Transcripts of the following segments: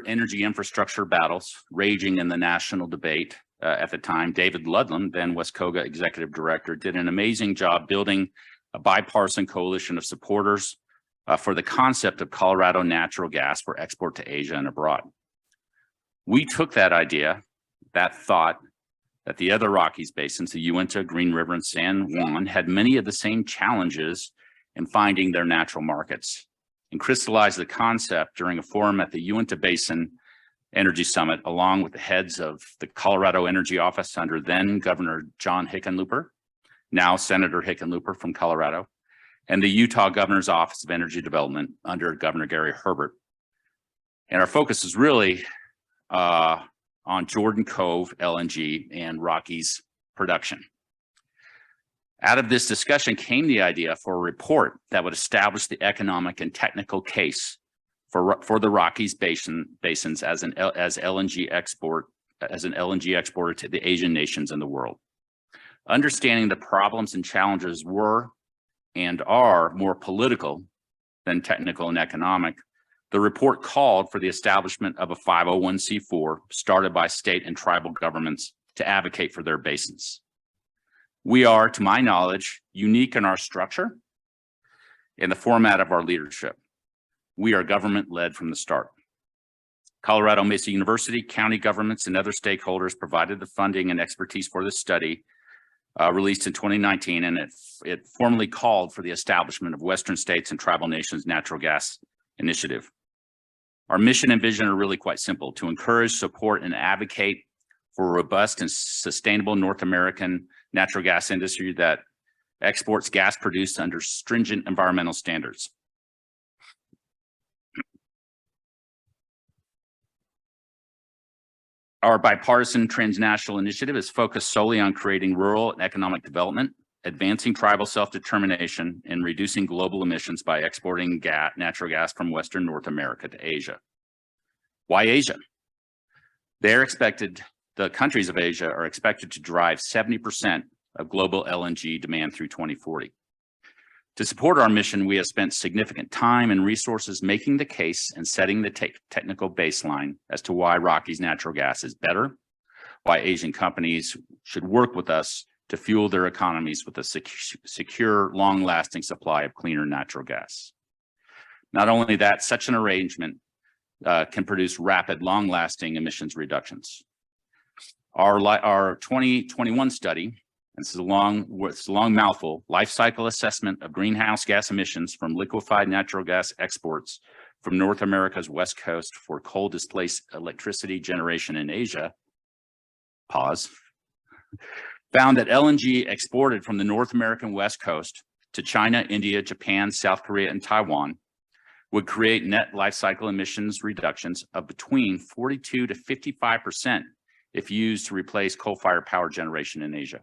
energy infrastructure battles raging in the national debate at the time, David Ludlam, then Westcoga executive director, did an amazing job building a bipartisan coalition of supporters for the concept of Colorado natural gas for export to Asia and abroad. We took that idea, that thought, that the other Rockies basins, the Uinta, Green River, and San Juan, had many of the same challenges in finding their natural markets, and crystallized the concept during a forum at the Uinta Basin Energy Summit, along with the heads of the Colorado Energy Office under then Governor John Hickenlooper, now Senator Hickenlooper from Colorado, and the Utah Governor's Office of Energy Development under Governor Gary Herbert. And our focus is really on Jordan Cove LNG and Rockies production. Out of this discussion came the idea for a report that would establish the economic and technical case for the Rockies basins as an LNG exporter to the Asian nations and the world. Understanding the problems and challenges were and are more political than technical and economic, the report called for the establishment of a 501c4 started by state and tribal governments to advocate for their basins. We are, to my knowledge, unique in our structure in the format of our leadership. We are government-led from the start. Colorado Mesa University, county governments, and other stakeholders provided the funding and expertise for this study, released in 2019, and it formally called for the establishment of Western States and Tribal Nations Natural Gas Initiative. Our mission and vision are really quite simple: to encourage, support, and advocate for a robust and sustainable North American natural gas industry that exports gas produced under stringent environmental standards. Our bipartisan transnational initiative is focused solely on creating rural and economic development, advancing tribal self-determination, and reducing global emissions by exporting natural gas from Western North America to Asia. Why Asia? The countries of Asia are expected to drive 70% of global LNG demand through 2040. To support our mission, we have spent significant time and resources making the case and setting the technical baseline as to why Rockies natural gas is better, why Asian companies should work with us to fuel their economies with a secure, long-lasting supply of cleaner natural gas. Not only that, such an arrangement can produce rapid, long-lasting emissions reductions. Our 2021 study, and this is a long mouthful, life cycle assessment of greenhouse gas emissions from liquefied natural gas exports from North America's West Coast for coal-displaced electricity generation in Asia, pause, found that LNG exported from the North American West Coast to China, India, Japan, South Korea, and Taiwan would create net life cycle emissions reductions of between 42 to 55% if used to replace coal-fired power generation in Asia.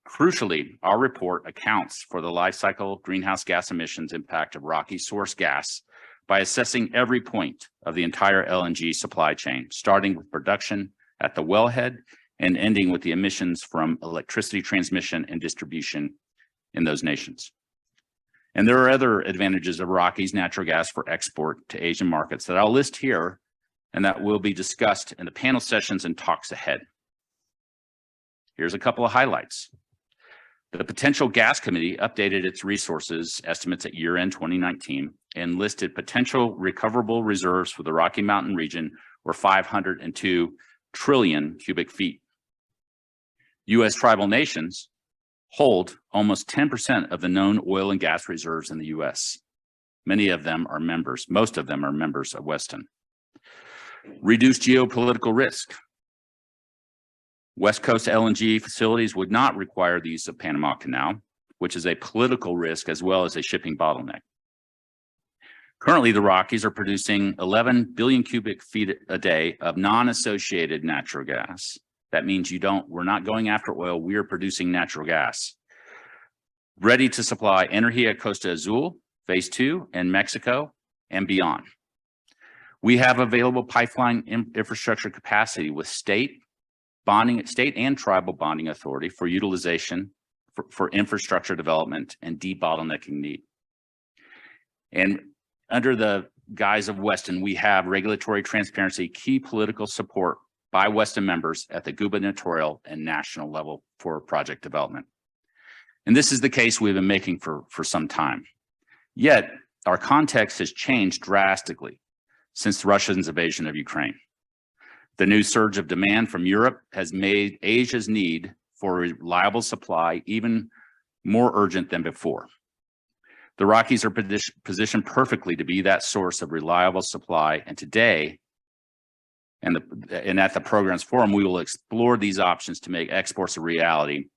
Crucially, our report accounts for the life cycle greenhouse gas emissions impact of Rocky source gas by assessing every point of the entire LNG supply chain, starting with production at the wellhead and ending with the emissions from electricity transmission and distribution in those nations. And there are other advantages of Rockies natural gas for export to Asian markets that I'll list here and that will be discussed in the panel sessions and talks ahead. Here's a couple of highlights. The Potential Gas Committee updated its resources estimates at year-end 2019 and listed potential recoverable reserves for the Rocky Mountain region were 502 trillion cubic feet. U.S. tribal nations hold almost 10% of the known oil and gas reserves in the U.S. Most of them are members of Weston. Reduced geopolitical risk. West Coast LNG facilities would not require the use of Panama Canal, which is a political risk as well as a shipping bottleneck. Currently, the Rockies are producing 11 billion cubic feet a day of non-associated natural gas. That means we're not going after oil, we are producing natural gas. Ready to supply Energía Costa Azul, Phase 2, and Mexico, and beyond. We have available pipeline infrastructure capacity with state and tribal bonding authority for utilization for infrastructure development and debottlenecking need. And under the guise of Weston, we have regulatory transparency, key political support by Weston members at the gubernatorial and national level for project development. And this is the case we've been making for some time. Yet, our context has changed drastically since Russia's invasion of Ukraine. The new surge of demand from Europe has made Asia's need for reliable supply even more urgent than before. The Rockies are positioned perfectly to be that source of reliable supply, and today, and at the program's forum, we will explore these options to make exports a reality,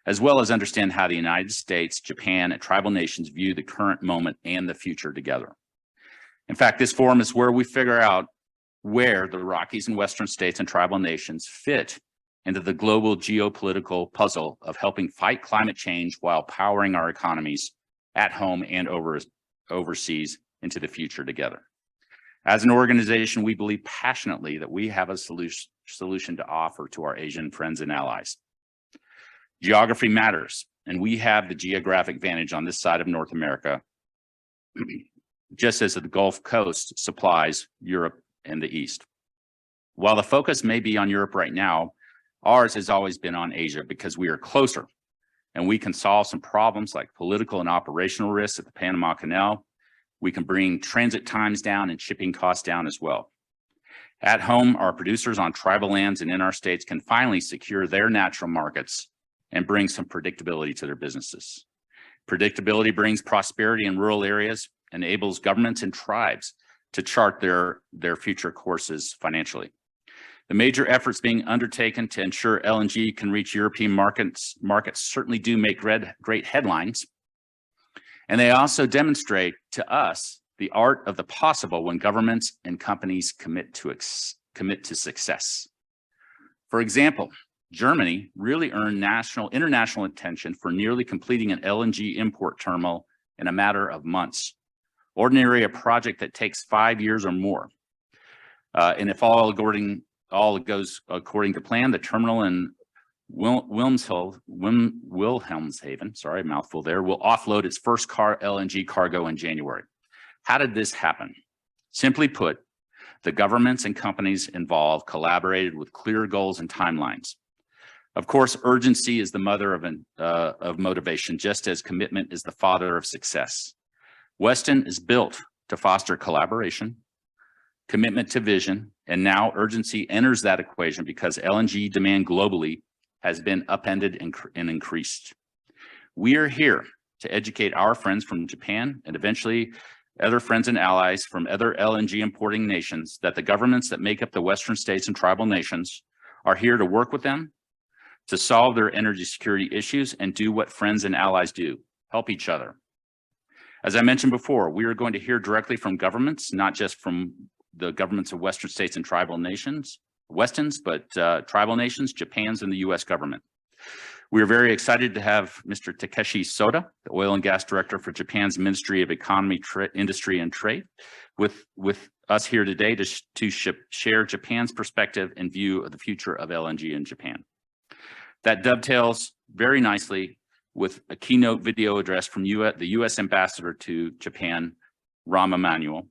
as well as understand how the United States, Japan, and tribal nations view the current moment and the future together. In fact, this forum is where we figure out where the Rockies and Western states and tribal nations fit into the global geopolitical puzzle of helping fight climate change while powering our economies at home and overseas into the future together. As an organization, we believe passionately that we have a solution to offer to our Asian friends and allies. Geography matters, and we have the geographic advantage on this side of North America, just as the Gulf Coast supplies Europe and the East. While the focus may be on Europe right now, ours has always been on Asia because we are closer and we can solve some problems like political and operational risks at the Panama Canal. We can bring transit times down and shipping costs down as well. At home, our producers on tribal lands and in our states can finally secure their natural markets and bring some predictability to their businesses. Predictability brings prosperity in rural areas, enables governments and tribes to chart their future courses financially. The major efforts being undertaken to ensure LNG can reach European markets certainly do make great headlines. And they also demonstrate to us the art of the possible when governments and companies commit to success. For example, Germany really earned international attention for nearly completing an LNG import terminal in a matter of months. Ordinarily, a project that takes 5 years or more. And if all goes according to plan, the terminal in Wilhelmshaven, sorry, mouthful there, will offload its first LNG cargo in January. How did this happen? Simply put, the governments and companies involved collaborated with clear goals and timelines. Of course, urgency is the mother of motivation, just as commitment is the father of success. Weston is built to foster collaboration, commitment to vision, and now urgency enters that equation because LNG demand globally has been upended and increased. We are here to educate our friends from Japan and eventually other friends and allies from other LNG importing nations that the governments that make up the Western states and tribal nations are here to work with them to solve their energy security issues and do what friends and allies do, help each other. As I mentioned before, we are going to hear directly from governments, not just from the governments of Western states and tribal nations, Westons, but tribal nations, Japan's, and the US government. We are very excited to have Mr. Takeshi Soda, the oil and gas director for Japan's Ministry of Economy, Industry, and Trade, with us here today to share Japan's perspective and view of the future of LNG in Japan. That dovetails very nicely with a keynote video address from the US Ambassador to Japan, Rahm Emanuel,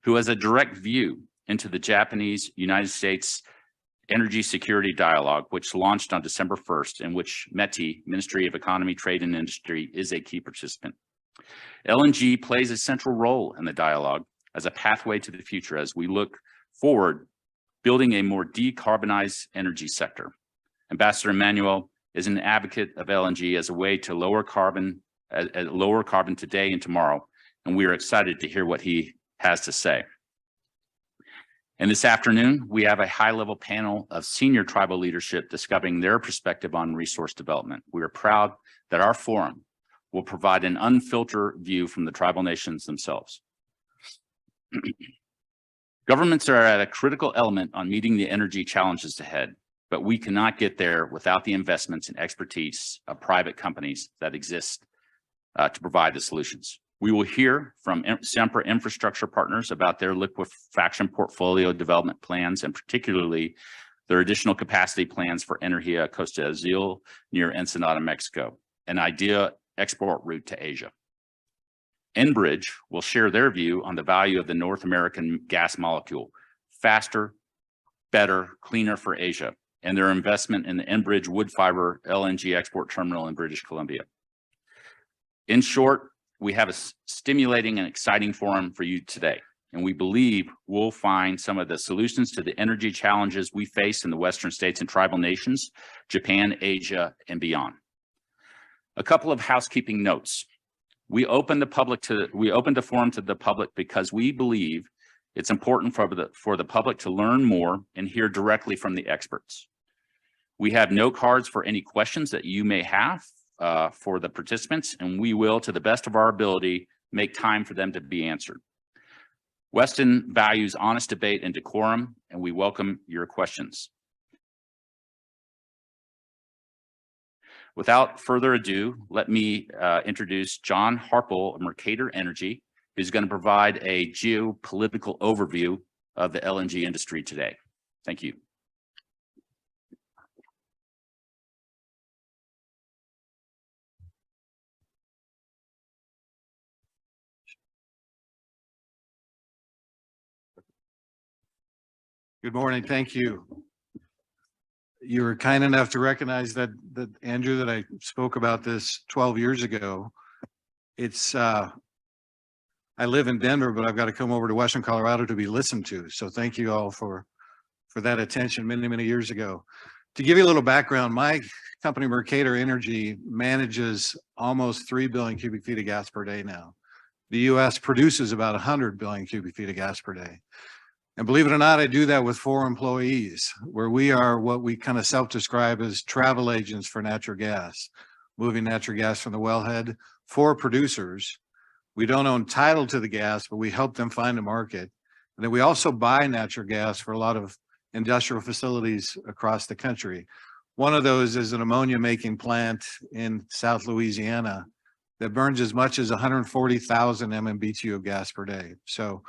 who has a direct view into the Japanese-United States Energy Security Dialogue, which launched on December 1st, in which METI, Ministry of Economy, Trade, and Industry, is a key participant. LNG plays a central role in the dialogue as a pathway to the future as we look forward, building a more decarbonized energy sector. Ambassador Emanuel is an advocate of LNG as a way to lower carbon today and tomorrow, and we are excited to hear what he has to say. And this afternoon, we have a high-level panel of senior tribal leadership discussing their perspective on resource development. We are proud that our forum will provide an unfiltered view from the tribal nations themselves. Governments are at a critical element on meeting the energy challenges ahead, but we cannot get there without the investments and expertise of private companies that exist to provide the solutions. We will hear from Sempra Infrastructure Partners about their liquefaction portfolio development plans, and particularly their additional capacity plans for Energía Costa Azul near Ensenada, Mexico, an ideal export route to Asia. Enbridge will share their view on the value of the North American gas molecule, faster, better, cleaner for Asia, and their investment in the Enbridge wood fiber LNG export terminal in British Columbia. In short, we have a stimulating and exciting forum for you today, and we believe we'll find some of the solutions to the energy challenges we face in the Western states and tribal nations, Japan, Asia, and beyond. A couple of housekeeping notes. We opened the forum to the public because we believe it's important for the public to learn more and hear directly from the experts. We have note cards for any questions that you may have for the participants, and we will, to the best of our ability, make time for them to be answered. Weston values honest debate and decorum, and we welcome your questions. Without further ado, let me introduce John Harpel of Mercator Energy, who's going to provide a geopolitical overview of the LNG industry today. Thank you. Good morning. Thank you. You were kind enough to recognize that Andrew, that I spoke about this 12 years ago. It's I live in Denver, but I've got to come over to Western Colorado to be listened to. So thank you all for that attention many years ago. To give you a little background, my company Mercator Energy manages almost 3 billion cubic feet of gas per day now. The US produces about 100 billion cubic feet of gas per day. And believe it or not, I do that with 4 employees, where we are what we kind of self-describe as travel agents for natural gas, moving natural gas from the wellhead for producers. We don't own title to the gas, but we help them find a market. And then we also buy natural gas for a lot of industrial facilities across the country. One of those is an ammonia making plant in South Louisiana that burns as much as 140,000 MMBtu of gas per day. So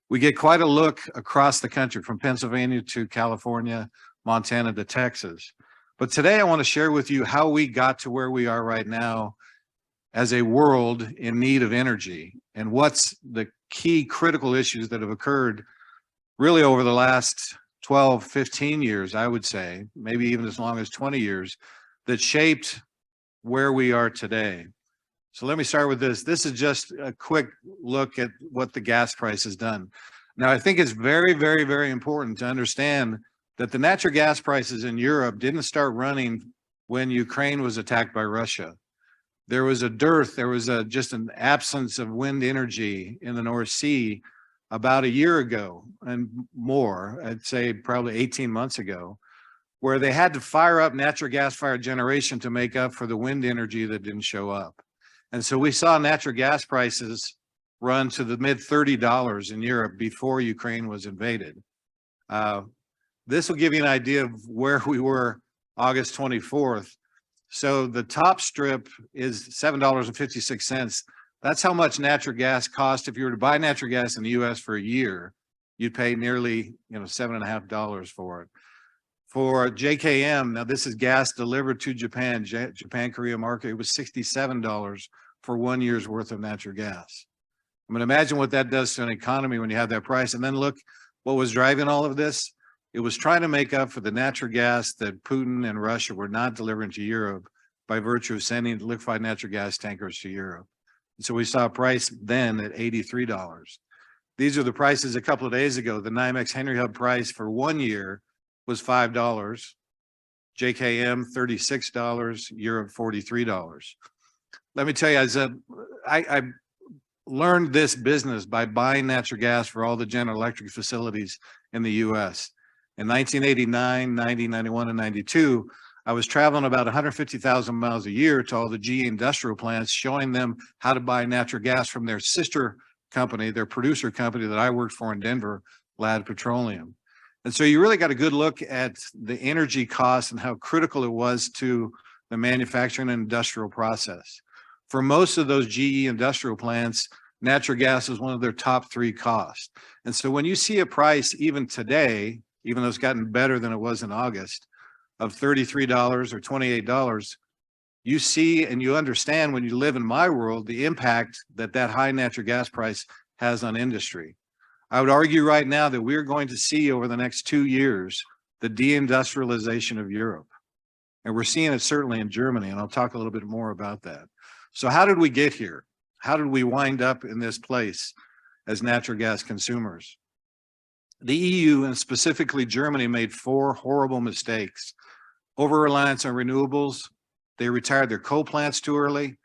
we get quite a look across the country, from Pennsylvania to California, Montana to Texas. But today I want to share with you how we got to where we are right now as a world in need of energy, and what's the key critical issues that have occurred really over the last 12, 15 years, I would say, maybe even as long as 20 years, that shaped where we are today. So let me start with this. This is just a quick look at what the gas price has done. Now, I think it's very important to understand that the natural gas prices in Europe didn't start running when Ukraine was attacked by Russia. There was a dearth, there was just an absence of wind energy in the North Sea about a year ago and more, I'd say probably 18 months ago, where they had to fire up natural gas fired generation to make up for the wind energy that didn't show up. And so we saw natural gas prices run to the mid $30 in Europe before Ukraine was invaded. This will give you an idea of where we were August 24th. So the top strip is $7.56. That's how much natural gas costs. If you were to buy natural gas in the US for a year, you'd pay nearly $7.50 for it. For JKM, now this is gas delivered to Japan, Japan-Korea market, it was $67 for 1 year's worth of natural gas. I mean, imagine what that does to an economy when you have that price. And then look what was driving all of this. It was trying to make up for the natural gas that Putin and Russia were not delivering to Europe by virtue of sending liquefied natural gas tankers to Europe. And so we saw a price then at $83. These are the prices a couple of days ago. The NYMEX Henry Hub price for 1 year was $5, JKM $36, Europe $43. Let me tell you, I learned this business by buying natural gas for all the General Electric facilities in the US. In 1989, 90, 91, and 92, I was traveling about 150,000 miles a year to all the GE industrial plants, showing them how to buy natural gas from their sister company, their producer company that I worked for in Denver, Ladd Petroleum. And so you really got a good look at the energy costs and how critical it was to the manufacturing and industrial process. For most of those GE industrial plants, natural gas is one of their top 3 costs. And so when you see a price even today, even though it's gotten better than it was in August, of $33 or $28, you see and you understand when you live in my world, the impact that that high natural gas price has on industry. I would argue right now that we're going to see over the next 2 years, the deindustrialization of Europe. And we're seeing it certainly in Germany, and I'll talk a little bit more about that. So how did we get here? How did we wind up in this place as natural gas consumers? The EU and specifically Germany made 4 horrible mistakes. Over-reliance on renewables. They retired their coal plants too early,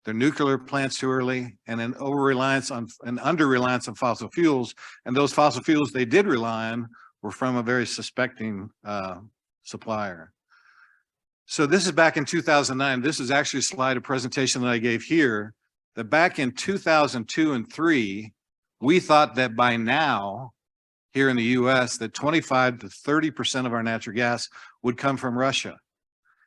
their nuclear plants too early, and an over-reliance on and under-reliance on fossil fuels. And those fossil fuels they did rely on were from a very suspecting supplier. So this is back in 2009. This is actually a slide, a presentation that I gave here, that back in 2002 and 3, we thought that by now, here in the US, that 25 to 30% of our natural gas would come from Russia.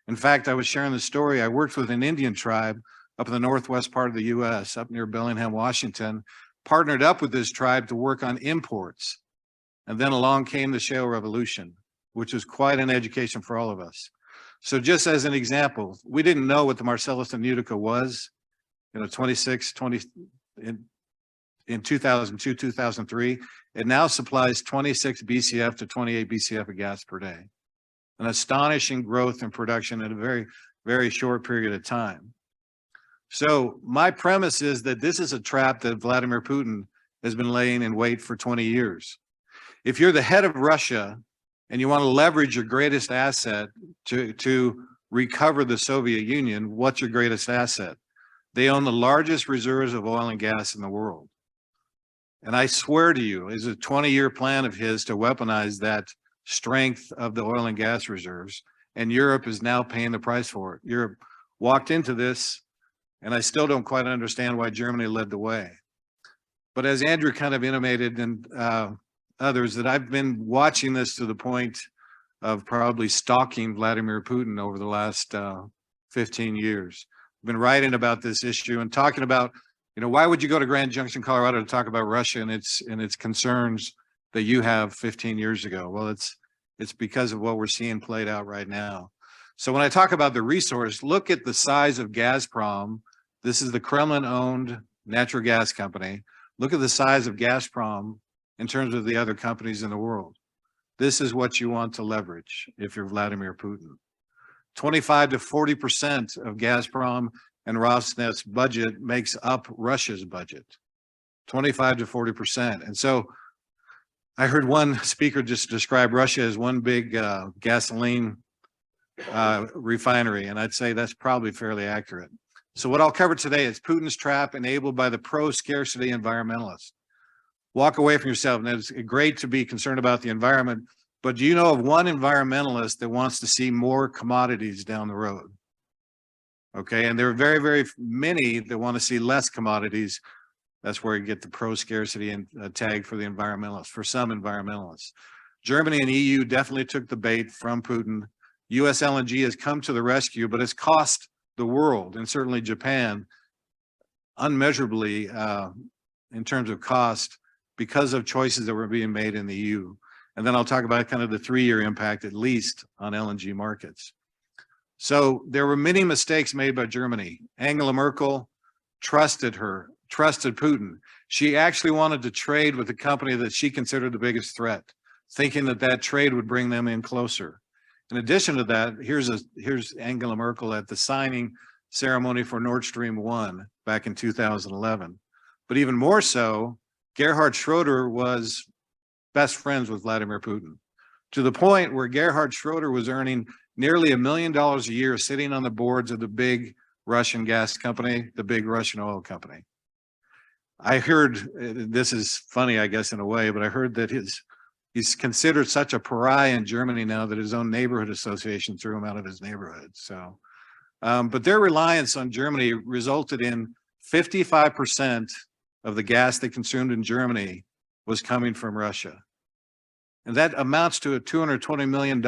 In fact, I was sharing the story. I worked with an Indian tribe up in the northwest part of the US, up near Bellingham, Washington, partnered up with this tribe to work on imports. And then along came the shale revolution, which was quite an education for all of us. So just as an example, we didn't know what the Marcellus and Utica was, in 2002, 2003. It now supplies 26 BCF to 28 BCF of gas per day. An astonishing growth in production in a very, very short period of time. So my premise is that this is a trap that Vladimir Putin has been laying in wait for 20 years. If you're the head of Russia and you want to leverage your greatest asset to recover the Soviet Union, what's your greatest asset? They own the largest reserves of oil and gas in the world. And I swear to you, it's a 20-year plan of his to weaponize that strength of the oil and gas reserves. And Europe is now paying the price for it. Europe walked into this, and I still don't quite understand why Germany led the way. But as Andrew kind of intimated and others, that I've been watching this to the point of probably stalking Vladimir Putin over the last 15 years. I've been writing about this issue and talking about, why would you go to Grand Junction, Colorado to talk about Russia and its concerns that you have 15 years ago? Well, it's because of what we're seeing played out right now. So when I talk about the resource, look at the size of Gazprom. This is the Kremlin-owned natural gas company. Look at the size of Gazprom in terms of the other companies in the world. This is what you want to leverage if you're Vladimir Putin. 25 to 40% of Gazprom and Rosneft's budget makes up Russia's budget. 25 to 40%. And so I heard one speaker just describe Russia as one big gasoline refinery, and I'd say that's probably fairly accurate. So what I'll cover today is Putin's trap enabled by the pro-scarcity environmentalists. Walk away from yourself, and it's great to be concerned about the environment, but do you know of one environmentalist that wants to see more commodities down the road? Okay, and there are very, very many that want to see less commodities. That's where you get the pro-scarcity and tag for the environmentalists, for some environmentalists. Germany and EU definitely took the bait from Putin. US LNG has come to the rescue, but it's cost the world, and certainly Japan, unmeasurably in terms of cost because of choices that were being made in the EU. And then I'll talk about kind of the 3-year impact, at least, on LNG markets. So there were many mistakes made by Germany. Angela Merkel trusted Putin. She actually wanted to trade with a company that she considered the biggest threat, thinking that that trade would bring them in closer. In addition to that, here's Angela Merkel at the signing ceremony for Nord Stream 1 back in 2011. But even more so, Gerhard Schroeder was best friends with Vladimir Putin, to the point where Gerhard Schroeder was earning nearly $1 million a year sitting on the boards of the big Russian gas company, the big Russian oil company. I heard, this is funny, I guess, in a way, but I heard that he's considered such a pariah in Germany now that his own neighborhood association threw him out of his neighborhood. So, but their reliance on Germany resulted in 55% of the gas they consumed in Germany was coming from Russia. And that amounts to $220 million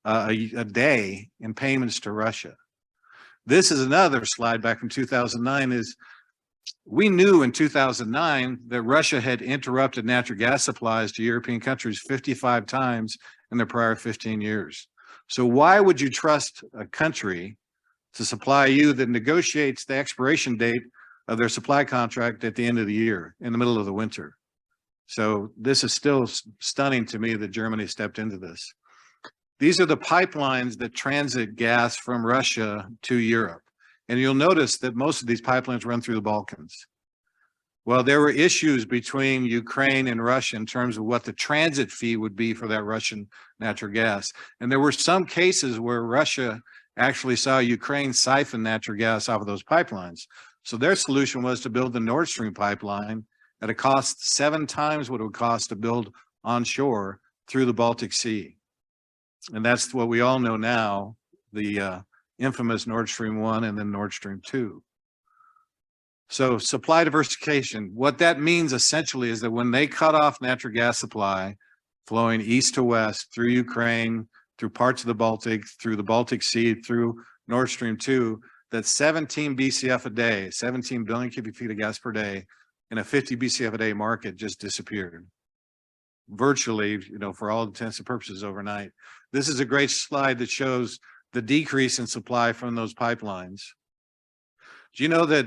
a day in payments to Russia. This is another slide back from 2009 is we knew in 2009 that Russia had interrupted natural gas supplies to European countries 55 times in the prior 15 years. So why would you trust a country to supply you that negotiates the expiration date of their supply contract at the end of the year, in the middle of the winter. So this is still stunning to me that Germany stepped into this. These are the pipelines that transit gas from Russia to Europe. And you'll notice that most of these pipelines run through the Balkans. Well, there were issues between Ukraine and Russia in terms of what the transit fee would be for that Russian natural gas. And there were some cases where Russia actually saw Ukraine siphon natural gas off of those pipelines. So their solution was to build the Nord Stream pipeline at a cost 7 times what it would cost to build onshore through the Baltic Sea. And that's what we all know now, the infamous Nord Stream 1 and then Nord Stream 2. So supply diversification, what that means essentially is that when they cut off natural gas supply flowing east to west through Ukraine, through parts of the Baltic, through the Baltic Sea, through Nord Stream 2, that 17 BCF a day, 17 billion cubic feet of gas per day in a 50 BCF a day market just disappeared. Virtually, for all intents and purposes overnight. This is a great slide that shows the decrease in supply from those pipelines. Do you know that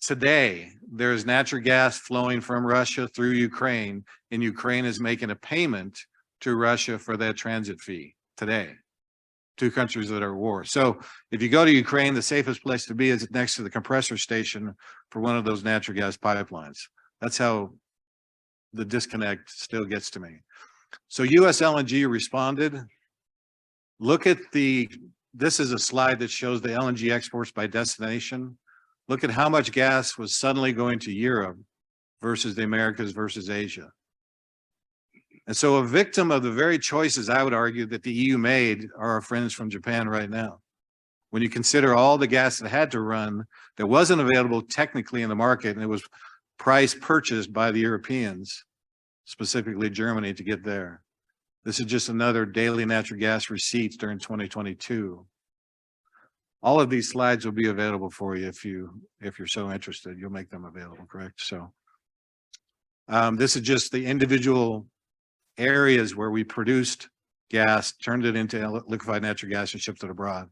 today there's natural gas flowing from Russia through Ukraine, and Ukraine is making a payment to Russia for that transit fee today? Two countries that are at war. So if you go to Ukraine, the safest place to be is next to the compressor station for one of those natural gas pipelines. That's how the disconnect still gets to me. So US LNG responded. Look at this is a slide that shows the LNG exports by destination. Look at how much gas was suddenly going to Europe versus the Americas versus Asia. And so a victim of the very choices, I would argue, that the EU made are our friends from Japan right now. When you consider all the gas that had to run that wasn't available technically in the market, and it was price purchased by the Europeans, specifically Germany, to get there. This is just another daily natural gas receipts during 2022. All of these slides will be available for you if you're so interested. You'll make them available, correct? So this is just the individual areas where we produced gas, turned it into liquefied natural gas, and shipped it abroad.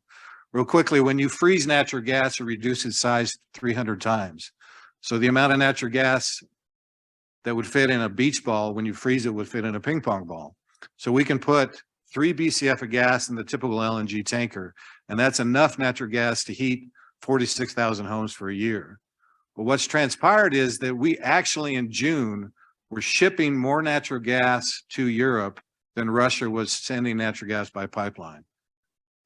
Real quickly, when you freeze natural gas, it reduces size 300 times. So the amount of natural gas that would fit in a beach ball, when you freeze it, would fit in a ping pong ball. So we can put 3 BCF of gas in the typical LNG tanker, and that's enough natural gas to heat 46,000 homes for a year. But what's transpired is that we actually in June were shipping more natural gas to Europe than Russia was sending natural gas by pipeline.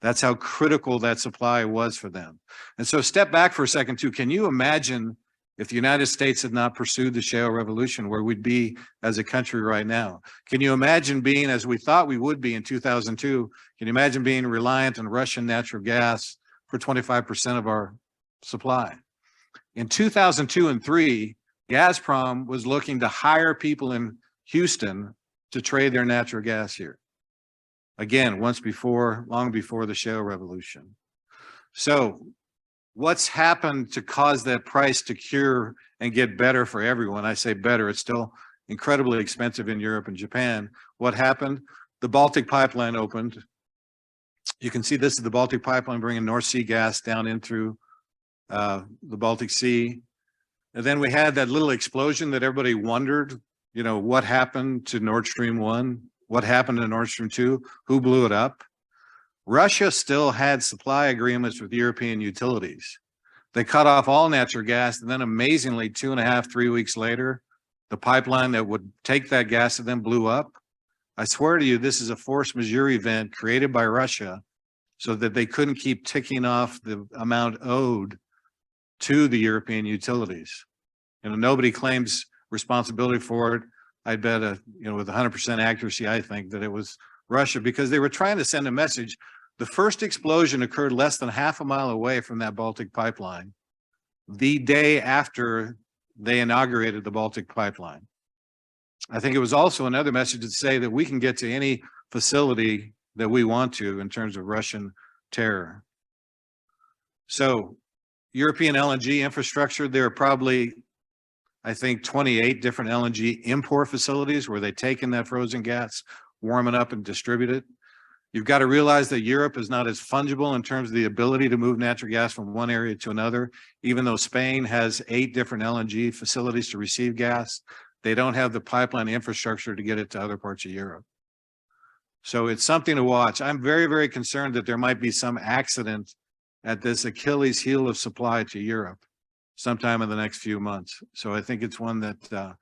That's how critical that supply was for them. And so step back for a second too. Can you imagine if the United States had not pursued the shale revolution, where we'd be as a country right now? Can you imagine being, as we thought we would be in 2002, can you imagine being reliant on Russian natural gas for 25% of our supply? In 2002 and 3, Gazprom was looking to hire people in Houston to trade their natural gas here. Again, long before the shale revolution. So what's happened to cause that price to cure and get better for everyone? I say better, it's still incredibly expensive in Europe and Japan. What happened? The Baltic pipeline opened. You can see this is the Baltic pipeline bringing North Sea gas down in through the Baltic Sea. And then we had that little explosion that everybody wondered, what happened to Nord Stream 1? What happened to Nord Stream 2? Who blew it up? Russia still had supply agreements with European utilities. They cut off all natural gas, and then amazingly, 2.5, 3 weeks later, the pipeline that would take that gas to them blew up. I swear to you, this is a force majeure event created by Russia so that they couldn't keep ticking off the amount owed to the European utilities. And nobody claims responsibility for it. I bet, with 100% accuracy, I think that it was Russia, because they were trying to send a message. The first explosion occurred less than half a mile away from that Baltic pipeline, the day after they inaugurated the Baltic pipeline. I think it was also another message to say that we can get to any facility that we want to in terms of Russian terror. So European LNG infrastructure, there are probably, I think, 28 different LNG import facilities where they take in that frozen gas, warm it up and distribute it. You've got to realize that Europe is not as fungible in terms of the ability to move natural gas from one area to another. Even though Spain has 8 different LNG facilities to receive gas, they don't have the pipeline infrastructure to get it to other parts of Europe. So it's something to watch. I'm very, very concerned that there might be some accident at this Achilles heel of supply to Europe sometime in the next few months. So I think it's one that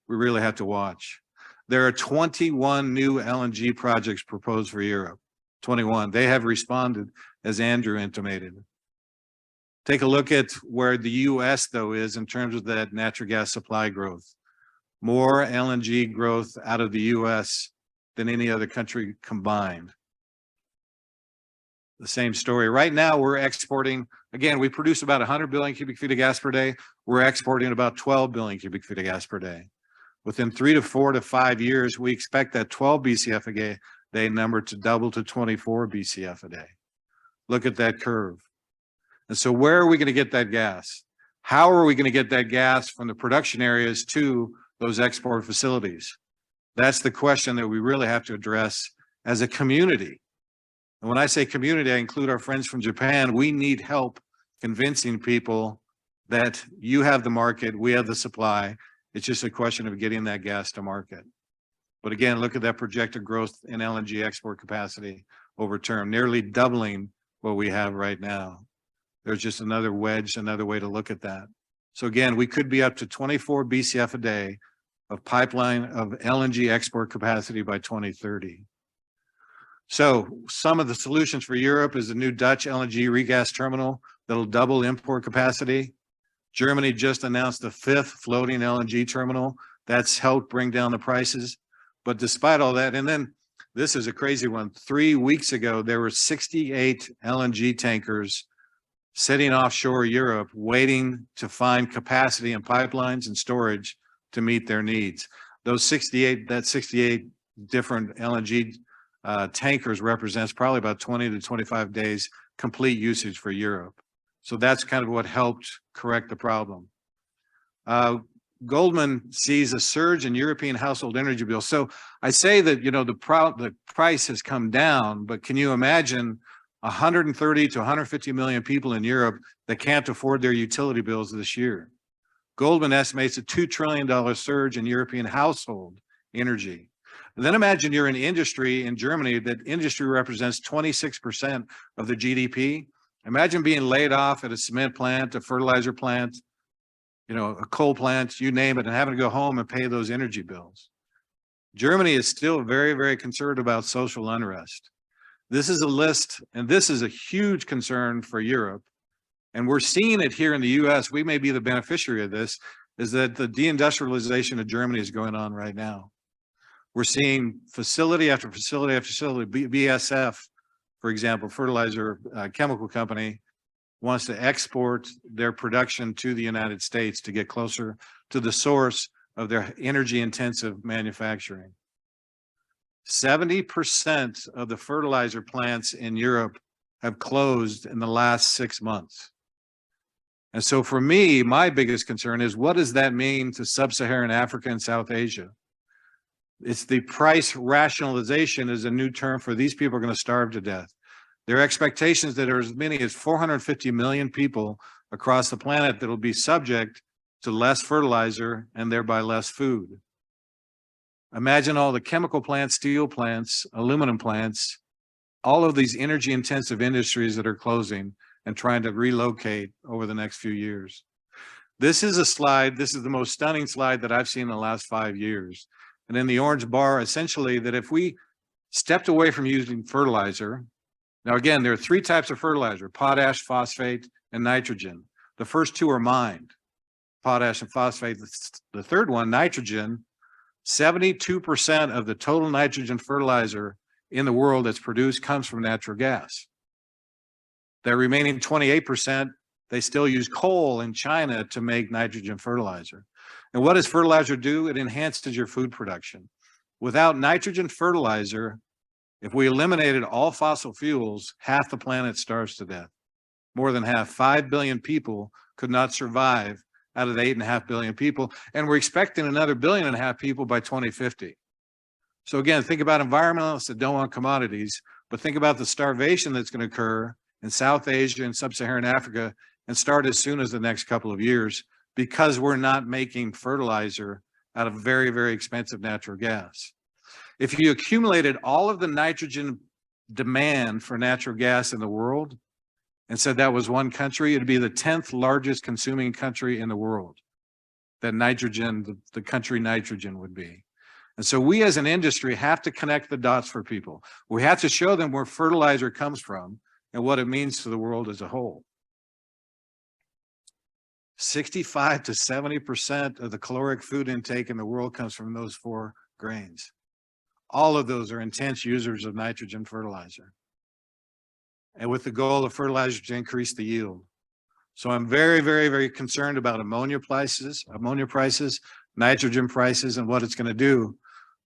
we really have to watch. There are 21 new LNG projects proposed for Europe. 21. They have responded, as Andrew intimated. Take a look at where the US, though, is in terms of that natural gas supply growth. More LNG growth out of the US than any other country combined. The same story. Right now, we're exporting, again, we produce about 100 billion cubic feet of gas per day. We're exporting about 12 billion cubic feet of gas per day. Within 3 to 4 to 5 years, we expect that 12 BCF a day number to double to 24 BCF a day. Look at that curve. And so where are we going to get that gas? How are we going to get that gas from the production areas to those export facilities? That's the question that we really have to address as a community. And when I say community, I include our friends from Japan. We need help convincing people that you have the market, we have the supply. It's just a question of getting that gas to market. But again, look at that projected growth in LNG export capacity over term, nearly doubling what we have right now. There's just another wedge, another way to look at that. So again, we could be up to 24 BCF a day of pipeline of LNG export capacity by 2030. So some of the solutions for Europe is a new Dutch LNG regas terminal that'll double import capacity. Germany just announced the 5th floating LNG terminal. That's helped bring down the prices. But despite all that, and then this is a crazy one. 3 weeks ago, there were 68 LNG tankers sitting offshore Europe, waiting to find capacity in pipelines and storage to meet their needs. Those 68 different LNG tankers represents probably about 20 to 25 days complete usage for Europe. So that's kind of what helped correct the problem. Goldman sees a surge in European household energy bills. So I say that, you know, the price has come down, but can you imagine 130 to 150 million people in Europe that can't afford their utility bills this year? Goldman estimates a $2 trillion surge in European household energy. And then imagine you're in industry in Germany, that industry represents 26% of the GDP. Imagine being laid off at a cement plant, a fertilizer plant, you know, a coal plant, you name it, and having to go home and pay those energy bills. Germany is still very, very concerned about social unrest. This is a list, and this is a huge concern for Europe. And we're seeing it here in the US. We may be the beneficiary of this, is that the deindustrialization of Germany is going on right now. We're seeing facility after facility after facility. BASF, for example, fertilizer chemical company, wants to export their production to the United States to get closer to the source of their energy intensive manufacturing. 70% of the fertilizer plants in Europe have closed in the last 6 months. And so for me, my biggest concern is, what does that mean to sub-Saharan Africa and South Asia? It's the price rationalization is a new term for these people are going to starve to death. There are expectations that there are as many as 450 million people across the planet that will be subject to less fertilizer and thereby less food. Imagine all the chemical plants, steel plants, aluminum plants, all of these energy intensive industries that are closing and trying to relocate over the next few years. This is a slide, this is the most stunning slide that I've seen in the last 5 years. And in the orange bar, essentially, that if we stepped away from using fertilizer, now again, there are 3 types of fertilizer: potash, phosphate, and nitrogen. The first 2 are mined, potash and phosphate. The third one, nitrogen, 72% of the total nitrogen fertilizer in the world that's produced comes from natural gas. The remaining 28%, they still use coal in China to make nitrogen fertilizer. And what does fertilizer do? It enhances your food production. Without nitrogen fertilizer, if we eliminated all fossil fuels, half the planet starves to death. More than half, 5 billion people could not survive out of the 8.5 billion people. And we're expecting another 1.5 billion people by 2050. So again, think about environmentalists that don't want commodities. But think about the starvation that's going to occur in South Asia and Sub-Saharan Africa and start as soon as the next couple of years because we're not making fertilizer out of very, very expensive natural gas. If you accumulated all of the nitrogen demand for natural gas in the world and said that was one country, it'd be the 10th largest consuming country in the world. That nitrogen, the country nitrogen would be. And so we as an industry have to connect the dots for people. We have to show them where fertilizer comes from and what it means to the world as a whole. 65 to 70% of the caloric food intake in the world comes from those 4 grains. All of those are intense users of nitrogen fertilizer. And with the goal of fertilizer to increase the yield. So I'm very, very, very concerned about ammonia prices, nitrogen prices, and what it's going to do.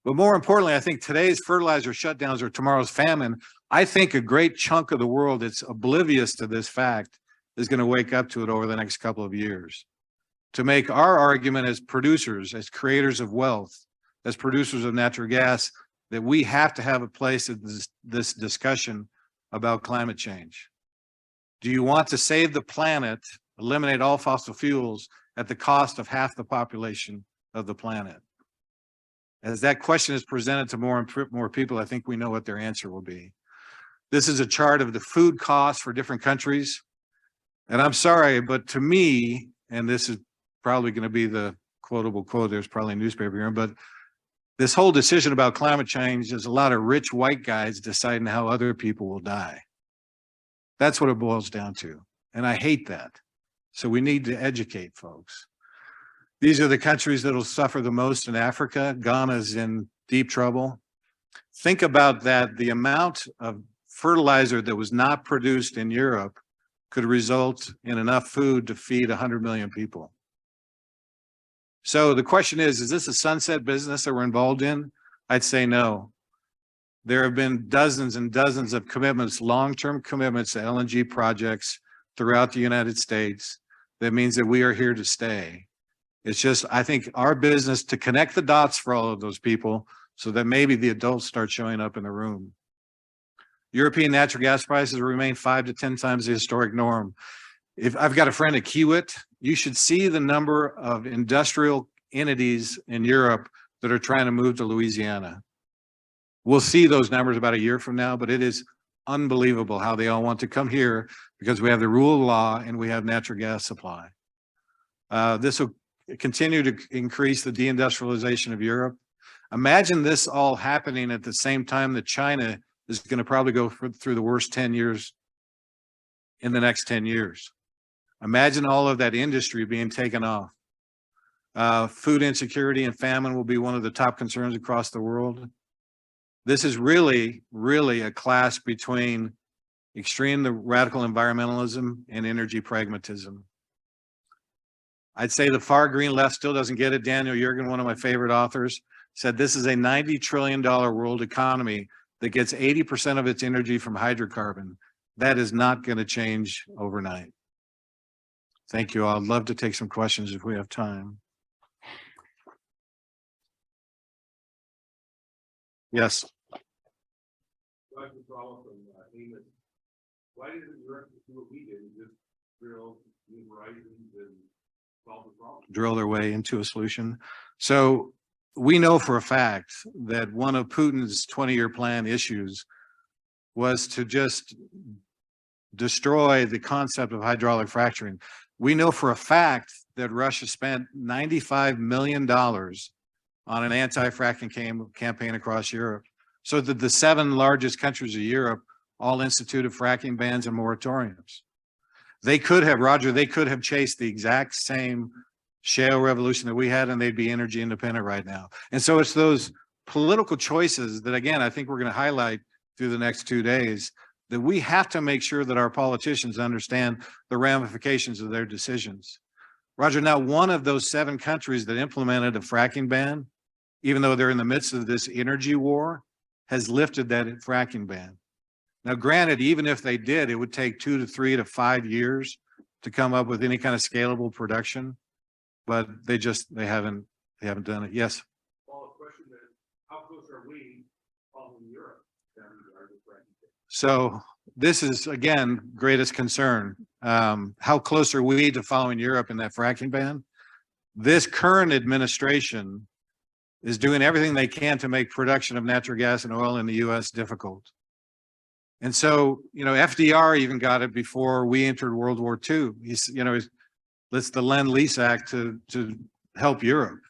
But more importantly, I think today's fertilizer shutdowns or tomorrow's famine, I think a great chunk of the world that's oblivious to this fact is going to wake up to it over the next couple of years. To make our argument as producers, as creators of wealth, as producers of natural gas, that we have to have a place in this discussion about climate change. Do you want to save the planet, eliminate all fossil fuels at the cost of half the population of the planet? As that question is presented to more people, I think we know what their answer will be. This is a chart of the food costs for different countries. And I'm sorry, but to me, and this is probably going to be the quotable quote, there's probably a newspaper here, but this whole decision about climate change is a lot of rich white guys deciding how other people will die. That's what it boils down to. And I hate that. So we need to educate folks. These are the countries that will suffer the most in Africa. Ghana is in deep trouble. Think about that. The amount of fertilizer that was not produced in Europe could result in enough food to feed 100 million people. So the question is this a sunset business that we're involved in? I'd say no. There have been dozens and dozens of commitments, long-term commitments to LNG projects throughout the United States. That means that we are here to stay. It's just, I think, our business to connect the dots for all of those people so that maybe the adults start showing up in the room. European natural gas prices remain 5 to 10 times the historic norm. If I've got a friend at Kiewit, you should see the number of industrial entities in Europe that are trying to move to Louisiana. We'll see those numbers about a year from now, but it is unbelievable how they all want to come here because we have the rule of law and we have natural gas supply. This will continue to increase the deindustrialization of Europe. Imagine this all happening at the same time that China is going to probably go through the worst 10 years in the next 10 years. Imagine all of that industry being taken off. Food insecurity and famine will be one of the top concerns across the world. This is really, really a clash between extreme radical environmentalism and energy pragmatism. I'd say the far green left still doesn't get it. Daniel Yergin, one of my favorite authors, said this is a $90 trillion world economy that gets 80% of its energy from hydrocarbon. That is not going to change overnight. Thank you all. I'd love to take some questions if we have time. Yes. Why didn't Europe do what we did and just drill new horizons and solve the problem? Drill their way into a solution. So we know for a fact that one of Putin's 20-year plan issues was to just destroy the concept of hydraulic fracturing. We know for a fact that Russia spent $95 million on an anti-fracking campaign across Europe, so that the 7 largest countries of Europe all instituted fracking bans and moratoriums. They could have, Roger, they could have chased the exact same shale revolution that we had, and they'd be energy independent right now. And so it's those political choices that, again, I think we're going to highlight through the next 2 days, that we have to make sure that our politicians understand the ramifications of their decisions. Roger, now one of those 7 countries that implemented a fracking ban, even though they're in the midst of this energy war, has lifted that fracking ban. Now, granted, even if they did, it would take 2 to 3 to 5 years to come up with any kind of scalable production, but they haven't done it. Yes. Well, the question is, how close are we following Europe down in the fracking? So this is, again, greatest concern. How close are we to following Europe in that fracking ban? This current administration is doing everything they can to make production of natural gas and oil in the US difficult. And so, FDR even got it before we entered World War II. It's the Lend-Lease Act to help Europe.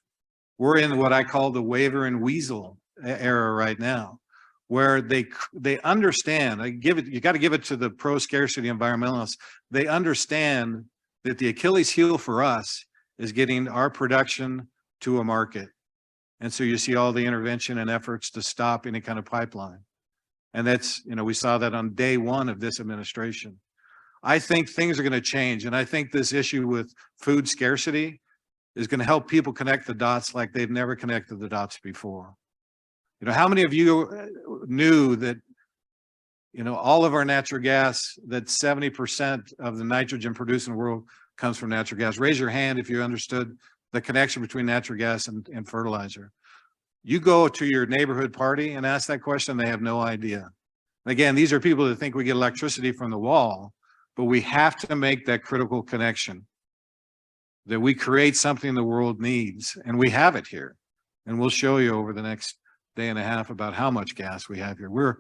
We're in what I call the waiver and weasel era right now, where they understand. You got to give it to the pro-scarcity environmentalists. They understand that the Achilles heel for us is getting our production to a market. And so you see all the intervention and efforts to stop any kind of pipeline. And that's, we saw that on day one of this administration. I think things are going to change. And I think this issue with food scarcity is going to help people connect the dots like they've never connected the dots before. How many of you knew that, all of our natural gas, that 70% of the nitrogen produced in the world comes from natural gas? Raise your hand if you understood the connection between natural gas and fertilizer. You go to your neighborhood party and ask that question, they have no idea. And again, these are people that think we get electricity from the wall, but we have to make that critical connection, that we create something the world needs, and we have it here. And we'll show you over the next day and a half about how much gas we have here. We're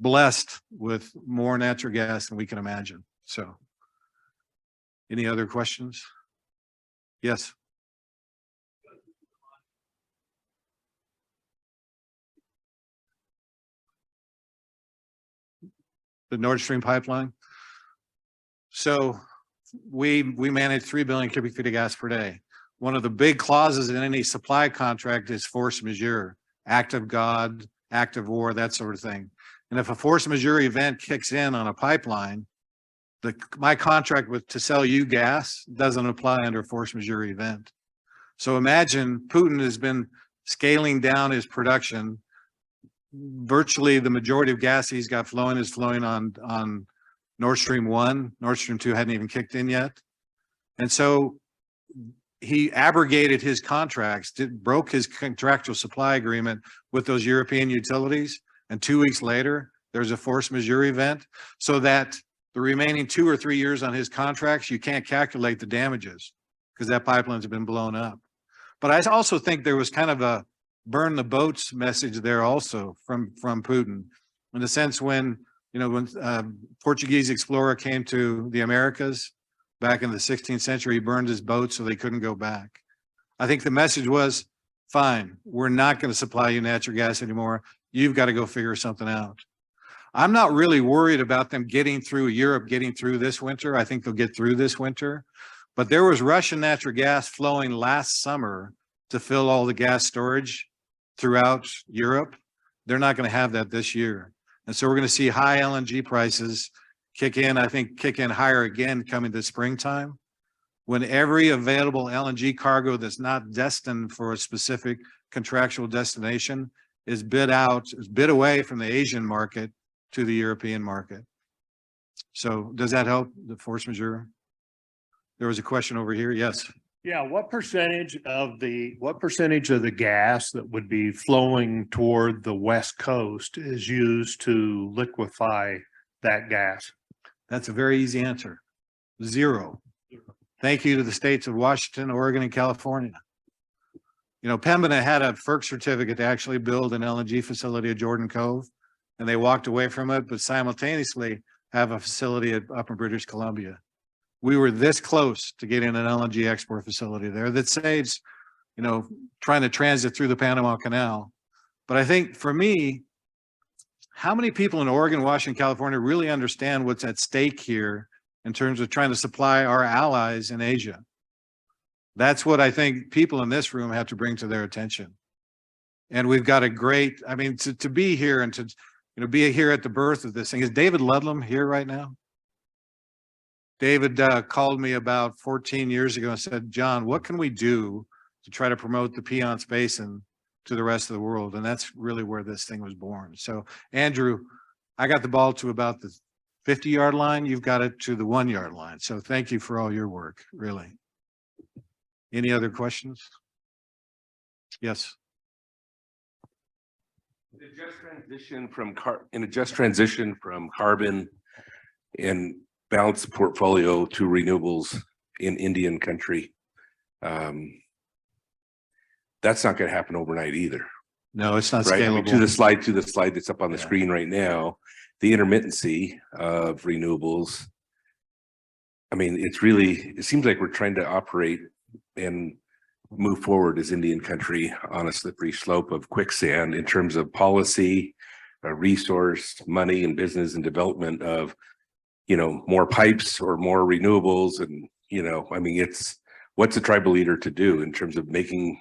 blessed with more natural gas than we can imagine. So, any other questions? Yes. The Nord Stream pipeline. So we manage 3 billion cubic feet of gas per day. One of the big clauses in any supply contract is force majeure, act of God, act of war, that sort of thing. And if a force majeure event kicks in on a pipeline, my contract to sell you gas doesn't apply under a force majeure event. So imagine Putin has been scaling down his production. Virtually the majority of gas he's got flowing is flowing on Nord Stream 1. Nord Stream 2 hadn't even kicked in yet. And so he abrogated his contracts, broke his contractual supply agreement with those European utilities. And 2 weeks later, there's a force majeure event, so that the remaining 2 or 3 years on his contracts, you can't calculate the damages because that pipeline's been blown up. But I also think there was kind of a burn the boats message there also from Putin, in the sense when Portuguese explorer came to the Americas back in the 16th century, he burned his boat so they couldn't go back. I think the message was, fine, we're not going to supply you natural gas anymore. You've got to go figure something out. I'm not really worried about them getting through this winter. I think they'll get through this winter. But there was Russian natural gas flowing last summer to fill all the gas storage throughout Europe. They're not going to have that this year. And so we're going to see high LNG prices kick in higher again coming to springtime, when every available LNG cargo that's not destined for a specific contractual destination is bid away from the Asian market to the European market. So does that help, the force majeure? There was a question over here. Yes. Yeah, what percentage of the gas that would be flowing toward the West Coast is used to liquefy that gas? That's a very easy answer. 0. Thank you to the states of Washington, Oregon, and California. Pembina had a FERC certificate to actually build an LNG facility at Jordan Cove, and they walked away from it, but simultaneously have a facility up in British Columbia. We were this close to getting an LNG export facility there that saves, trying to transit through the Panama Canal. But I think for me, how many people in Oregon, Washington, California really understand what's at stake here in terms of trying to supply our allies in Asia? That's what I think people in this room have to bring to their attention. And we've got a great, to be here and to be here at the birth of this thing. Is David Ludlam here right now? David called me about 14 years ago and said, John, what can we do to try to promote the Piceance Basin to the rest of the world? And that's really where this thing was born. So, Andrew, I got the ball to about the 50-yard line. You've got it to the 1-yard line. So thank you for all your work, really. Any other questions? Yes. In a just transition from carbon and balanced portfolio to renewables in Indian country. That's not going to happen overnight either, No, it's not right? I mean, scalable. to the slide that's up on the Yeah. screen right now, the intermittency of renewables. I mean, it seems like we're trying to operate and move forward as Indian country on a slippery slope of quicksand in terms of policy, resource, money, and business and development of, more pipes or more renewables. And, I mean, what's a tribal leader to do in terms of making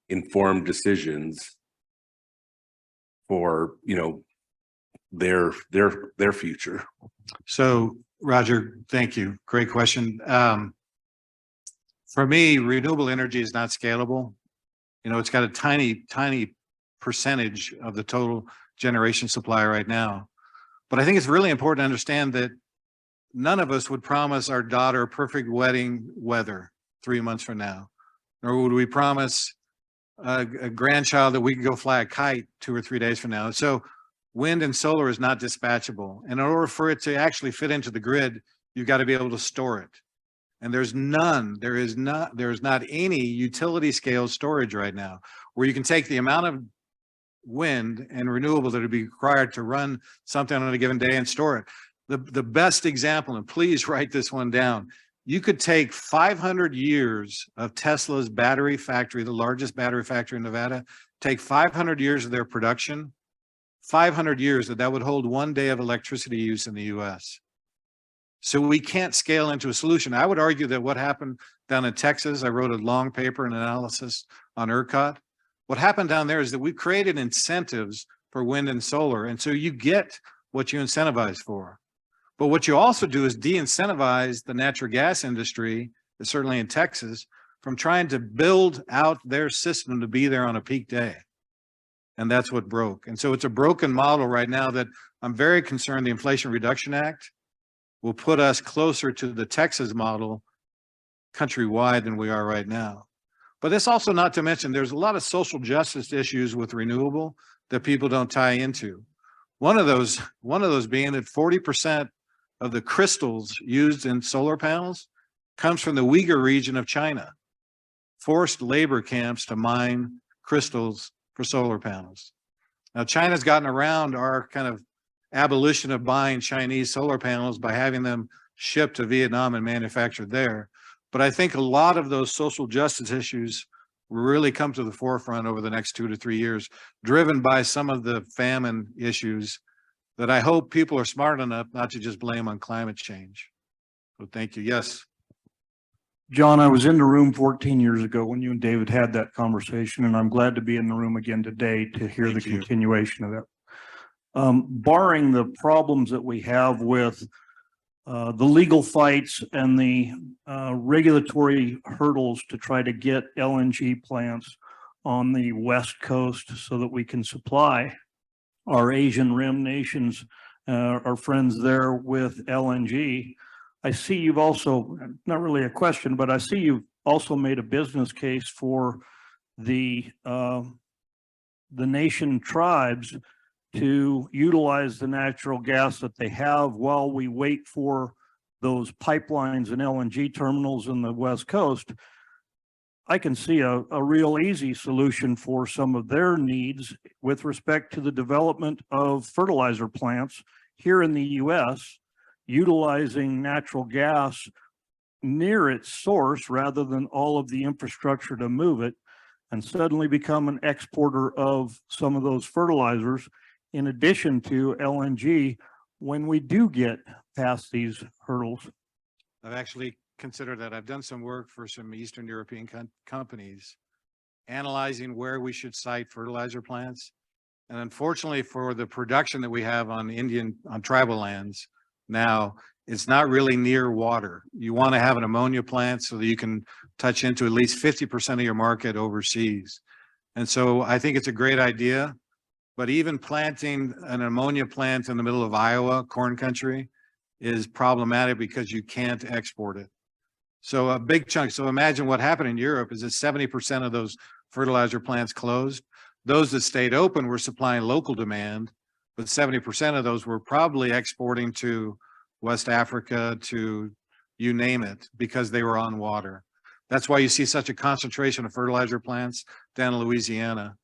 informed decisions for, their future. So Roger, thank you. Great question. For me, renewable energy is not scalable. It's got a tiny percentage of the total generation supply right now. But I think it's really important to understand that none of us would promise our daughter perfect wedding weather 3 months from now, nor would we promise a grandchild that we can go fly a kite 2 or 3 days from now. So wind and solar is not dispatchable. And in order for it to actually fit into the grid, you've got to be able to store it. And there is not any utility scale storage right now where you can take the amount of wind and renewable that would be required to run something on a given day and store it. The best example, and please write this one down, you could take 500 years of Tesla's battery factory, the largest battery factory in Nevada, take 500 years of their production, 500 years that would hold 1 day of electricity use in the US. So we can't scale into a solution. I would argue that what happened down in Texas, I wrote a long paper and analysis on ERCOT. What happened down there is that we created incentives for wind and solar. And so you get what you incentivize for. But what you also do is de-incentivize the natural gas industry, certainly in Texas, from trying to build out their system to be there on a peak day. And that's what broke. And so it's a broken model right now that I'm very concerned the Inflation Reduction Act will put us closer to the Texas model countrywide than we are right now. But it's also not to mention there's a lot of social justice issues with renewable that people don't tie into. One of those being that 40% of the crystals used in solar panels comes from the Uyghur region of China. Forced labor camps to mine crystals for solar panels. Now, China's gotten around our kind of abolition of buying Chinese solar panels by having them shipped to Vietnam and manufactured there. But I think a lot of those social justice issues will really come to the forefront over the next 2 to 3 years, driven by some of the famine issues that I hope people are smart enough not to just blame on climate change. So thank you. Yes. John, I was in the room 14 years ago when you and David had that conversation, and I'm glad to be in the room again today to hear the continuation of that. Barring the problems that we have with the legal fights and the regulatory hurdles to try to get LNG plants on the West Coast so that we can supply our Asian Rim nations, our friends there with LNG. I see you've also, not really a question, but I see you've also made a business case for the nation tribes to utilize the natural gas that they have while we wait for those pipelines and LNG terminals in the West Coast. I can see a real easy solution for some of their needs with respect to the development of fertilizer plants here in the US, utilizing natural gas near its source rather than all of the infrastructure to move it, and suddenly become an exporter of some of those fertilizers in addition to LNG when we do get past these hurdles. I've actually considered that. I've done some work for some Eastern European companies analyzing where we should site fertilizer plants. And unfortunately for the production that we have on tribal lands now, it's not really near water. You want to have an ammonia plant so that you can touch into at least 50% of your market overseas. And so I think it's a great idea, but even planting an ammonia plant in the middle of Iowa, corn country, is problematic because you can't export it. So a big chunk, so imagine what happened in Europe is that 70% of those fertilizer plants closed. Those that stayed open were supplying local demand, but 70% of those were probably exporting to West Africa, to you name it, because they were on water. That's why you see such a concentration of fertilizer plants down in Louisiana.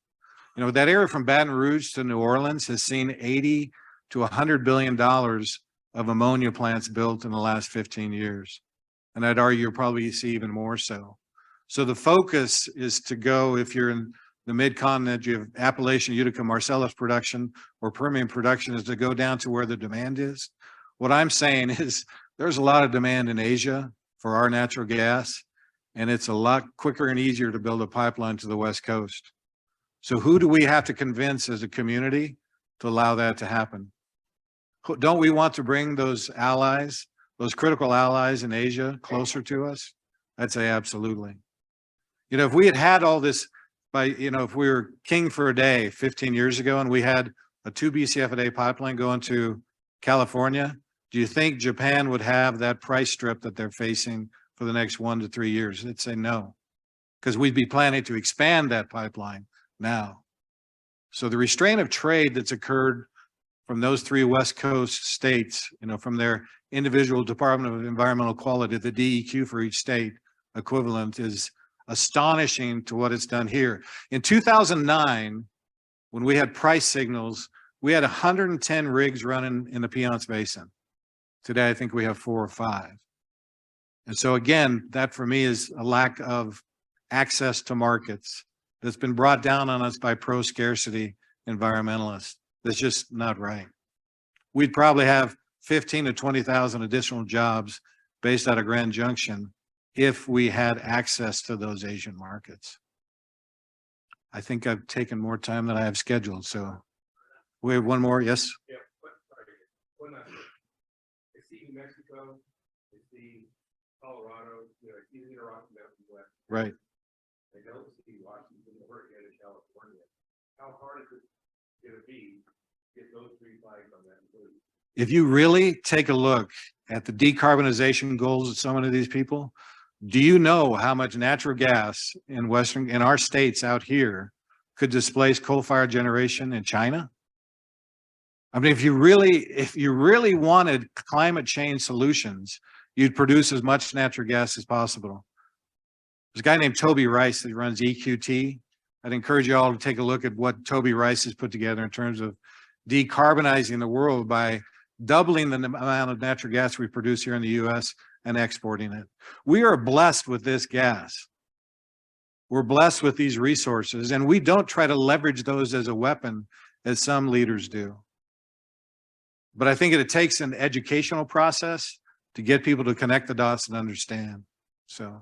You know, that area from Baton Rouge to New Orleans has seen 80 to $100 billion of ammonia plants built in the last 15 years. And I'd argue you'll probably see even more so. So the focus is to go, if you're in the mid-continent, you have Appalachian, Utica, Marcellus production, or Permian production, is to go down to where the demand is. What I'm saying is there's a lot of demand in Asia for our natural gas, and it's a lot quicker and easier to build a pipeline to the West Coast. So who do we have to convince as a community to allow that to happen? Don't we want to bring those allies, those critical allies in Asia closer to us? I'd say absolutely. You know, if we had had all this by, you know, if we were king for a day 15 years ago and we had a 2 BCF a day pipeline going to California, do you think Japan would have that price strip that they're facing for the next 1 to 3 years? They'd say no, because we'd be planning to expand that pipeline now. So the restraint of trade that's occurred from those 3 West Coast states, you know, from their individual Department of Environmental Quality, the DEQ for each state equivalent, is astonishing to what it's done here. In 2009, when we had price signals, we had 110 rigs running in the Piceance Basin. Today, I think we have 4 or 5. And so again, that for me is a lack of access to markets that's been brought down on us by pro-scarcity environmentalists. That's just not right. We'd probably have 15 to 20,000 additional jobs based out of Grand Junction if we had access to those Asian markets. I think I've taken more time than I have scheduled, so we have one more, yes? Yeah, but sorry, one last one. I see New Mexico, I see Colorado, you know, I see the Rocky Mountain West. Right. I don't see Washington, Oregon, and California. How hard is it gonna be to get those 3 flags on that include? If you really take a look at the decarbonization goals of so many of these people, do you know how much natural gas in our states out here could displace coal-fired generation in China? I mean, if you really wanted climate change solutions, you'd produce as much natural gas as possible. There's a guy named Toby Rice that runs EQT. I'd encourage you all to take a look at what Toby Rice has put together in terms of decarbonizing the world by doubling the amount of natural gas we produce here in the US and exporting it. We are blessed with this gas. We're blessed with these resources, and we don't try to leverage those as a weapon as some leaders do. But I think it takes an educational process to get people to connect the dots and understand. So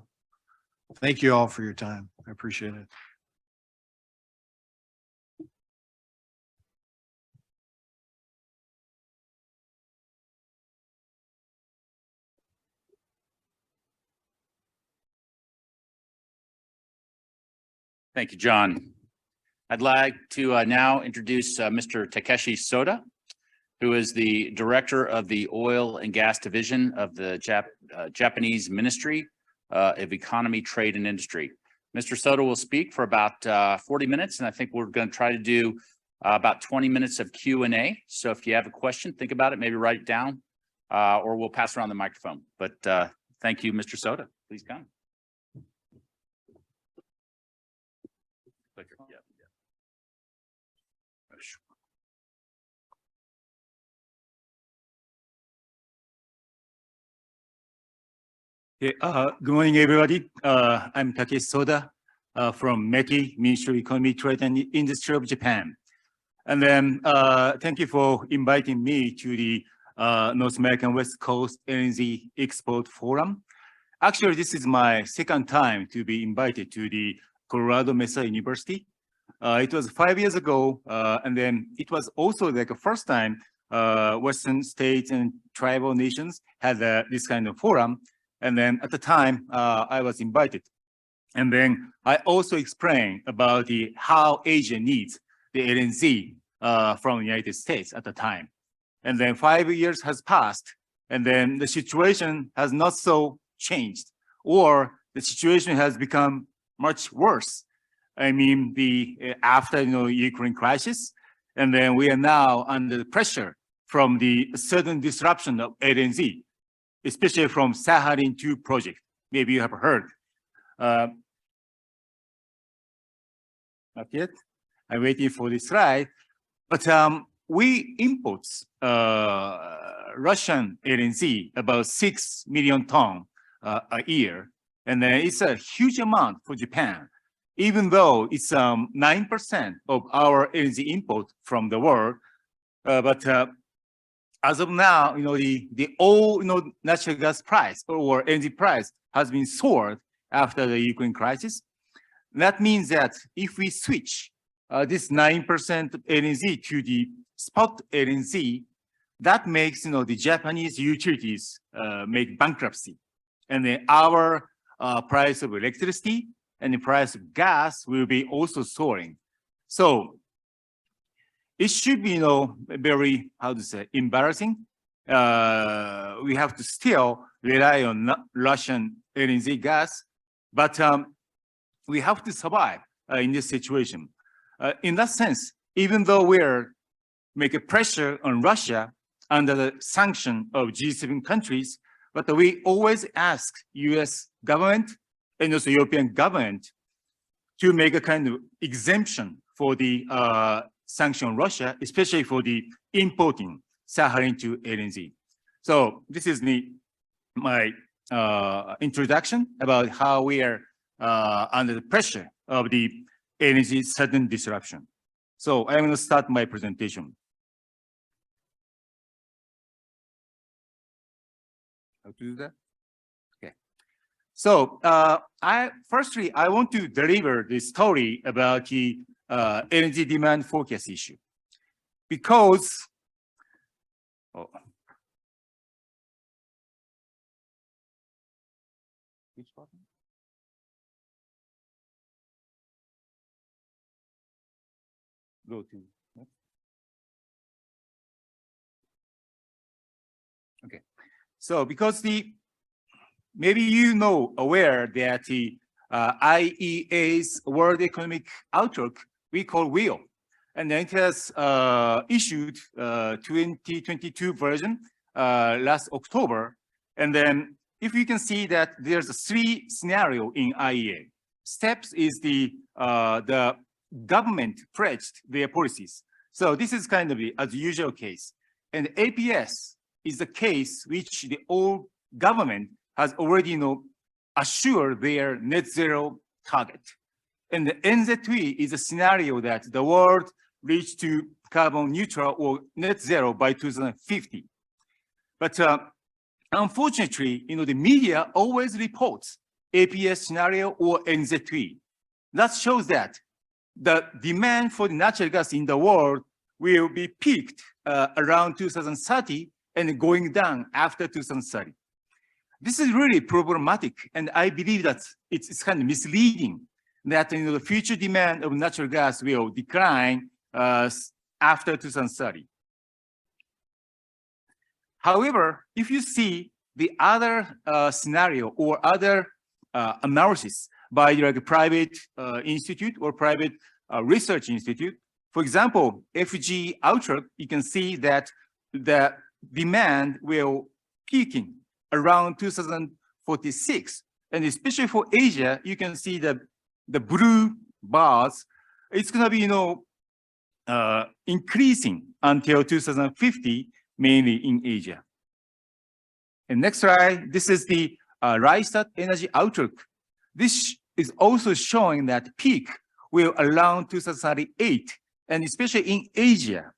thank you all for your time. I appreciate it. Thank you, John. I'd like to now introduce Mr. Takeshi Soda, who is the Director of the Oil and Gas Division of the Japanese Ministry of Economy, Trade, and Industry. Mr. Soda will speak for about 40 minutes, and I think we're going to try to do about 20 minutes of Q&A. So if you have a question, think about it, maybe write it down, or we'll pass around the microphone. But thank you, Mr. Soda. Please come. Clicker. Yeah. Good morning, everybody. I'm Takeshi Soda from METI, Ministry of Economy, Trade, and Industry of Japan. And then thank you for inviting me to the North American West Coast LNG Export Forum. Actually, this is my 2nd time to be invited to the Colorado Mesa University. It was 5 years ago, and then it was also like the first time Western states and tribal nations had this kind of forum. And then at the time, I was invited. And then I also explained about how Asia needs the LNG from the United States at the time. And then 5 years has passed, and then the situation has not so changed, or the situation has become much worse. I mean, after, Ukraine crisis, and then we are now under the pressure from the sudden disruption of LNG, especially from Sakhalin-2 project. Maybe you have heard. Not yet. I'm waiting for this slide. But we import Russian LNG about 6 million tons a year, and then it's a huge amount for Japan, even though it's 9% of our LNG import from the world. But as of now, the oil, natural gas price or energy price has been soared after the Ukraine crisis. That means that if we switch this 9% LNG to the spot LNG, that makes, the Japanese utilities make bankruptcy. And then our price of electricity and the price of gas will be also soaring. So it should be, very, embarrassing. We have to still rely on Russian LNG gas, but we have to survive in this situation. In that sense, even though we're making pressure on Russia under the sanction of G7 countries, but we always ask US government and also European government to make a kind of exemption for the sanction on Russia, especially for the importing Sakhalin-2 LNG. So this is my introduction about how we are under the pressure of the energy sudden disruption. So I'm going to start my presentation. How to do that? Okay. So firstly, I want to deliver the story about the energy demand forecast issue, because which button? Go to next. Okay. So because maybe aware that the IEA's World Economic Outlook, we call WEO, and then it has issued 2022 version last October. And then if you can see that there's a 3 scenario in IEA. Steps is the government pledged their policies. So this is kind of as usual case. And APS is the case which the old government has already assured their net zero target. And the NZ3 is a scenario that the world reach to carbon neutral or net zero by 2050. But unfortunately, the media always reports APS scenario or NZ3. That shows that the demand for the natural gas in the world will be peaked around 2030 and going down after 2030. This is really problematic, and I believe that it's kind of misleading that the future demand of natural gas will decline after 2030. However, if you see the other scenario or other analysis by a private institute or private research institute, for example, FG Outlook, you can see that the demand will peaking around 2046. And especially for Asia, you can see the blue bars, it's going to be, increasing until 2050, mainly in Asia. And next slide, this is the Rystad Energy Outlook. This is also showing that peak will around 2038, and especially in Asia,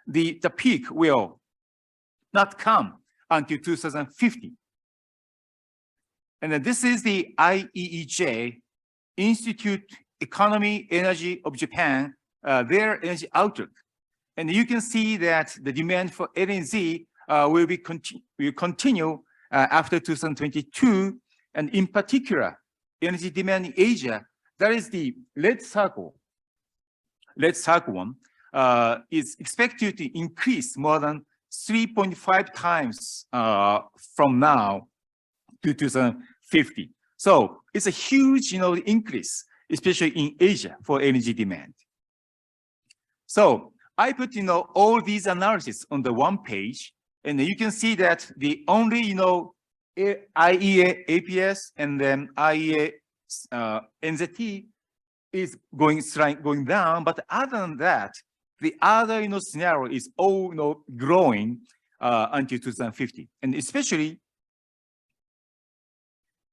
the peak will not come until 2050. And then this is the IEEJ, Institute Economy Energy of Japan, their energy outlook. And you can see that the demand for LNG will continue after 2022, and in particular, energy demand in Asia, that is the red circle one, is expected to increase more than 3.5 times from now to 2050. So it's a huge, increase. especially in Asia for energy demand. So I put, all these analysis on the one page, and you can see that the only, IEA APS and then IEA NZT is going down, but other than that, the other, scenario is all, growing until 2050, and especially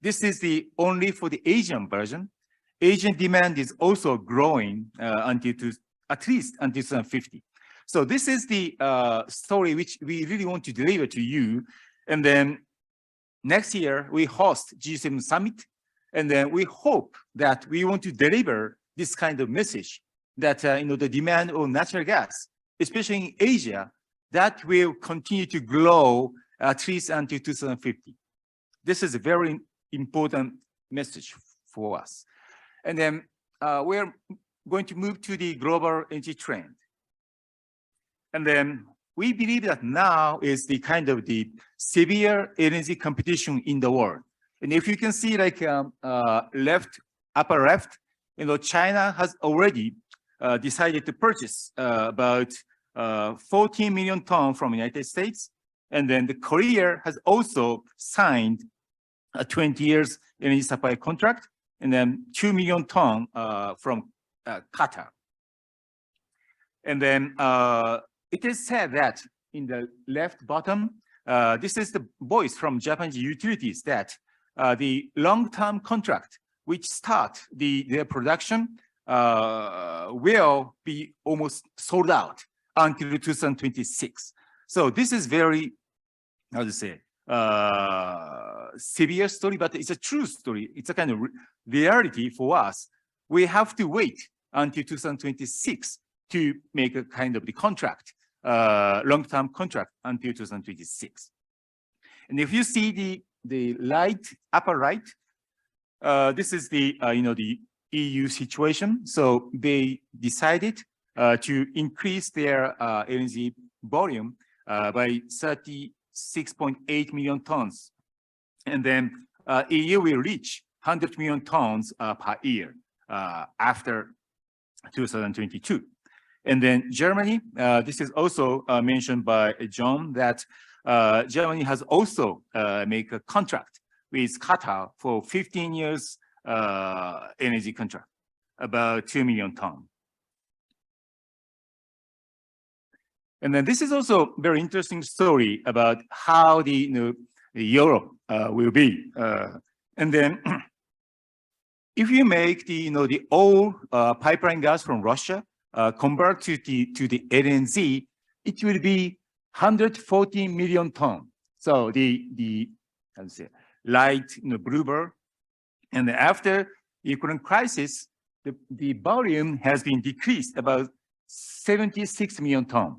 this is the only for the Asian version. Asian demand is also growing at least until 2050. So this is the story which we really want to deliver to you. And then next year we host G7 summit, and then we hope that we want to deliver this kind of message that the demand of natural gas, especially in Asia, that will continue to grow at least until 2050. This is a very important message for us. And then we're going to move to the global energy trend. And then we believe that now is the kind of the severe energy competition in the world. And if you can see like upper left, China has already decided to purchase about 14 million tons from the United States. And then the Korea has also signed a 20 years energy supply contract, and then 2 million tons from Qatar. And then it is said that in the left bottom, this is the voice from Japanese utilities that the long-term contract which start their production will be almost sold out until 2026. So this is very, how to say, severe story, but it's a true story. It's a kind of reality for us. We have to wait until 2026 to make a kind of the contract, long-term contract until 2026. And if you see the upper right, this is the the EU situation. So they decided to increase their energy volume by 36.8 million tons. And then EU will reach 100 million tons per year after 2022. And then Germany, this is also mentioned by John, that Germany has also made a contract with Qatar for 15 years energy contract, about 2 million tons. And then this is also very interesting story about how the Europe will be. And then if you make the old pipeline gas from Russia convert to the LNG, it will be 140 million tons. So how to say, light blue bar. And after the Ukraine crisis, the volume has been decreased about 76 million tons.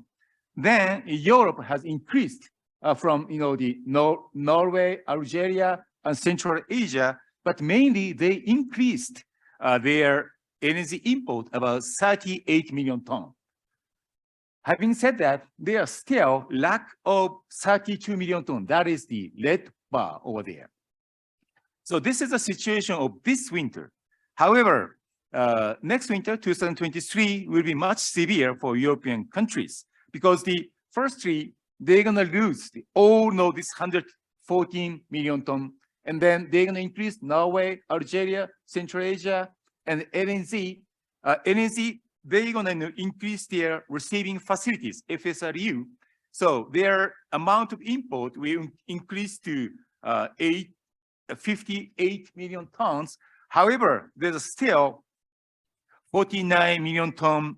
Then Europe has increased from Norway, Algeria, and Central Asia, but mainly they increased their energy import about 38 million tons. Having said that, there are still lack of 32 million tons. That is the red bar over there. So this is a situation of this winter. However, next winter, 2023, will be much severe for European countries, because the first three, they're gonna lose all this 114 million tons, and then they're gonna increase Norway, Algeria, Central Asia, and LNG. LNG, they're gonna increase their receiving facilities, FSRU. So their amount of import will increase to 58 million tons. However, there's still 49 million ton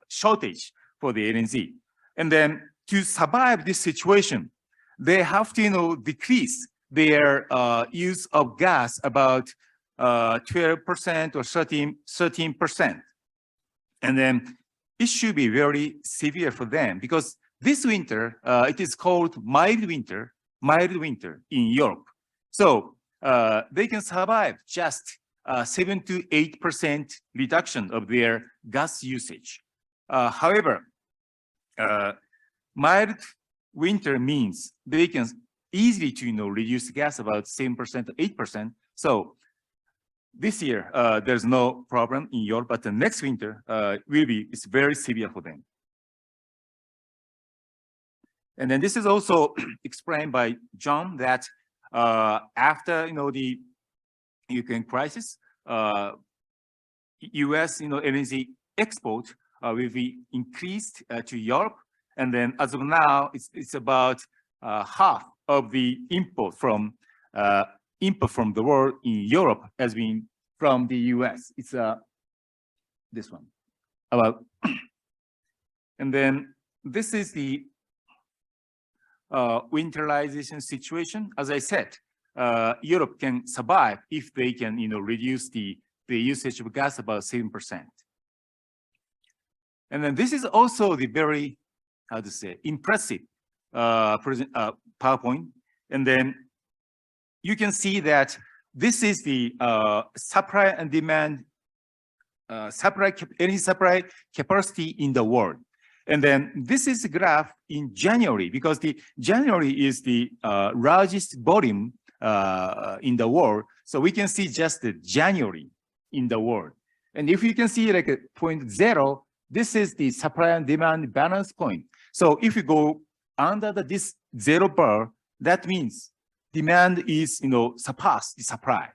shortage for the LNG. And then to survive this situation, they have to decrease their use of gas about 12% or 13%. And then it should be very severe for them, because this winter, it is called mild winter in Europe. So they can survive just 7 to 8% reduction of their gas usage. However, mild winter means they can easily reduce gas about 7% to 8%. So this year, there's no problem in Europe, but the next winter, it's very severe for them. And then this is also explained by John that after the Ukraine crisis, U.S. LNG export will be increased to Europe, and then as of now, it's about half of the import from the world in Europe has been from the U.S. It's this one about, and then this is the winterization situation. As I said, Europe can survive if they can, reduce the usage of gas about 7%. And then this is also the very, impressive PowerPoint. And then you can see that this is the supply and demand, energy supply capacity in the world. And then this is a graph in January, because the January is the largest volume in the world. So we can see just the January in the world. And if you can see like a 0.0, this is the supply and demand balance point. So if you go under this 0 bar, that means demand is, surpass the supply.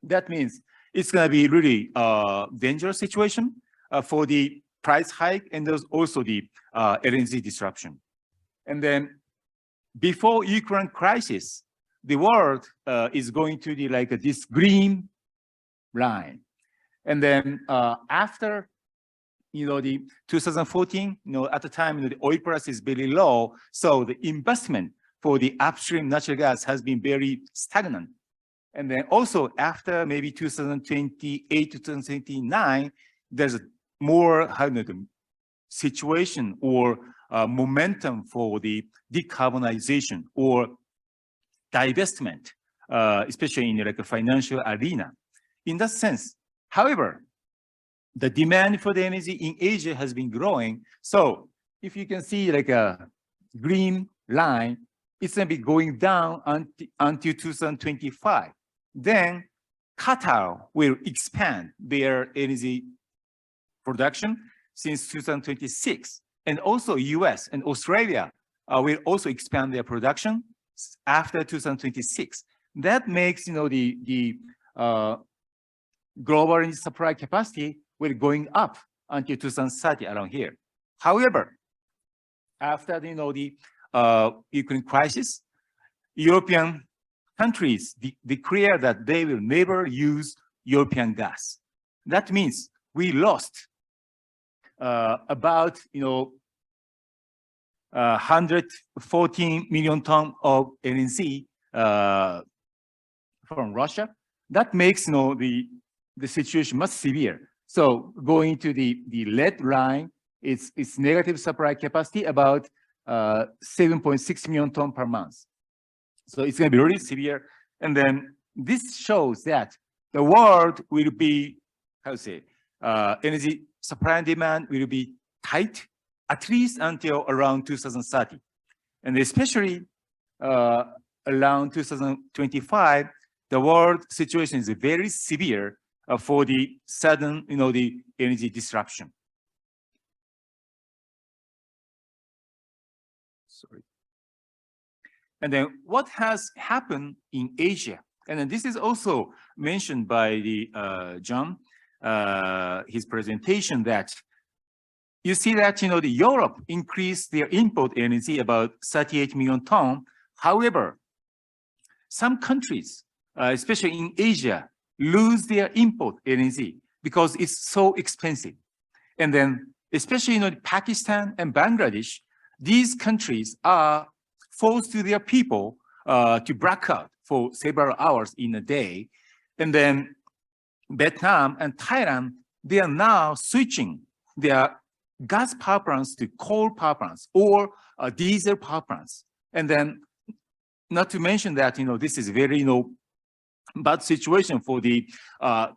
That means it's going to be really dangerous situation for the price hike, and there's also the LNG disruption. And then before Ukraine crisis, the world is going to the this green line. And then after the 2014, at the time the oil price is very low, so the investment for the upstream natural gas has been very stagnant. And then also after maybe 2028 to 2029, there's a more situation or momentum for the decarbonization or divestment, especially in a financial arena. In that sense, however, the demand for the energy in Asia has been growing. So if you can see a green line, it's going to be going down until 2025. Then Qatar will expand their energy production since 2026. And also US and Australia will also expand their production after 2026. That makes, the global energy supply capacity will going up until 2030 around here. However, after, the Ukraine crisis, European countries declare that they will never use European gas. That means we lost about 114 million tons of LNG from Russia. That makes the situation much severe. So going to the red line, it's negative supply capacity about 7.6 million tons per month. So it's going to be really severe. And then this shows that the world will be, energy supply and demand will be tight, at least until around 2030. And especially around 2025, the world situation is very severe for the sudden, the energy disruption. Sorry. And then what has happened in Asia? And then this is also mentioned by the John, his presentation, that you see that, the Europe increased their import energy about 38 million tons. However, some countries, especially in Asia, lose their import energy because it's so expensive. And then, especially, Pakistan and Bangladesh, these countries are forced to their people to black out for several hours in a day. And then Vietnam and Thailand, they are now switching their gas power plants to coal power plants or diesel power plants. And then not to mention that, this is very, bad situation for the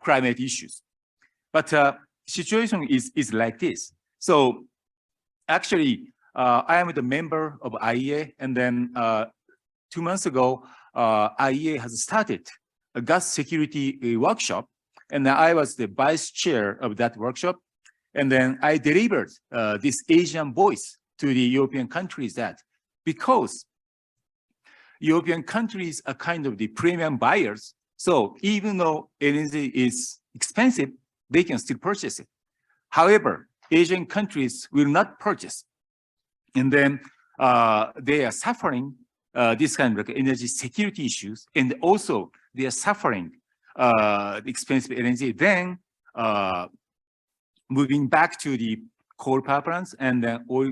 climate issues. But situation is like this. So actually, I am the member of IEA, and then 2 months ago, IEA has started a gas security workshop and I was the vice chair of that workshop. And then I delivered this Asian voice to the European countries that because European countries are kind of the premium buyers, so even though LNG is expensive, they can still purchase it. However, Asian countries will not purchase. And then they are suffering this kind of like energy security issues, and also they are suffering the expensive energy. Then moving back to the coal power plants and then oil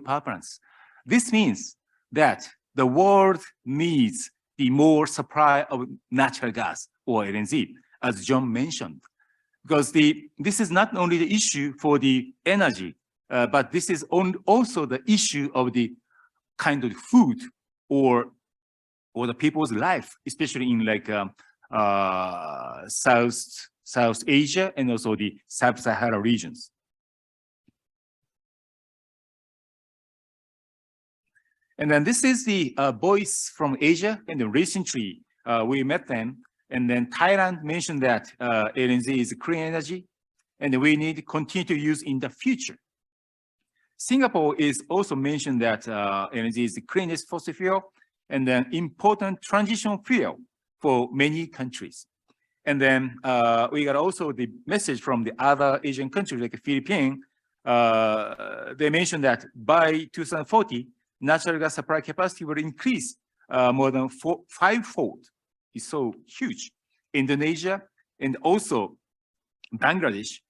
power plants. This means that the world needs the more supply of natural gas or LNG, as John mentioned, because this is not only the issue for the energy, but this is also the issue of the kind of food or the people's life, especially in like South Asia and also the Sub-Saharan regions. And then this is the voice from Asia, and then recently we met them, and then Thailand mentioned that LNG is clean energy, and we need to continue to use in the future. Singapore is also mentioned that LNG is the cleanest fossil fuel, and then important transition fuel for many countries. And then we got also the message from the other Asian countries like the Philippines. They mentioned that by 2040, natural gas supply capacity will increase more than fivefold. It's so huge. Indonesia and also Bangladesh,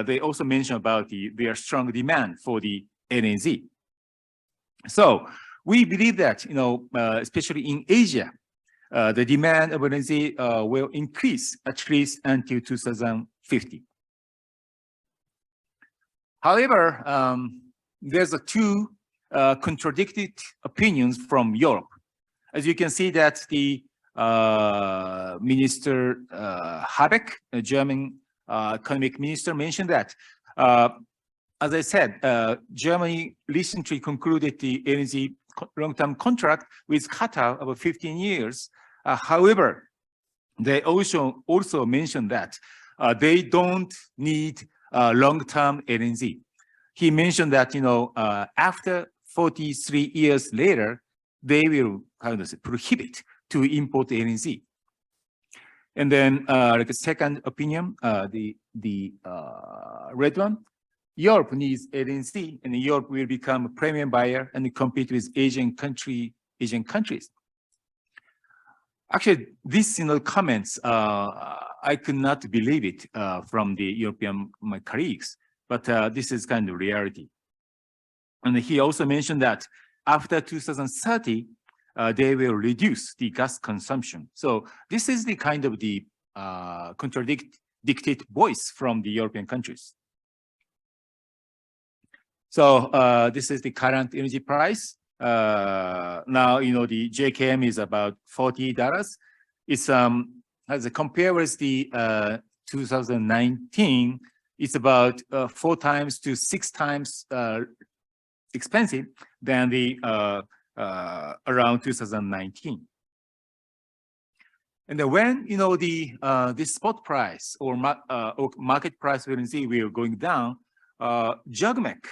they also mentioned about their strong demand for the LNG. So we believe that, especially in Asia, the demand of LNG will increase at least until 2050. However, there's two contradicted opinions from Europe. As you can see that the Minister Habeck, a German economic minister, mentioned that, as I said, Germany recently concluded the LNG long-term contract with Qatar over 15 years. However, they also mentioned that they don't need long-term LNG. He mentioned that, after 43 years later, they will prohibit to import LNG. And then, like a second opinion, the red one, Europe needs LNG, and Europe will become a premium buyer and compete with Asian countries. Actually, these comments, I could not believe it from the European my colleagues, but this is kind of reality. And he also mentioned that after 2030, they will reduce the gas consumption. So this is the kind of the contradicted voice from the European countries. So this is the current energy price. Now, the JKM is about $40. It's as a compare with the 2019, it's about 4 times to 6 times expensive than the around 2019. And then when the spot price or market price of LNG will going down, JOGMEC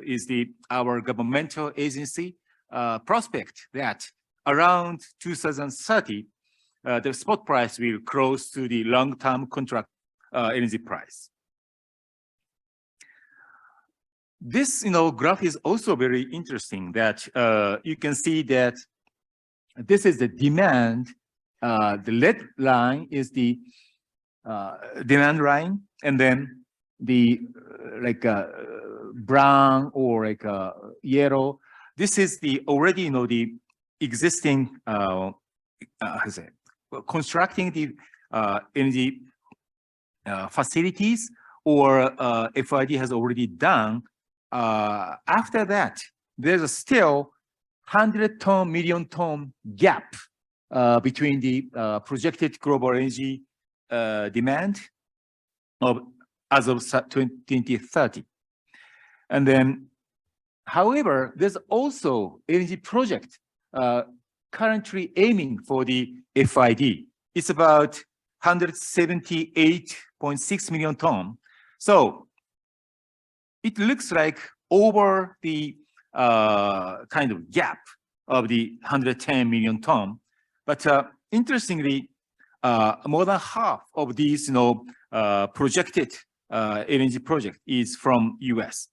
is our governmental agency prospect that around 2030 the spot price will close to the long-term contract LNG price. This graph is also very interesting that you can see that this is the demand. The red line is the demand line, and then the brown or yellow. This is the already the existing constructing the energy facilities or FID has already done. After that, there's still 100-ton, million-ton gap between the projected global energy demand as of 2030. And then, however, there's also energy project currently aiming for the FID. It's about 178.6 million ton. So it looks like over the kind of gap of the 110 million ton. But interestingly, more than half of these, projected LNG project is from US.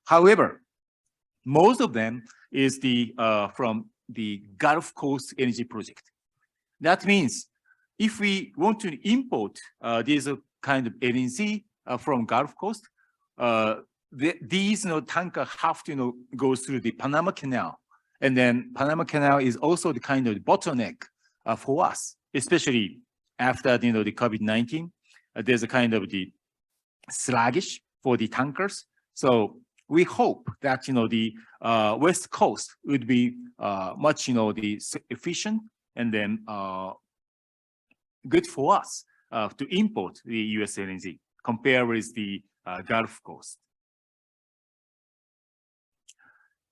However, most of them is from the Gulf Coast energy project. That means if we want to import these kind of LNG from Gulf Coast, these tankers have to go through the Panama Canal, and then Panama Canal is also the kind of bottleneck for us, especially after the COVID-19. There's a kind of the sluggish for the tankers. So we hope that the West Coast would be much the efficient and then good for us to import the US LNG compared with the Gulf Coast.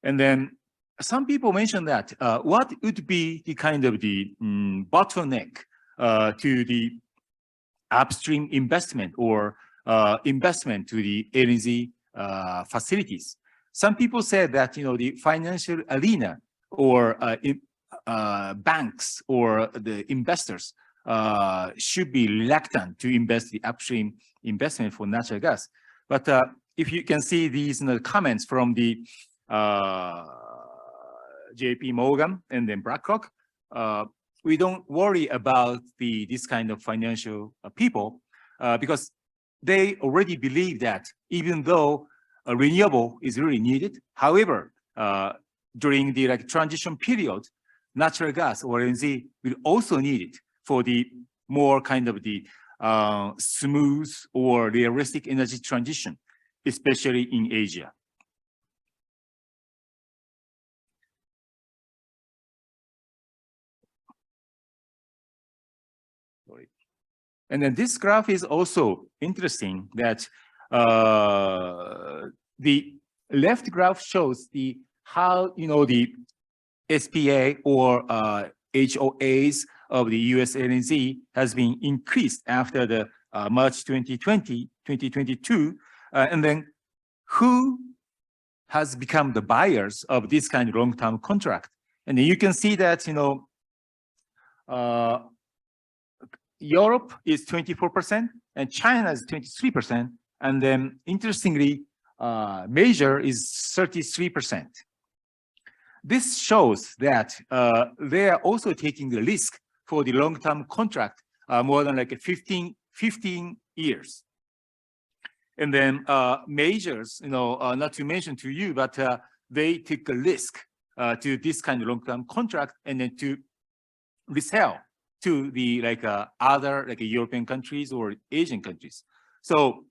And then some people mentioned that what would be the kind of the bottleneck to the upstream investment or investment to the LNG facilities. Some people said that the financial arena or banks or the investors should be reluctant to invest the upstream investment for natural gas. But if you can see these comments from the JP Morgan and then BlackRock, we don't worry about this kind of financial people because they already believe that even though renewable is really needed, however, during the transition period, natural gas or LNG will also need it for the more kind of the smooth or realistic energy transition, especially in Asia. And then this graph is also interesting that the left graph shows how the SPA or HOAs of the US LNG has been increased after the March 2022, and then who has become the buyers of this kind of long-term contract. And then you can see that Europe is 24% and China is 23%. And then interestingly, Major is 33%. This shows that they are also taking the risk for the long-term contract, more than like 15 years. And then majors, not to mention to you, but they take a risk to this kind of long-term contract and then to resell to the other European countries or Asian countries. So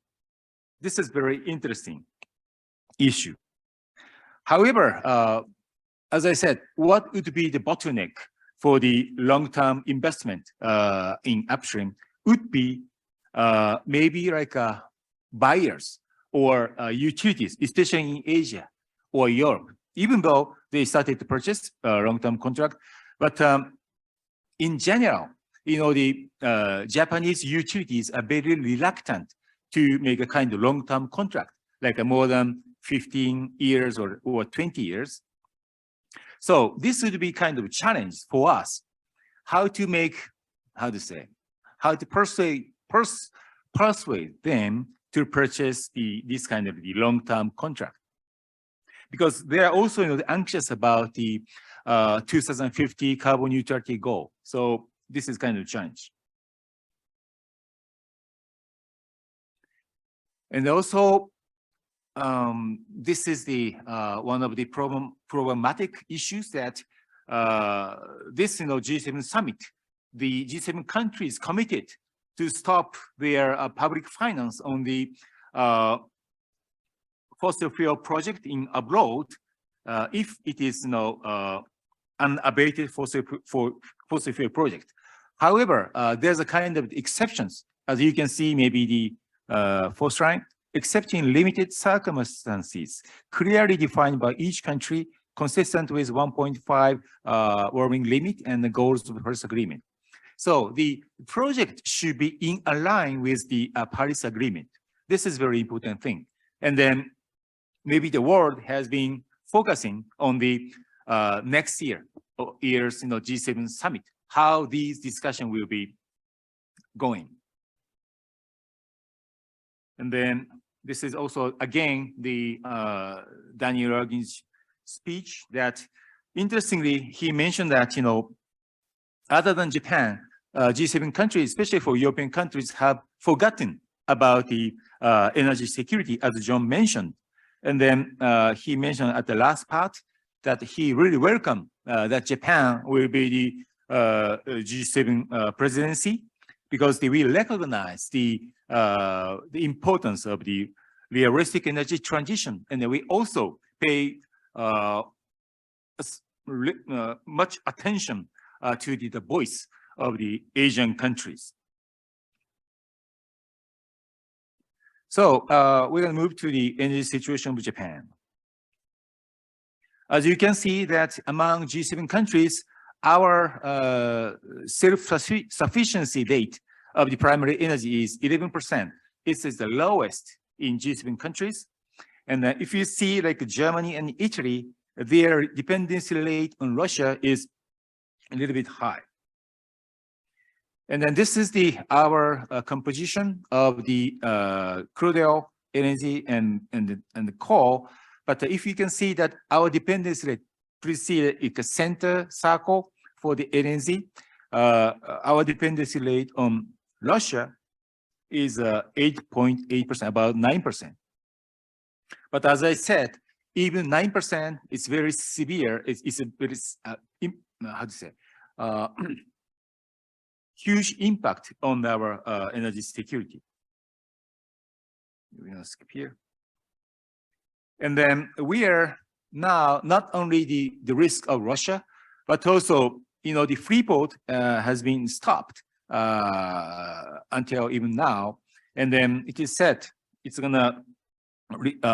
this is very interesting issue. However, as I said, what would be the bottleneck for the long-term investment in upstream would be maybe buyers or utilities, especially in Asia or Europe, even though they started to purchase a long-term contract. But in general, the Japanese utilities are very reluctant to make a kind of long-term contract, like more than 15 years or 20 years. So this would be kind of a challenge for us, how to persuade them to purchase this kind of the long-term contract, because they are also anxious about the 2050 carbon neutrality goal. So this is kind of a challenge. And also, this is the one of the problematic issues that this G7 summit, the G7 countries committed to stop their public finance on the fossil fuel project in abroad if it is unabated fossil fuel project. However, there's a kind of exceptions, as you can see, maybe the fourth line, except in limited circumstances, clearly defined by each country, consistent with 1.5 warming limit and the goals of the Paris Agreement. So the project should be in align with the Paris Agreement. This is very important thing. And then maybe the world has been focusing on the next year's G7 summit, how these discussion will be going. And then this is also again the Daniel Ergin's speech that interestingly he mentioned that other than Japan, G7 countries, especially for European countries, have forgotten about the energy security, as John mentioned. And then he mentioned at the last part that he really welcomed that Japan will be the G7 presidency, because they will recognize the importance of the realistic energy transition. And then we also pay much attention to the voice of the Asian countries. So we're going to move to the energy situation of Japan. As you can see that among G7 countries, our self-sufficiency rate of the primary energy is 11%. This is the lowest in G7 countries. And if you see like Germany and Italy, their dependency rate on Russia is a little bit high. And then this is our composition of the crude oil, LNG, and the coal. But if you can see that our dependency rate, please see it the center circle for the LNG. Our dependency rate on Russia is 8.8%, about 9%. But as I said, even 9% is very severe. It's a very how to say huge impact on our energy security. We're gonna skip here. And then we are now not only the risk of Russia, but also the Freeport has been stopped until even now. And then it is said it's gonna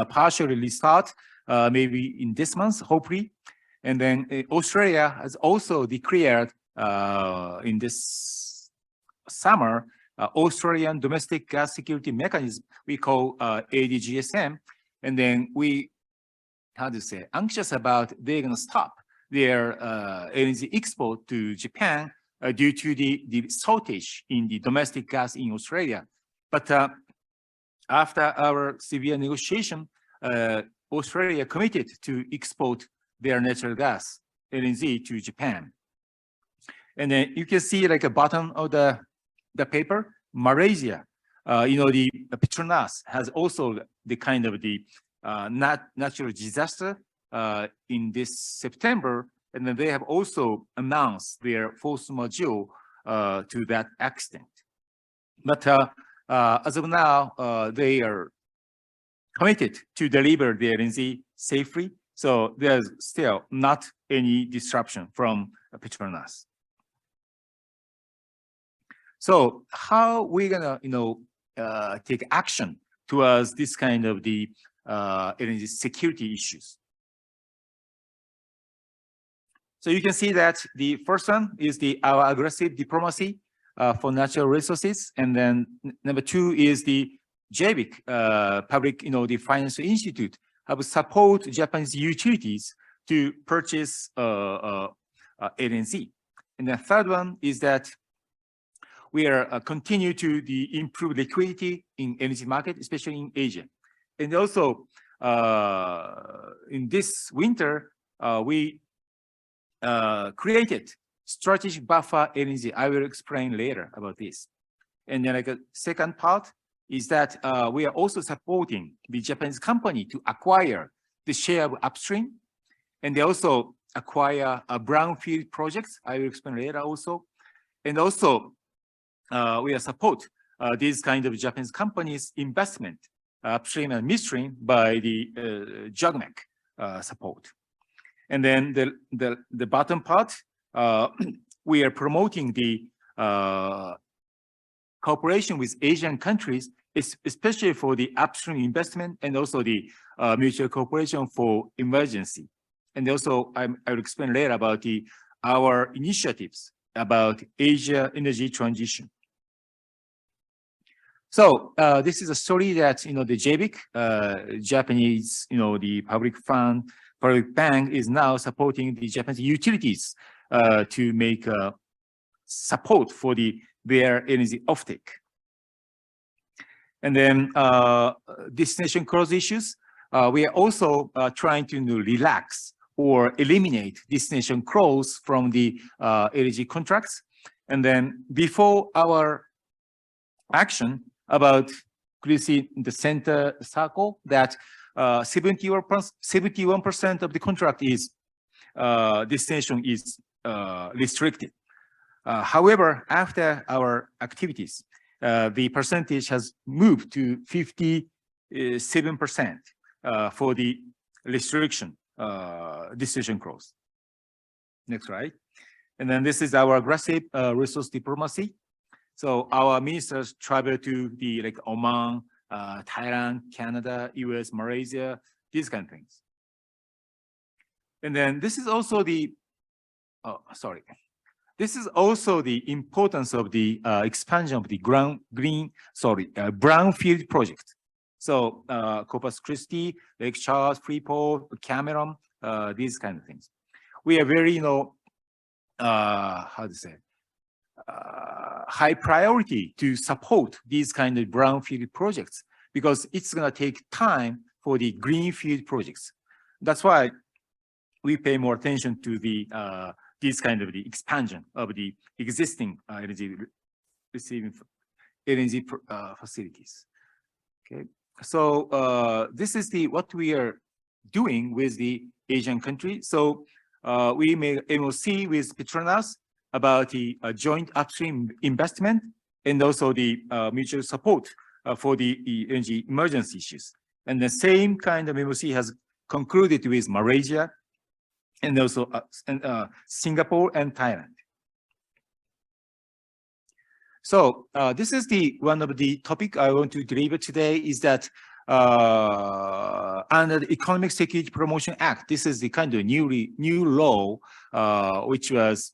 partially restart maybe in this month, hopefully. And then Australia has also declared in this summer Australian Domestic Gas Security Mechanism we call ADGSM. And then we, anxious about they're gonna stop their LNG export to Japan due to the shortage in the domestic gas in Australia. But after our severe negotiation, Australia committed to export their natural gas, LNG, to Japan. And then you can see like a bottom of the paper, Malaysia, the Petronas has also the kind of the natural disaster in this September. And then they have also announced their force majeure to that extent. But as of now, they are committed to deliver the LNG safely. So there's still not any disruption from Petronas. So how we gonna, take action towards this kind of the energy security issues? So you can see that the first one is our aggressive diplomacy for natural resources, and then number two is the JBIC, public, the financial institute have support Japanese utilities to purchase LNG. And the third one is that we are continue to improve liquidity in energy market, especially in Asia. And also in this winter, we created strategic buffer LNG. I will explain later about this. And then like a second part is that we are also supporting the Japanese company to acquire the share of upstream, and they also acquire brownfield projects. I will explain later also. And also we are support these kind of Japanese companies investment upstream and midstream by the JOGMEC support. And then the bottom part, we are promoting the cooperation with Asian countries, especially for the upstream investment and also the mutual cooperation for emergency. And also I will explain later about our initiatives about Asia energy transition. So this is a story that the JBIC, Japanese the public bank is now supporting the Japanese utilities to make support for their energy offtake. And then destination cross issues, we are also trying to relax or eliminate destination cross from the energy contracts. And then before our action about, could you see in the center circle that 71% of the contract is destination is restricted. However, after our activities, the percentage has moved to 57% for the restriction destination cross. Next slide. And then this is our aggressive resource diplomacy. So our ministers travel to like Oman, Thailand, Canada, US, Malaysia, these kind of things. And then this is also the, this is also the importance of the expansion of the brownfield project. So Corpus Christi, Lake Charles, Freeport, Cameron, these kind of things. We are very, how to say, high priority to support these kind of brownfield projects because it's going to take time for the greenfield projects. That's why we pay more attention to the this kind of the expansion of the existing energy receiving energy facilities. Okay, so this is what we are doing with the Asian country. So we made MOC with Petronas about the joint upstream investment and also the mutual support for the energy emergency issues. And the same kind of MOC has concluded with Malaysia and also Singapore and Thailand. So this is one of the topic I want to deliver today is that under the Economic Security Promotion Act, this is the kind of new law which was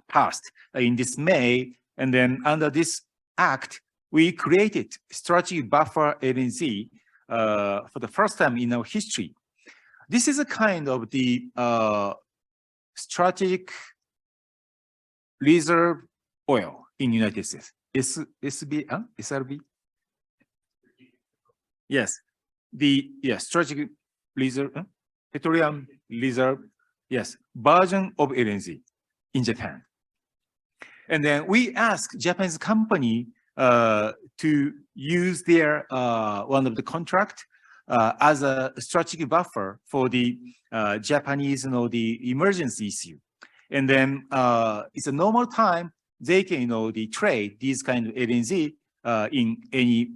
passed in this May, and then under this act, we created strategic buffer LNG for the first time in our history. This is a kind of the strategic reserve oil in United States. SRB? Yes, strategic reserve, petroleum reserve, yes, version of LNG in Japan. And then we asked Japanese company to use their one of the contract as a strategic buffer for the Japanese, the emergency issue. And then it's a normal time they can, trade these kind of LNG in any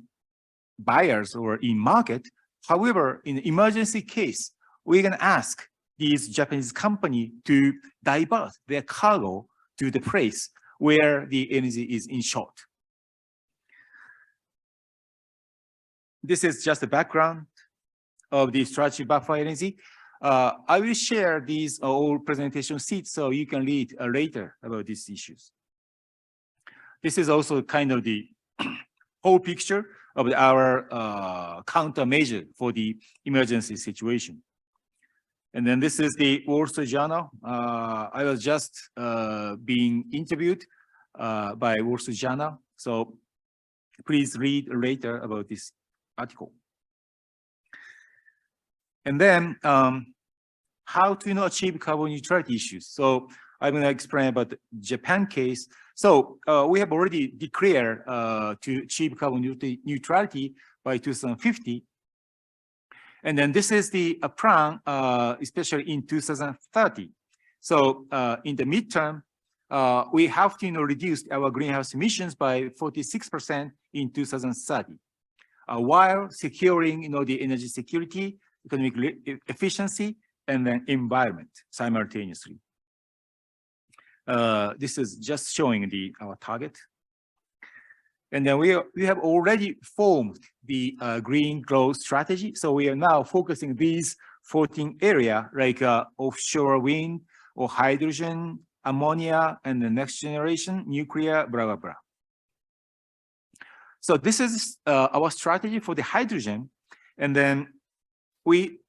buyers or in market. However, in the emergency case, we're gonna ask these Japanese company to divert their cargo to the place where the energy is in short. This is just the background of the strategy buffer energy. I will share these all presentation sheets so you can read later about these issues. This is also kind of the whole picture of our countermeasure for the emergency situation. And then this is the Wall Street Journal. I was just being interviewed by Wall Street Journal. So please read later about this article. And then how to achieve carbon neutrality issues. So I'm going to explain about the Japan case. So we have already declared to achieve carbon neutrality by 2050. And then this is the plan, especially in 2030. So in the midterm, we have to reduce our greenhouse emissions by 46% in 2030, while securing the energy security, economic efficiency, and then environment simultaneously. This is just showing our target. And then we have already formed the green growth strategy. So we are now focusing these 14 areas like offshore wind or hydrogen, ammonia, and the next generation nuclear, blah, blah, blah. So this is our strategy for the hydrogen. And then we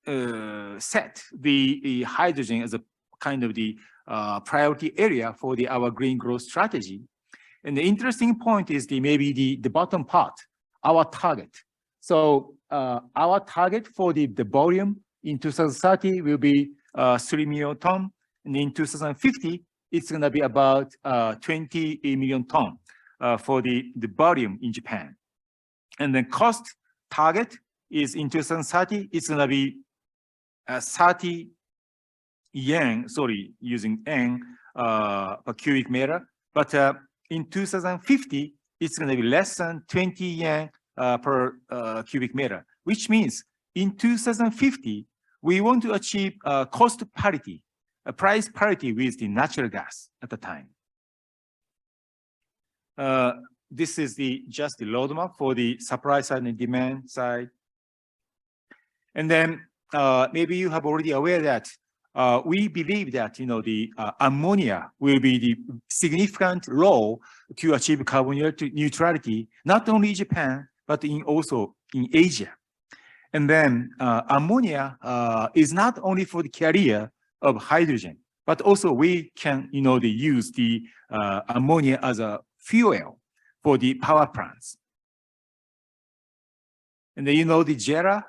set the hydrogen as a kind of the priority area for our green growth strategy. And the interesting point is maybe the bottom part, our target. So our target for the volume in 2030 will be 3 million ton. And in 2050, it's going to be about 20 million ton for the volume in Japan. And then cost target is in 2030, it's going to be 30 yen, sorry, using yen per cubic meter. But in 2050, it's going to be less than 20 yen per cubic meter, which means in 2050, we want to achieve cost parity, a price parity with the natural gas at the time. This is just the roadmap for the supply side and demand side. And then maybe you have already aware that we believe that the ammonia will be the significant role to achieve carbon neutrality, not only Japan, but also in Asia. And then ammonia is not only for the carrier of hydrogen, but also we can use the ammonia as a fuel for the power plants. And then the JERA,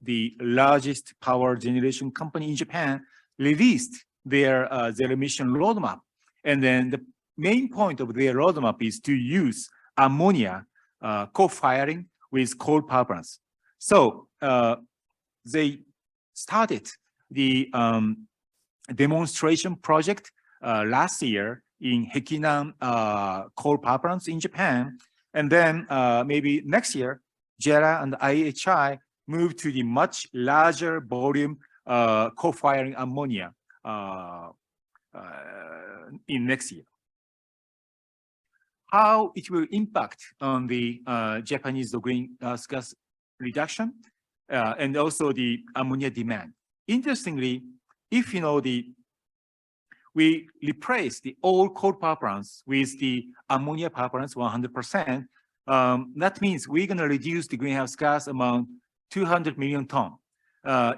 the largest power generation company in Japan, released their emission roadmap. And then the main point of their roadmap is to use ammonia co-firing with coal power plants. So they started the demonstration project last year in Hekinan coal power plants in Japan. And then maybe next year, JERA and IHI move to the much larger volume co-firing ammonia in next year. How it will impact on the Japanese greenhouse gas reduction and also the ammonia demand. Interestingly, if we replace the old coal power plants with the ammonia power plants 100%, that means we're going to reduce the greenhouse gas amount 200 million ton.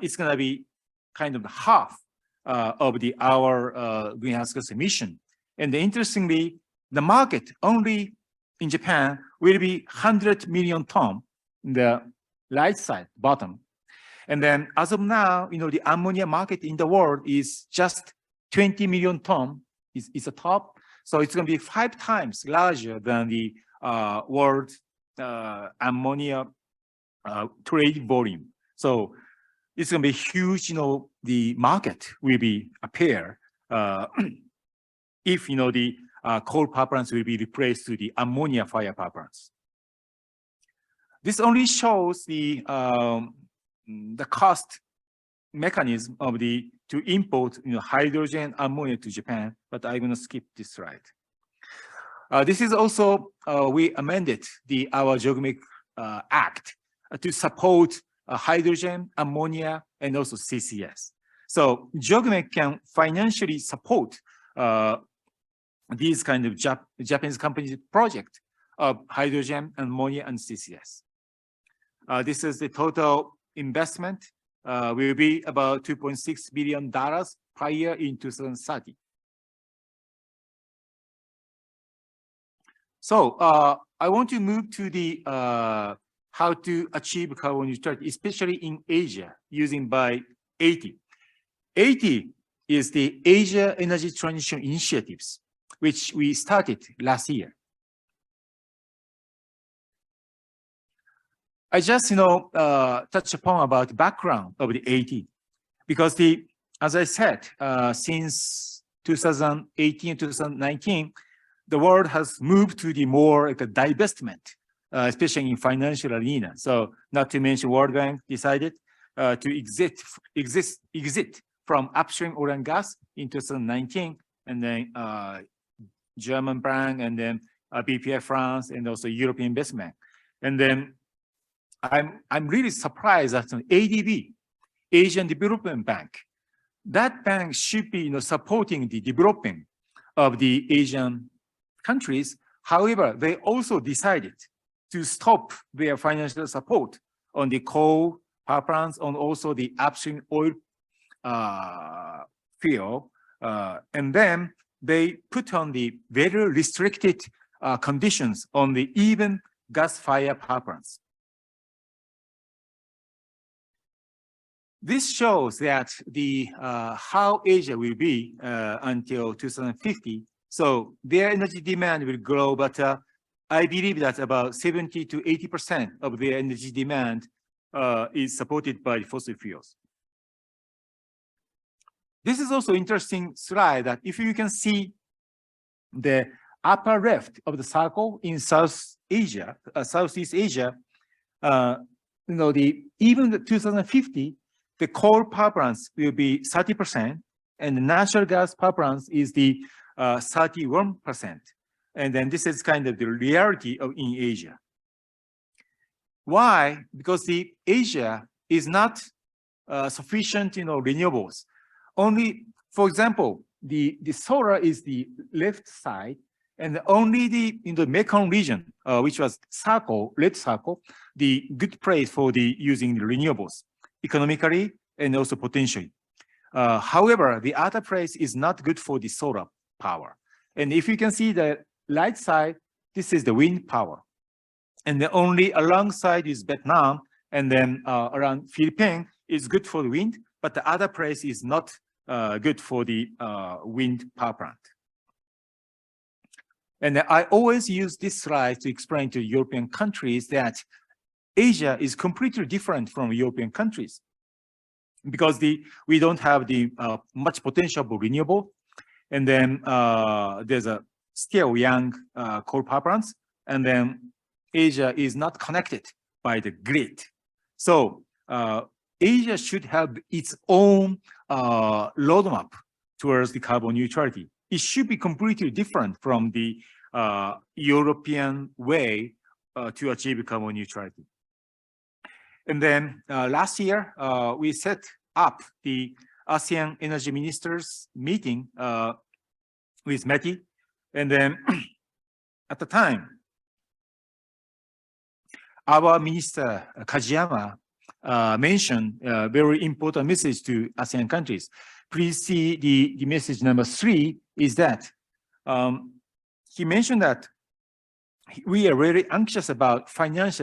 It's going to be kind of half of our greenhouse gas emission. And interestingly, the market only in Japan will be 100 million ton in the right side, bottom. And then as of now, the ammonia market in the world is just 20 million ton is the top. So it's going to be 5 times larger than the world ammonia trade volume. So it's going to be huge, the market will be appear if, the coal power plants will be replaced to the ammonia fire power plants. This only shows the cost mechanism of to import hydrogen ammonia to Japan, but I'm going to skip this slide. This is also we amended our JOGMEC Act to support hydrogen, ammonia, and also CCS. So JOGMEC can financially support these kind of Japanese companies project of hydrogen, ammonia, and CCS. This is the total investment will be about $2.6 billion per year in 2030. So I want to move to the how to achieve carbon neutrality, especially in Asia, using by 80. 80 is the Asia Energy Transition Initiatives, which we started last year. I just, touch upon about the background of the 80, because as I said, since 2018, 2019, the world has moved to the more like a divestment, especially in financial arena. So not to mention World Bank decided to exit from upstream oil and gas in 2019, and then German bank, and then BPI France, and also European Investment. And then I'm really surprised that ADB, Asian Development Bank, that bank should be supporting the development of the Asian countries. However, they also decided to stop their financial support on the coal power plants, on also the upstream oil field, and then they put on the very restricted conditions on the even gas-fired power plants. This shows that the how Asia will be until 2050. So their energy demand will grow, but I believe that about 70 to 80% of their energy demand is supported by fossil fuels. This is also interesting slide that if you can see the upper left of the circle in South Asia, Southeast Asia, even the 2050, the coal power plants will be 30%, and the natural gas power plants is the 31%. And then this is kind of the reality in Asia. Why? Because the Asia is not sufficient, renewables. Only, for example, the solar is the left side, and only in the Mekong region, which was circle, red circle, the good place for the using the renewables economically and also potentially. However, the other place is not good for the solar power. And if you can see the right side, this is the wind power. And the only alongside is Vietnam, and then around Philippines is good for the wind, but the other place is not good for the wind power plant. And I always use this slide to explain to European countries that Asia is completely different from European countries because we don't have the much potential for renewable, and then there's a still young coal power plants, and then Asia is not connected by the grid. So Asia should have its own roadmap towards the carbon neutrality. It should be completely different from the European way to achieve carbon neutrality. And then last year, we set up the ASEAN Energy Ministers meeting with METI. And then at the time, our Minister Kajiyama mentioned a very important message to ASEAN countries. Please see the message number 3 is that he mentioned that we are really anxious about finance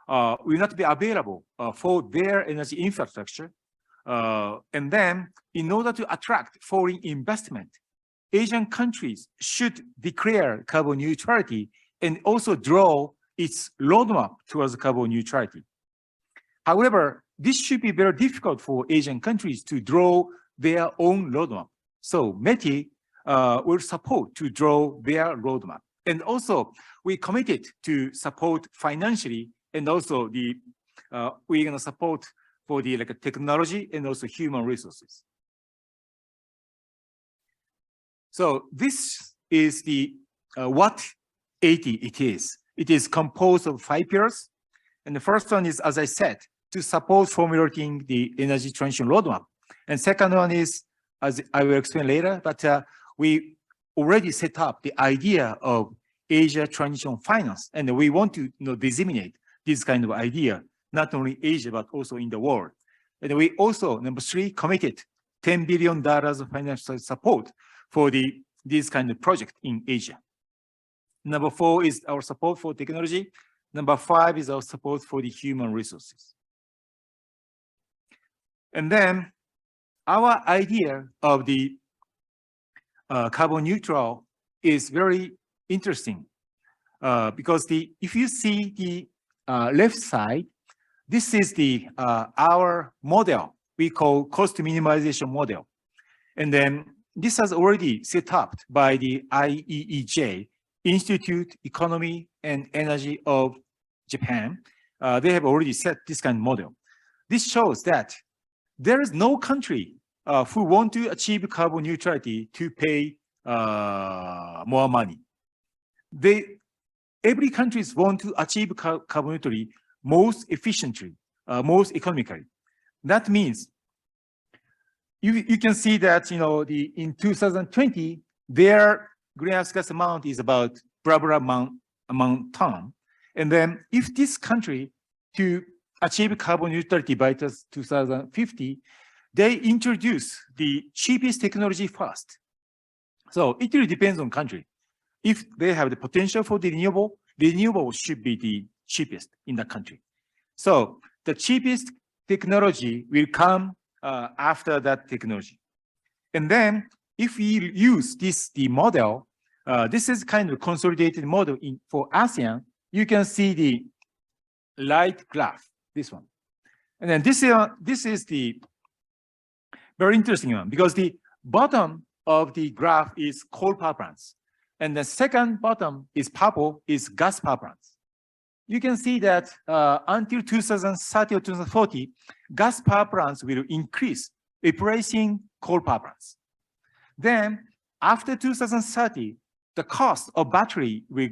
will not be available for their energy infrastructure. And then in order to attract foreign investment, Asian countries should declare carbon neutrality and also draw its roadmap towards carbon neutrality. However, this should be very difficult for Asian countries to draw their own roadmap. So METI will support to draw their roadmap. And also, we committed to support financially, and also we're going to support for the technology and also human resources. So this is the what 80 it is. It is composed of 5 pillars. And the first one is, as I said, to support formulating the energy transition roadmap. And second one is, as I will explain later, but we already set up the idea of Asia transition finance. And we want to disseminate this kind of idea, not only Asia, but also in the world. And we also, number 3, committed $10 billion of financial support for this kind of project in Asia. Number 4 is our support for technology. Number 5 is our support for the human resources. And then our idea of the carbon neutral is very interesting because if you see the left side, this is the our model we call cost minimization model. And then this has already set up by the IEEJ, Institute Economy and Energy of Japan. They have already set this kind of model. This shows that there is no country who want to achieve carbon neutrality to pay more money. Every country want to achieve carbon neutrality most efficiently, most economically. That means you can see that, in 2020, their greenhouse gas amount is about blah, blah amount ton. And then if this country to achieve carbon neutrality by 2050, they introduce the cheapest technology first. So it really depends on country. If they have the potential for the renewable should be the cheapest in the country. So the cheapest technology will come after that technology. And then if we use the model, this is kind of consolidated model for ASEAN. You can see the light graph, this one. And then this is the very interesting one, because the bottom of the graph is coal power plants. And the second bottom is purple, is gas power plants. You can see that until 2030 or 2040, gas power plants will increase, replacing coal power plants. Then after 2030, the cost of battery will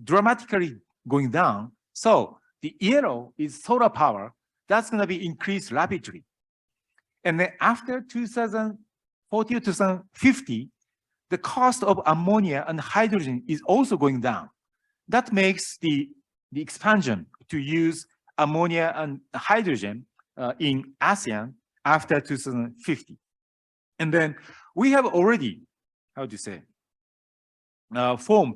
dramatically going down. So the yellow is solar power. That's going to be increased rapidly. And then after 2040 or 2050, the cost of ammonia and hydrogen is also going down. That makes the expansion to use ammonia and hydrogen in ASEAN after 2050. And then we have already, formed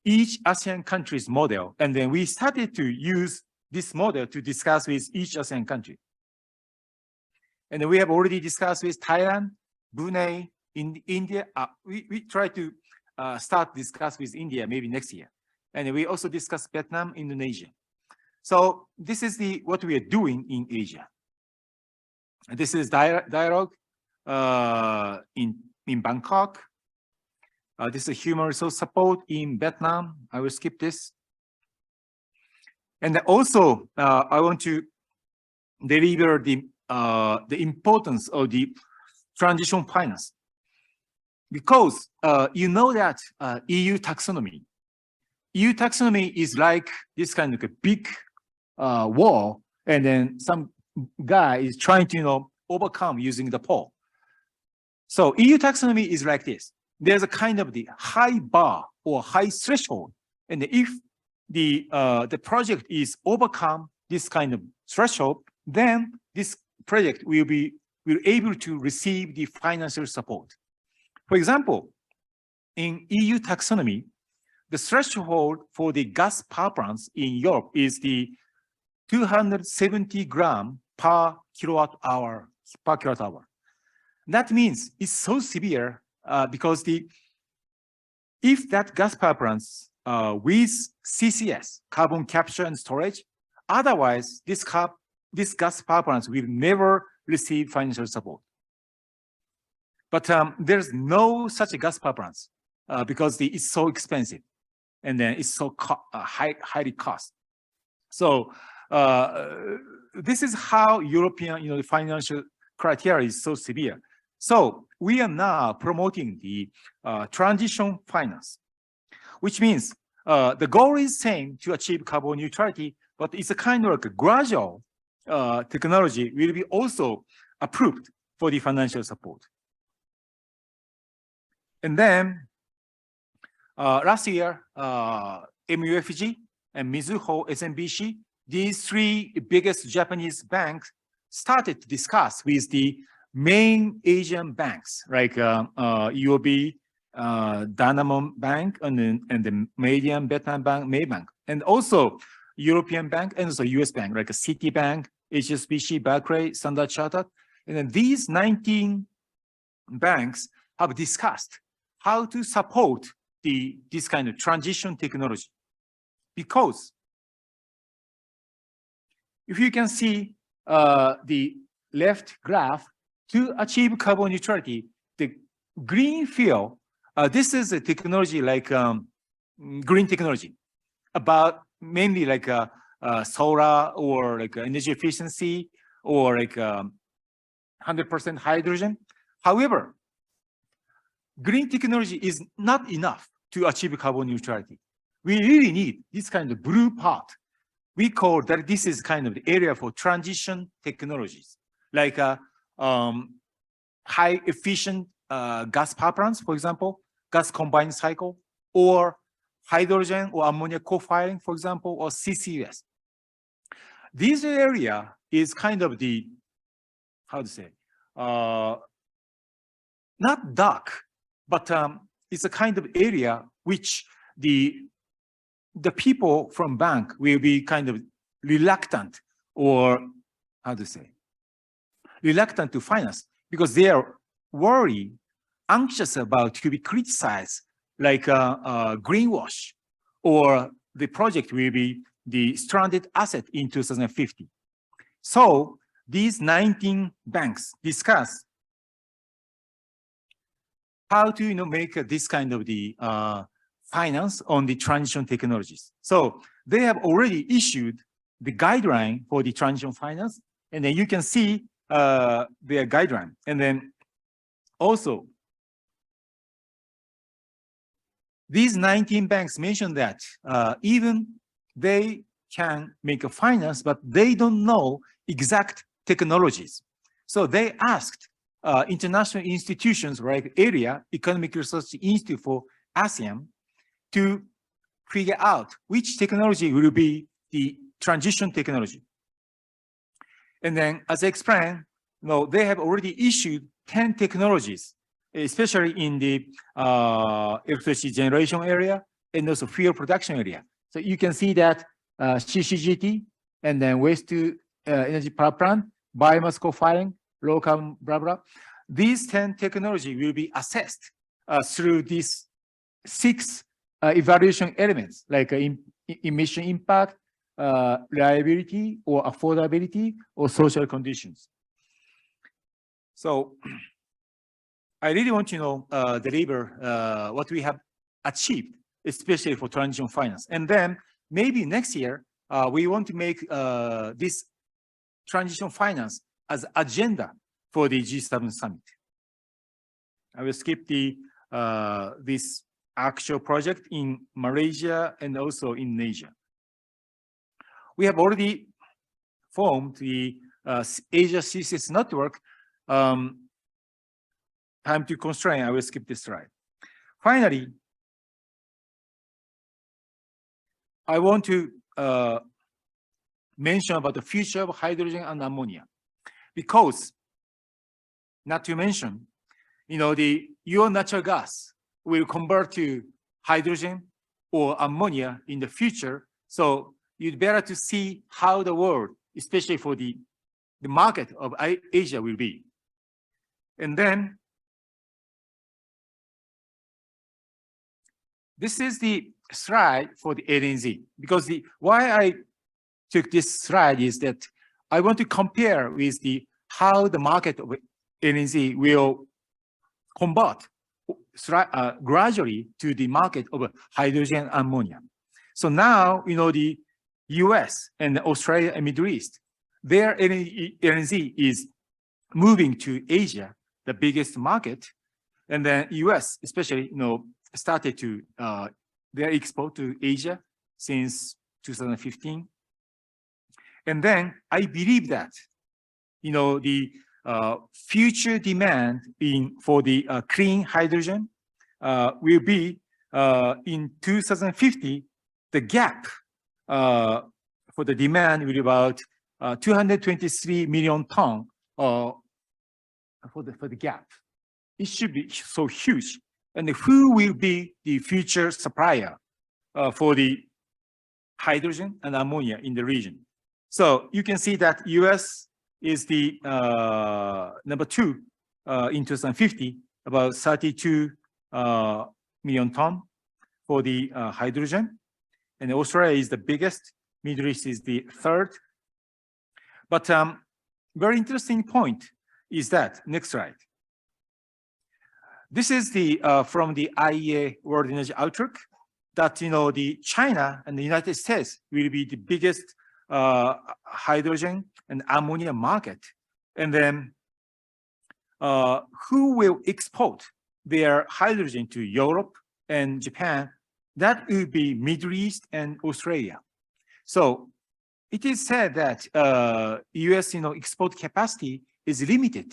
each ASEAN country's model. And then we started to use this model to discuss with each ASEAN country. And then we have already discussed with Thailand, Brunei, in India. We try to start discuss with India maybe next year. And we also discuss Vietnam, Indonesia. So this is what we are doing in Asia. And this is dialogue in Bangkok. This is human resource support in Vietnam. I will skip this. And also, I want to deliver the importance of the transition finance. Because you know that EU taxonomy is like this kind of a big wall, and then some guy is trying to overcome using the pole. So EU taxonomy is like this. There's a kind of the high bar or high threshold, and if the project is overcome this kind of threshold, then this project will be able to receive the financial support. For example, in EU taxonomy, the threshold for the gas power plants in Europe is the 270 gram per kilowatt hour. That means it's so severe because if that gas power plants with CCS, carbon capture and storage, otherwise this gas power plants will never receive financial support. But there's no such gas power plants because it's so expensive, and then it's so highly cost. So this is how European, the financial criteria is so severe. So we are now promoting the transition finance, which means the goal is same to achieve carbon neutrality, but it's a kind of like a gradual technology will be also approved for the financial support. And then last year, MUFG and Mizuho SMBC, these three biggest Japanese banks started to discuss with the main Asian banks like UOB, Danamon Bank, and the Median Vietnam Bank, Maybank, and also European Bank and also US Bank like Citibank, HSBC, Barclays, Standard Chartered. And then these 19 banks have discussed how to support this kind of transition technology. Because if you can see the left graph, to achieve carbon neutrality, the green field, this is a technology like green technology, about mainly like solar or like energy efficiency or like 100% hydrogen. However, green technology is not enough to achieve carbon neutrality. We really need this kind of blue part. We call that this is kind of the area for transition technologies, like high efficient gas power plants, for example, gas combined cycle, or hydrogen or ammonia co-firing, for example, or CCUS. This area is kind of the, how to say, not dark, but it's a kind of area which the people from bank will be kind of reluctant, or how to say, reluctant to finance, because they are worried, anxious about to be criticized like greenwash, or the project will be the stranded asset in 2050. So these 19 banks discuss how to make this kind of the finance on the transition technologies. So they have already issued the guideline for the transition finance, and then you can see their guideline. And then also, these 19 banks mentioned that even they can make a finance, but they don't know exact technologies. So they asked international institutions like Area Economic Research Institute for ASEAN to figure out which technology will be the transition technology. And then, as I explained, they have already issued 10 technologies, especially in the electricity generation area and also fuel production area. So you can see that CCGT, and then waste to energy power plant, biomass co-firing, low carbon, blah, blah. These 10 technology will be assessed through these 6 evaluation elements, like emission impact, reliability or affordability or social conditions. So I really want to deliver what we have achieved, especially for transition finance. And then maybe next year, we want to make this transition finance as agenda for the G7 summit. I will skip the this actual project in Malaysia and also in Asia. We have already formed the Asia CCS network. Time to constrain, I will skip this slide. Finally, I want to mention about the future of hydrogen and ammonia, because not to mention, your natural gas will convert to hydrogen or ammonia in the future. So you'd better to see how the world, especially for the market of Asia, will be. And then this is the slide for the LNG, because why I took this slide is that I want to compare with how the market of LNG will convert gradually to the market of hydrogen ammonia. So now, the US and Australia and Middle East, their LNG is moving to Asia, the biggest market. And then US especially, started to their export to Asia since 2015. And then I believe that, the future demand for the clean hydrogen will be in 2050, the gap for the demand will be about 223 million ton for the gap. It should be so huge. And who will be the future supplier for the hydrogen and ammonia in the region? So you can see that US is the number 2 in 2050, about 32 million ton for the hydrogen. And Australia is the biggest, Middle East is the 3rd. But very interesting point is that, next slide. This is the from the IEA World Energy Outlook, that the China and the United States will be the biggest hydrogen and ammonia market. And then who will export their hydrogen to Europe and Japan? That will be Middle East and Australia. So it is said that US export capacity is limited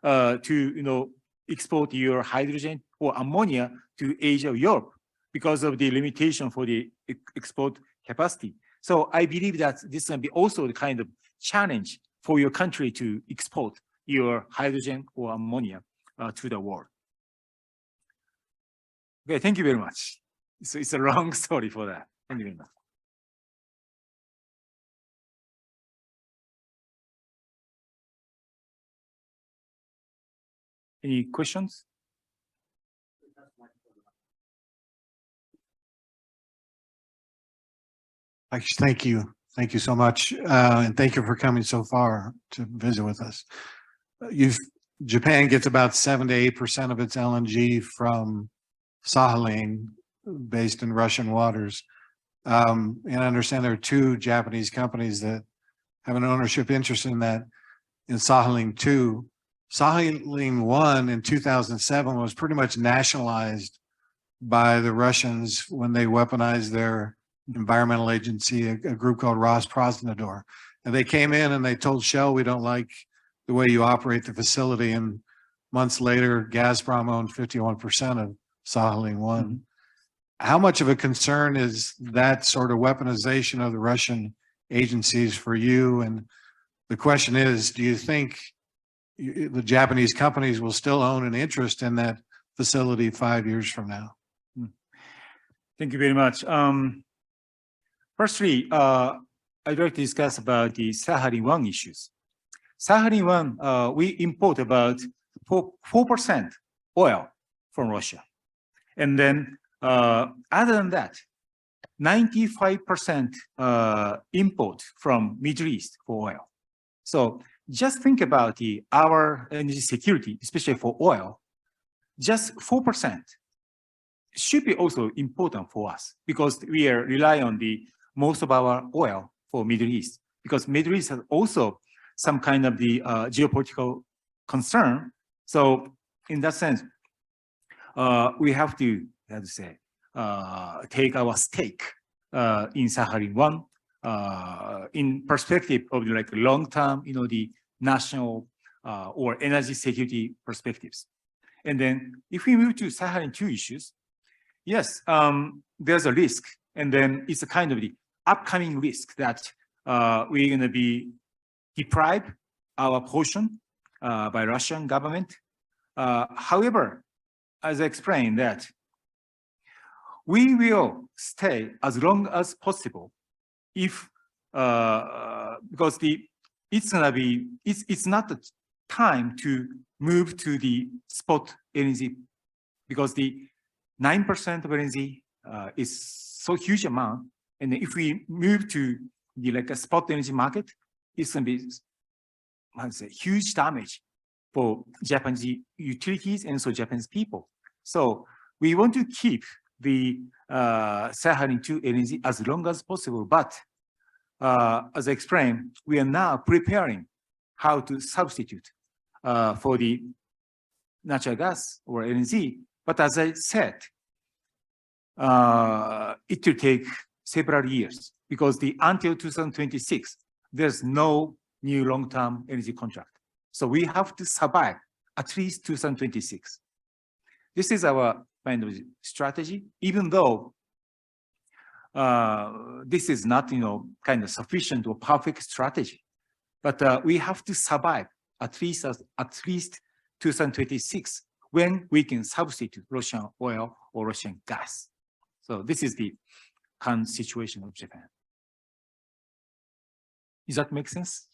to export your hydrogen or ammonia to Asia or Europe because of the limitation for the export capacity. So I believe that this can be also the kind of challenge for your country to export your hydrogen or ammonia to the world. Okay, thank you very much. It's a long story for that. Thank you very much. Any questions? Actually, thank you. Thank you so much. And thank you for coming so far to visit with us. Japan gets about 7 to 8% of its LNG from Sakhalin, based in Russian waters. And I understand there are 2 Japanese companies that have an ownership interest in that, in Sakhalin 2. Sakhalin 1 in 2007 was pretty much nationalized by the Russians when they weaponized their environmental agency, a group called Roskrosnador. And they came in and they told Shell, we don't like the way you operate the facility. And months later, Gazprom owned 51% of Sakhalin 1. Mm-hmm. How much of a concern is that sort of weaponization of the Russian agencies for you? And the question is, do you think the Japanese companies will still own an interest in that facility 5 years from now? Thank you very much. Firstly, I'd like to discuss about the Sakhalin 1 issues. Sakhalin 1, we import about 4% oil from Russia. And then other than that, 95% import from Middle East for oil. So just think about our energy security, especially for oil, just 4% should be also important for us because we are relying on most of our oil for Middle East, because Middle East has also some kind of the geopolitical concern. So in that sense, we have to, how to say, take our stake in Sakhalin 1 in perspective of like long-term, the national or energy security perspectives. And then if we move to Sakhalin 2 issues, yes, there's a risk. And then it's a kind of the upcoming risk that we're going to be deprived our portion by Russian government. However, as I explained that, we will stay as long as possible if because it's not the time to move to the spot energy, because the 9% of energy is so huge amount. And if we move to the like a spot energy market, it's going to be, how to say, huge damage for Japanese utilities and so Japanese people. So we want to keep the Sakhalin 2 energy as long as possible. But as I explained, we are now preparing how to substitute for the natural gas or LNG. But as I said, it will take several years because until 2026, there's no new long-term energy contract. So we have to survive at least 2026. This is our kind of strategy, even though this is not, kind of sufficient or perfect strategy. But we have to survive at least 2026 when we can substitute Russian oil or Russian gas. So this is the current situation of Japan. Does that make sense?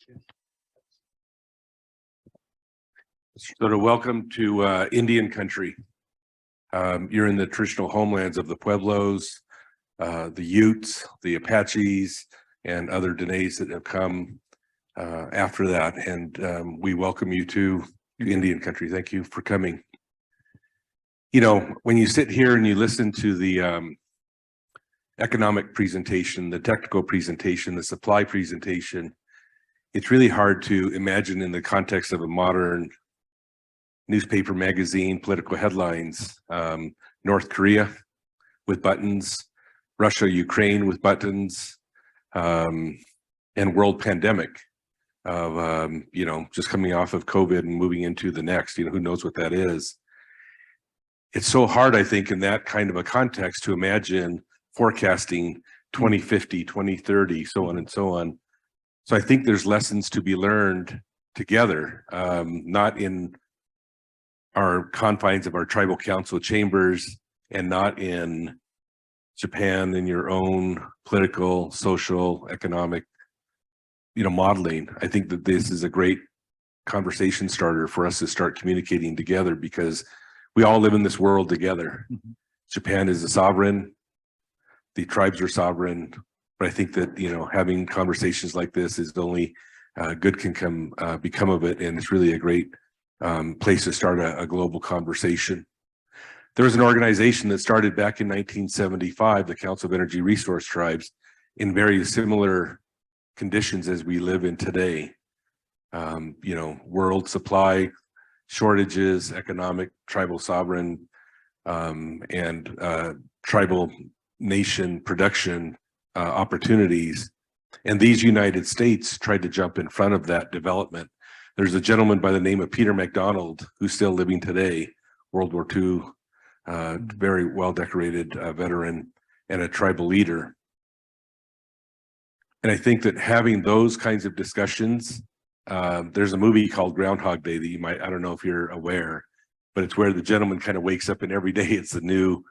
So to welcome to Indian country. You're in the traditional homelands of the Pueblos, the Utes, the Apaches, and other Dine's that have come after that. And we welcome you to Indian country. Thank you for coming. When you sit here and you listen to the economic presentation, the technical presentation, the supply presentation, it's really hard to imagine in the context of a modern newspaper, magazine, political headlines, North Korea with buttons, Russia, Ukraine with buttons, and world pandemic of, you know, just coming off of COVID and moving into the next, you know, who knows what that is. It's so hard, I think, in that kind of a context to imagine forecasting 2050, 2030, so on and so on. So I think there's lessons to be learned together, not in our confines of our tribal council chambers and not in Japan in your own political, social, economic, you know, modeling. I think that this is a great conversation starter for us to start communicating together because we all live in this world together. Japan is a sovereign, the tribes are sovereign, but I think that, you know, having conversations like this is only good can become of it, and it's really a great place to start a global conversation. There was an organization that started back in 1975, the Council of Energy Resource Tribes, in very similar conditions as we live in today. You know, world supply shortages, economic, tribal sovereign, and tribal nation production opportunities. And these United States tried to jump in front of that development. There's a gentleman by the name of Peter MacDonald, who's still living today, World War II, very well decorated veteran and a tribal leader. And I think that having those kinds of discussions, there's a movie called Groundhog Day that you might, I don't know if you're aware, but it's where the gentleman kind of wakes up and every day it's a new,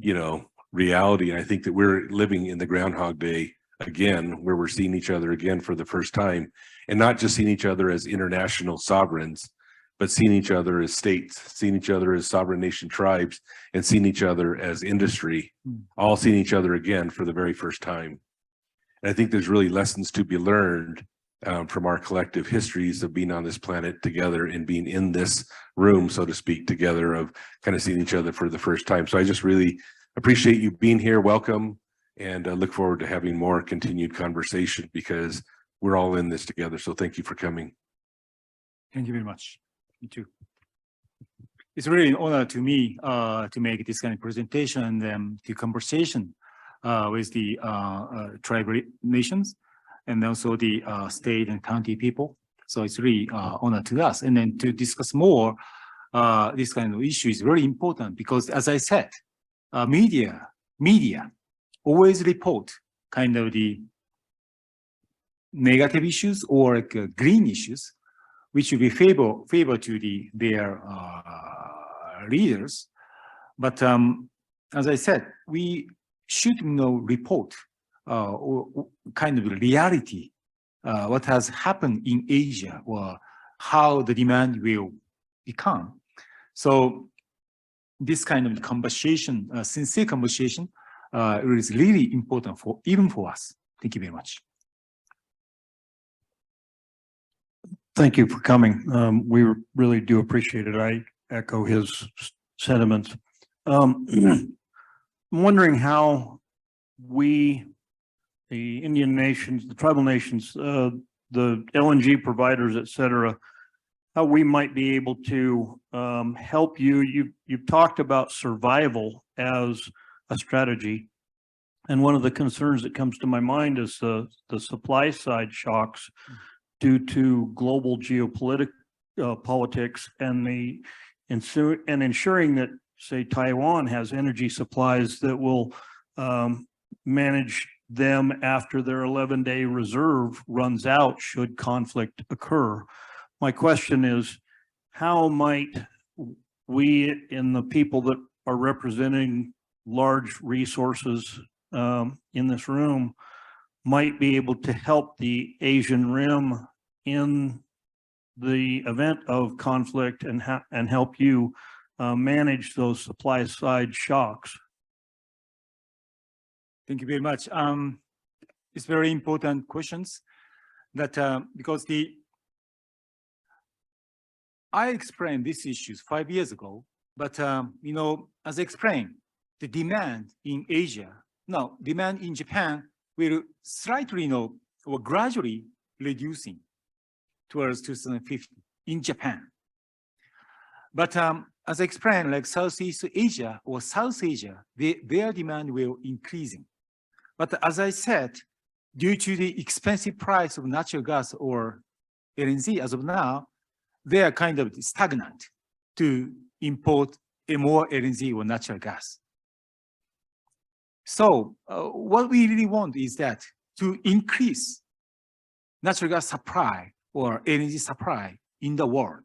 you know, reality. And I think that we're living in the Groundhog Day again, where we're seeing each other again for the first time, and not just seeing each other as international sovereigns, but seeing each other as states, seeing each other as sovereign nation tribes, and seeing each other as industry, all seeing each other again for the very first time. And I think there's really lessons to be learned from our collective histories of being on this planet together and being in this room, so to speak, together, of kind of seeing each other for the first time. So I just really appreciate you being here. Welcome, and look forward to having more continued conversation because we're all in this together. So thank you for coming. Thank you very much. Me too. It's really an honor to me to make this kind of presentation and the conversation with the tribal nations and also the state and county people. So it's really honor to us. And then to discuss more, this kind of issue is very important because, as I said, media always report kind of the negative issues or like green issues, which will be favor to their leaders. But as I said, we should report kind of reality, what has happened in Asia or how the demand will become. So this kind of conversation, sincere conversation, is really important even for us. Thank you very much. Thank you for coming. We really do appreciate it. I echo his sentiments. I'm wondering how we, the Indian nations, the tribal nations, the LNG providers, et cetera, how we might be able to help you. You've talked about survival as a strategy. And one of the concerns that comes to my mind is the supply side shocks due to global geopolitics politics and ensuring that, say, Taiwan has energy supplies that will manage them after their 11-day reserve runs out should conflict occur. My question is, how might we, in the people that are representing large resources in this room, might be able to help the Asian Rim in the event of conflict and help you manage those supply side shocks? Thank you very much. It's very important questions that because I explained these issues 5 years ago, but as I explained, the demand in Asia, demand in Japan will slightly, or gradually reducing towards 2050 in Japan. But as I explained, like Southeast Asia or South Asia, their demand will increasing. But as I said, due to the expensive price of natural gas or LNG as of now, they are kind of stagnant to import more LNG or natural gas. So what we really want is that to increase natural gas supply or LNG supply in the world,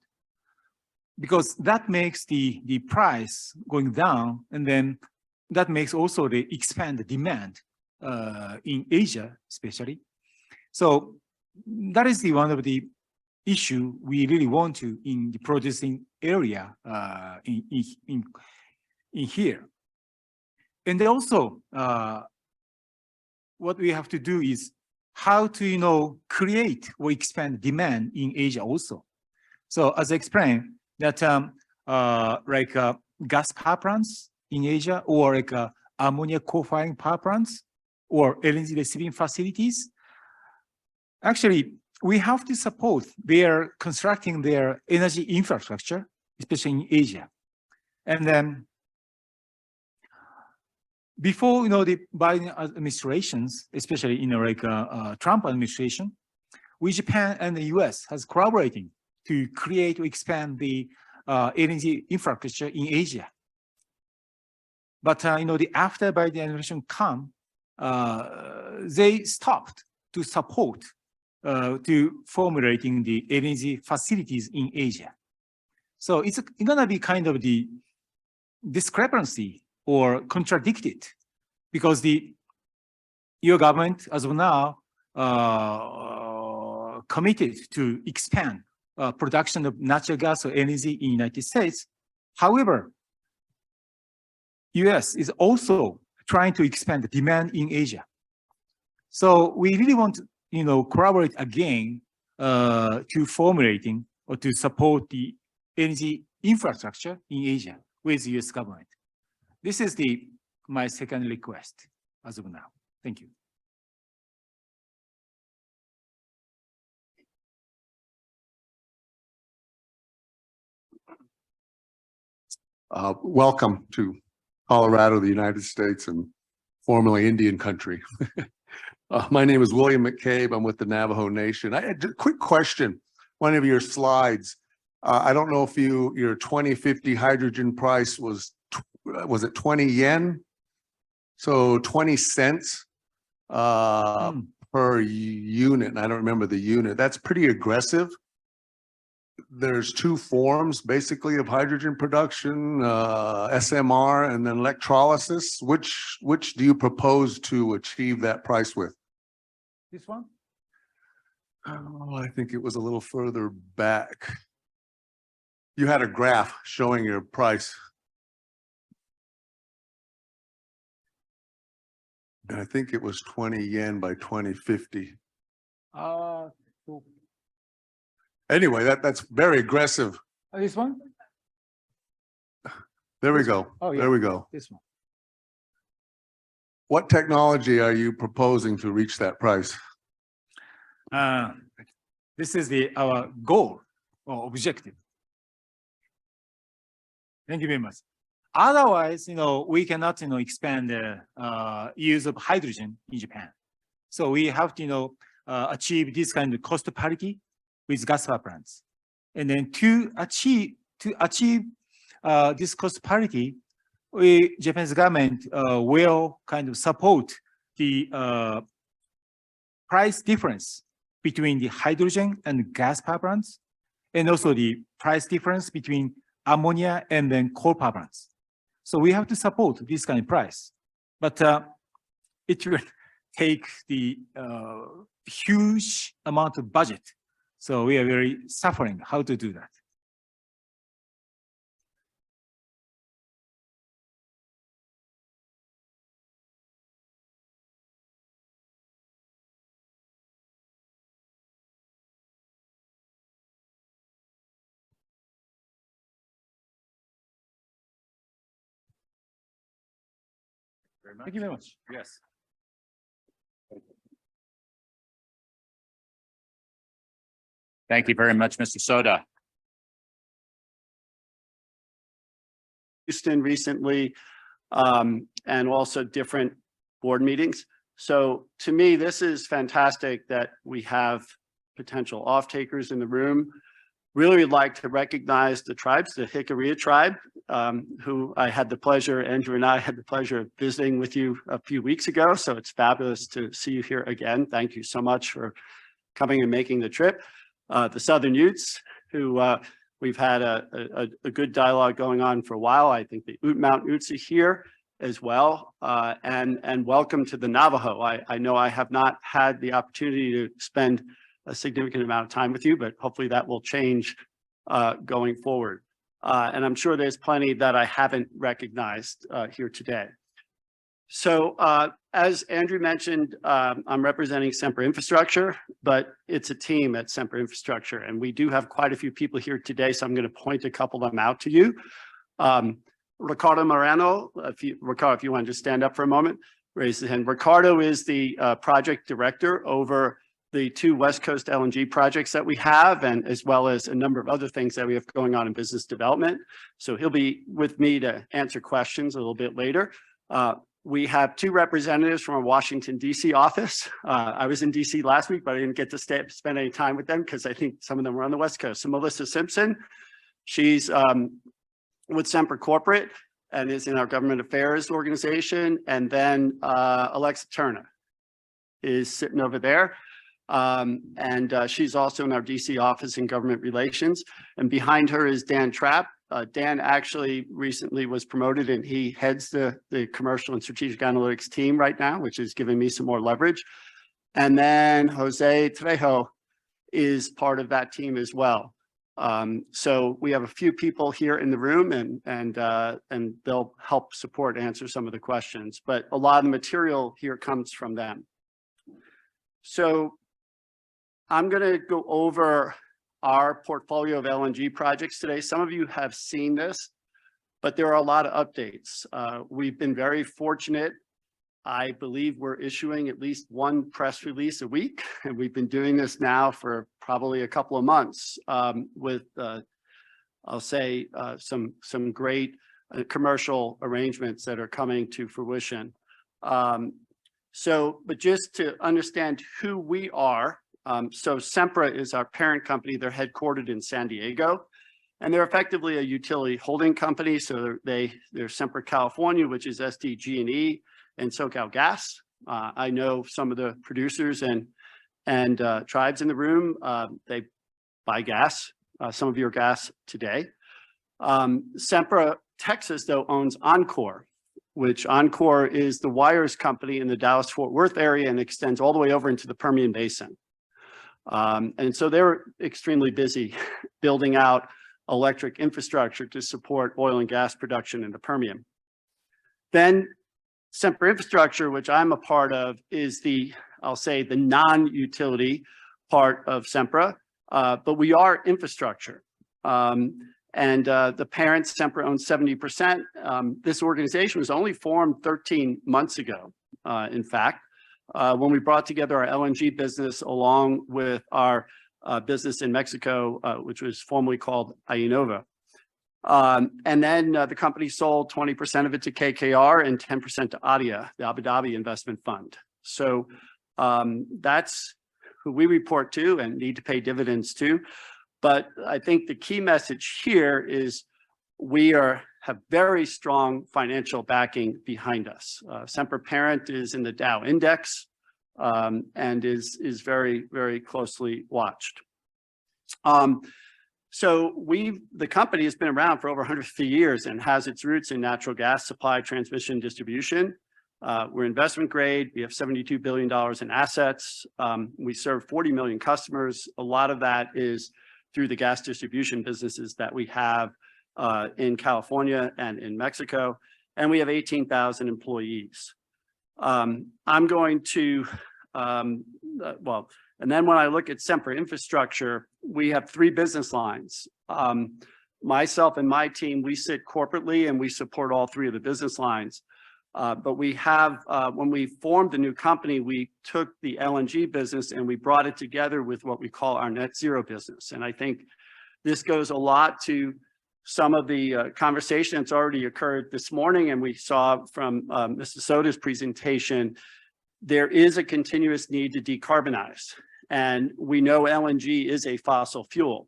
because that makes the price going down, and then that makes also the expand the demand in Asia, especially. So that is the one of the issue we really want to in the producing area in here. And then also what we have to do is how to create or expand demand in Asia also. So as I explained that like gas power plants in Asia, or like ammonia co-firing power plants or LNG receiving facilities, actually we have to support their constructing their energy infrastructure, especially in Asia. And then before the Biden administrations, especially like Trump administration, we, Japan and the US has collaborating to create or expand the LNG infrastructure in Asia. But the after Biden administration come, they stopped to support to formulating the LNG facilities in Asia. So it's gonna be kind of the discrepancy or contradicted, because your government as of now committed to expand production of natural gas or LNG in the United States. However, US is also trying to expand the demand in Asia. So we really want to collaborate again to formulating or to support the energy infrastructure in Asia with the US government. This is my second request as of now. Thank you. Welcome to Colorado, the United States, and formerly Indian country. My name is William McCabe. I'm with the Navajo Nation. I had a quick question. One of your slides, I don't know if your 2050 hydrogen price was it 20 yen? So 20 cents per unit. And I don't remember the unit. That's pretty aggressive. There's two forms basically of hydrogen production, SMR and then electrolysis. Which do you propose to achieve that price with? This one? Oh, I think it was a little further back. You had a graph showing your price. And I think it was 20 yen by 2050. Anyway, that's very aggressive. This one? There we go. Oh, yeah. There we go. This one. What technology are you proposing to reach that price? This is our goal or objective. Thank you very much. Otherwise, we cannot, expand the use of hydrogen in Japan. So we have to, achieve this kind of cost parity with gas power plants. And then to achieve this cost parity, Japan's government will kind of support the price difference between the hydrogen and gas power plants, and also the price difference between ammonia and then coal power plants. So we have to support this kind of price, but it will take the huge amount of budget. So we are very suffering how to do that. Thank you very much. Yes. Thank you very much, Mr. Soda. Houston recently, and also different board meetings. So to me, this is fantastic that we have potential off-takers in the room. Really would like to recognize the tribes, the Hickory tribe, who I had the pleasure, Andrew and I had the pleasure of visiting with you a few weeks ago. So it's fabulous to see you here again. Thank you so much for coming and making the trip. The Southern Utes, who we've had a good dialogue going on for a while. I think the Mount Utes are here as well. And welcome to the Navajo. I know I have not had the opportunity to spend a significant amount of time with you, but hopefully that will change going forward. And I'm sure there's plenty that I haven't recognized here today. So as Andrew mentioned, I'm representing Sempra Infrastructure, but it's a team at Sempra Infrastructure. And we do have quite a few people here today, so I'm going to point a couple of them out to you. Ricardo Moreno, Ricardo, if you want to just stand up for a moment, raise the hand. Ricardo is the project director over the 2 West Coast LNG projects that we have, and as well as a number of other things that we have going on in business development. So he'll be with me to answer questions a little bit later. We have 2 representatives from our Washington, D.C. office. I was in D.C. last week, but I didn't get to spend any time with them because I think some of them were on the West Coast. So Melissa Simpson, she's with Sempra Corporate and is in our government affairs organization. And then Alexa Turner is sitting over there. And she's also in our DC office in government relations. And behind her is Dan Trapp. Dan actually recently was promoted and he heads the commercial and strategic analytics team right now, which is giving me some more leverage. And then Jose Trejo is part of that team as well. So we have a few people here in the room and they'll help support answer some of the questions, but a lot of the material here comes from them. So I'm going to go over our portfolio of LNG projects today. Some of you have seen this, but there are a lot of updates. We've been very fortunate. I believe we're issuing at least 1 press release a week, and we've been doing this now for probably a couple of months with, I'll say, some great commercial arrangements that are coming to fruition. But just to understand who we are, so Sempra is our parent company. They're headquartered in San Diego, and they're effectively a utility holding company. So they're Sempra California, which is SDG&E, and SoCal Gas. I know some of the producers and tribes in the room. They buy gas, some of your gas today. Sempra Texas, though, owns Oncor, which Oncor is the wires company in the Dallas-Fort Worth area and extends all the way over into the Permian Basin. And so they're extremely busy building out electric infrastructure to support oil and gas production in the Permian. Then Sempra Infrastructure, which I'm a part of, is I'll say the non-utility part of Sempra, but we are infrastructure. And the parent, Sempra, owns 70%. This organization was only formed 13 months ago, in fact, when we brought together our LNG business along with our business in Mexico, which was formerly called IEnova. And then the company sold 20% of it to KKR and 10% to ADIA, the Abu Dhabi Investment Fund. So that's who we report to and need to pay dividends to. But I think the key message here is we have very strong financial backing behind us. Sempra Parent is in the Dow Index and is very, very closely watched. So the company has been around for over 150 years and has its roots in natural gas supply, transmission, distribution. We're investment grade. We have $72 billion in assets. We serve 40 million customers. A lot of that is through the gas distribution businesses that we have in California and in Mexico. And we have 18,000 employees. I'm going to, and then when I look at Sempra Infrastructure, we have 3 business lines. Myself and my team, we sit corporately and we support all 3 of the business lines. But we have, when we formed the new company, we took the LNG business and we brought it together with what we call our net zero business. And I think this goes a lot to some of the conversation that's already occurred this morning. And we saw from Mr. Soda's presentation, there is a continuous need to decarbonize. And we know LNG is a fossil fuel.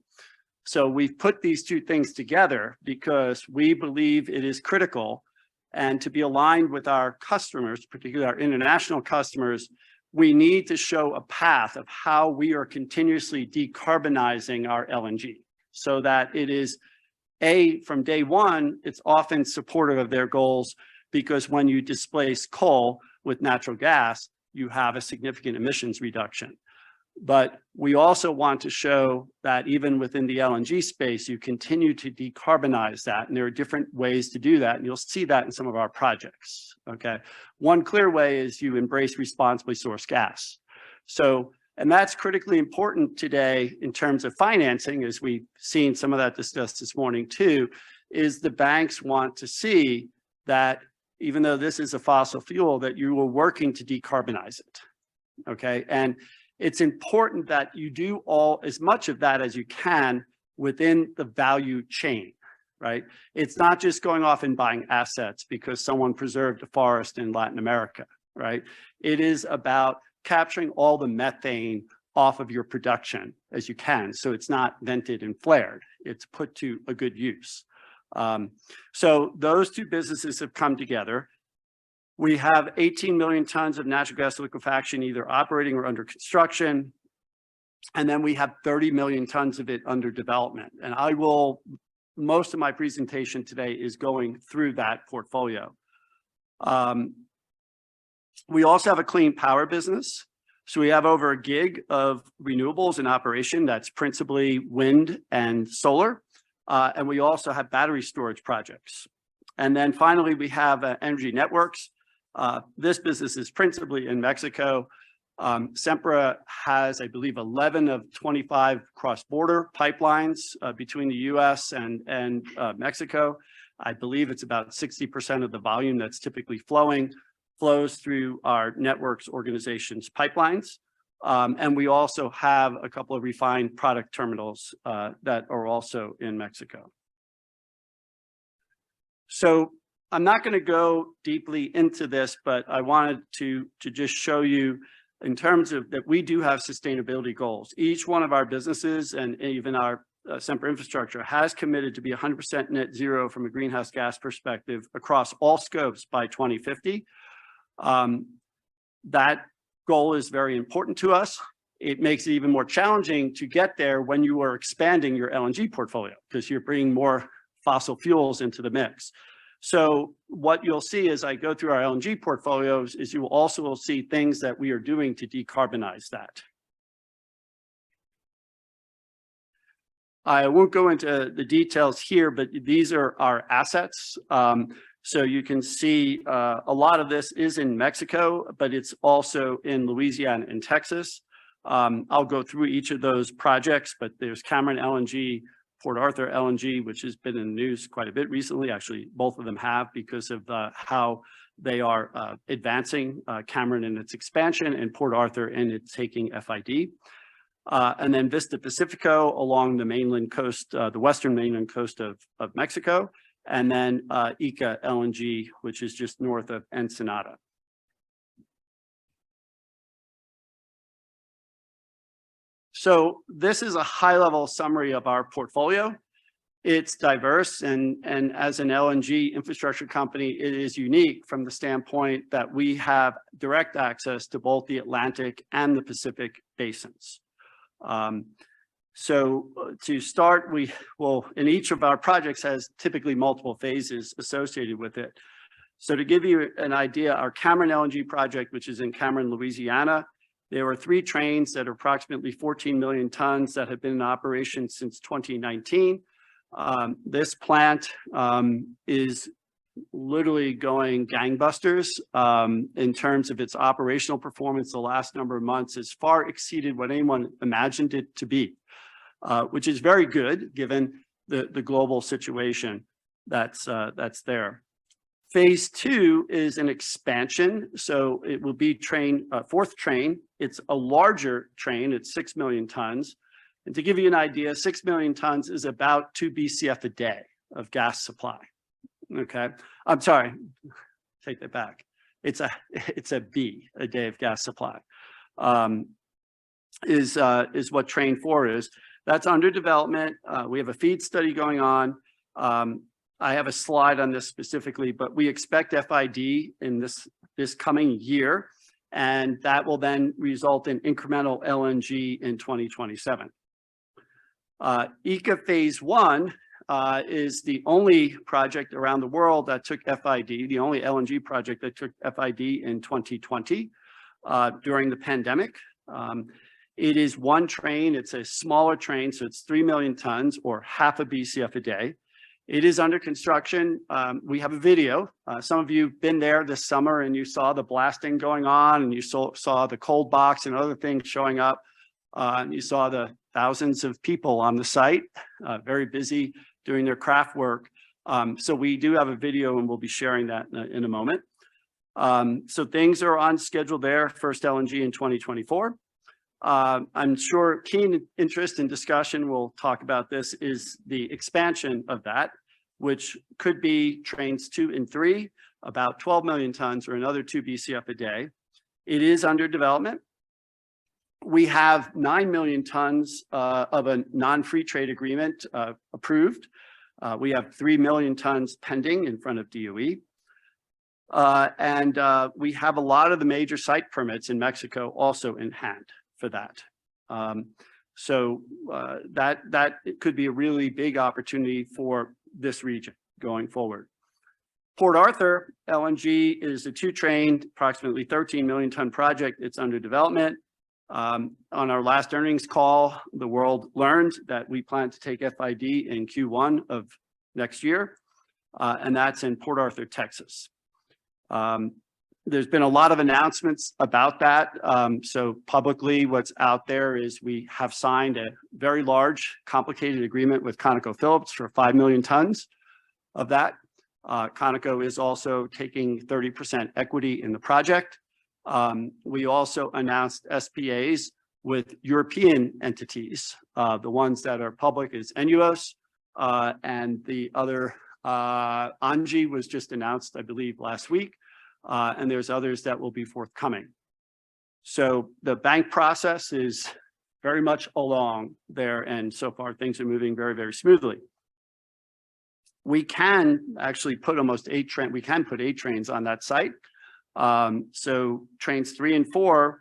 So we've put these two things together because we believe it is critical, and to be aligned with our customers, particularly our international customers, we need to show a path of how we are continuously decarbonizing our LNG so that it is from day one, it's often supportive of their goals, because when you displace coal with natural gas, you have a significant emissions reduction. But we also want to show that even within the LNG space, you continue to decarbonize that. And there are different ways to do that. And you'll see that in some of our projects. Okay. One clear way is you embrace responsibly sourced gas. So, and that's critically important today in terms of financing, as we've seen some of that discussed this morning too, is the banks want to see that even though this is a fossil fuel, that you are working to decarbonize it. Okay. And it's important that you do as much of that as you can within the value chain, right? It's not just going off and buying assets because someone preserved a forest in Latin America, right? It is about capturing all the methane off of your production as you can, so it's not vented and flared. It's put to a good use. So those two businesses have come together. We have 18 million tons of natural gas liquefaction either operating or under construction. And then we have 30 million tons of it under development. And most of my presentation today is going through that portfolio. We also have a clean power business. So we have over 1 gig of renewables in operation. That's principally wind and solar. And we also have battery storage projects. And then finally, we have energy networks. This business is principally in Mexico. Sempra has, I believe, 11 of 25 cross-border pipelines between the US and Mexico. I believe it's about 60% of the volume that's typically flows through our networks organization's pipelines. And we also have a couple of refined product terminals that are also in Mexico. So I'm not going to go deeply into this, but I wanted to just show you in terms of that we do have sustainability goals. Each one of our businesses and even our Sempra Infrastructure has committed to be 100% net zero from a greenhouse gas perspective across all scopes by 2050. That goal is very important to us. It makes it even more challenging to get there when you are expanding your LNG portfolio because you're bringing more fossil fuels into the mix. So what you'll see as I go through our LNG portfolios is you also will see things that we are doing to decarbonize that. I won't go into the details here, but these are our assets. So you can see a lot of this is in Mexico, but it's also in Louisiana and Texas. I'll go through each of those projects, but there's Cameron LNG, Port Arthur LNG, which has been in the news quite a bit recently. Actually, both of them have because of how they are advancing Cameron in its expansion and Port Arthur in its taking FID. And then Vista Pacifico along the mainland coast, the western mainland coast of Mexico. And then Ica LNG, which is just north of Ensenada. So this is a high-level summary of our portfolio. It's diverse, and as an LNG infrastructure company, it is unique from the standpoint that we have direct access to both the Atlantic and the Pacific basins. So to start, in each of our projects has typically multiple phases associated with it. So to give you an idea, our Cameron LNG project, which is in Cameron, Louisiana, there were 3 trains that are approximately 14 million tons that have been in operation since 2019. This plant is literally going gangbusters in terms of its operational performance. The last number of months has far exceeded what anyone imagined it to be, which is very good given the global situation that's there. Phase 2 is an expansion, so it will be fourth train. It's a larger train, it's 6 million tons. And to give you an idea, 6 million tons is about 2 BCF a day of gas supply, okay? I'm sorry, take that back. it's a B, a day of gas supply, is what train 4 is. That's under development. We have a FEED study going on. I have a slide on this specifically, but we expect FID in this coming year, and that will then result in incremental LNG in 2027. ECA Phase 1 is the only project around the world that took FID, the only LNG project that took FID in 2020 during the pandemic. It is one train. It's a smaller train, so it's 3 million tons or half a BCF a day. It is under construction. We have a video. Some of you have been there this summer and you saw the blasting going on, and you saw the cold box and other things showing up. And you saw the thousands of people on the site, very busy doing their craft work. So we do have a video, and we'll be sharing that in a moment. So things are on schedule there. First LNG in 2024. I'm sure keen interest and discussion, we'll talk about this, is the expansion of that, which could be trains 2 and 3, about 12 million tons or another 2 BCF a day. It is under development. We have 9 million tons of a non-free trade agreement approved. We have 3 million tons pending in front of DOE. And we have a lot of the major site permits in Mexico also in hand for that. So that it could be a really big opportunity for this region going forward. Port Arthur LNG is a 2-train, approximately 13 million ton project. It's under development. On our last earnings call, the world learned that we plan to take FID in Q1 of next year, and that's in Port Arthur, Texas. There's been a lot of announcements about that. So publicly, what's out there is we have signed a very large, complicated agreement with ConocoPhillips for 5 million tons of that. Conoco is also taking 30% equity in the project. We also announced SPAs with European entities. The ones that are public is Enuos, and the other, Anji was just announced, I believe, last week. And there's others that will be forthcoming. So the bank process is very much along there, and so far things are moving very, very smoothly. We can actually put almost 8 trains, we can put 8 trains on that site. So trains 3 and 4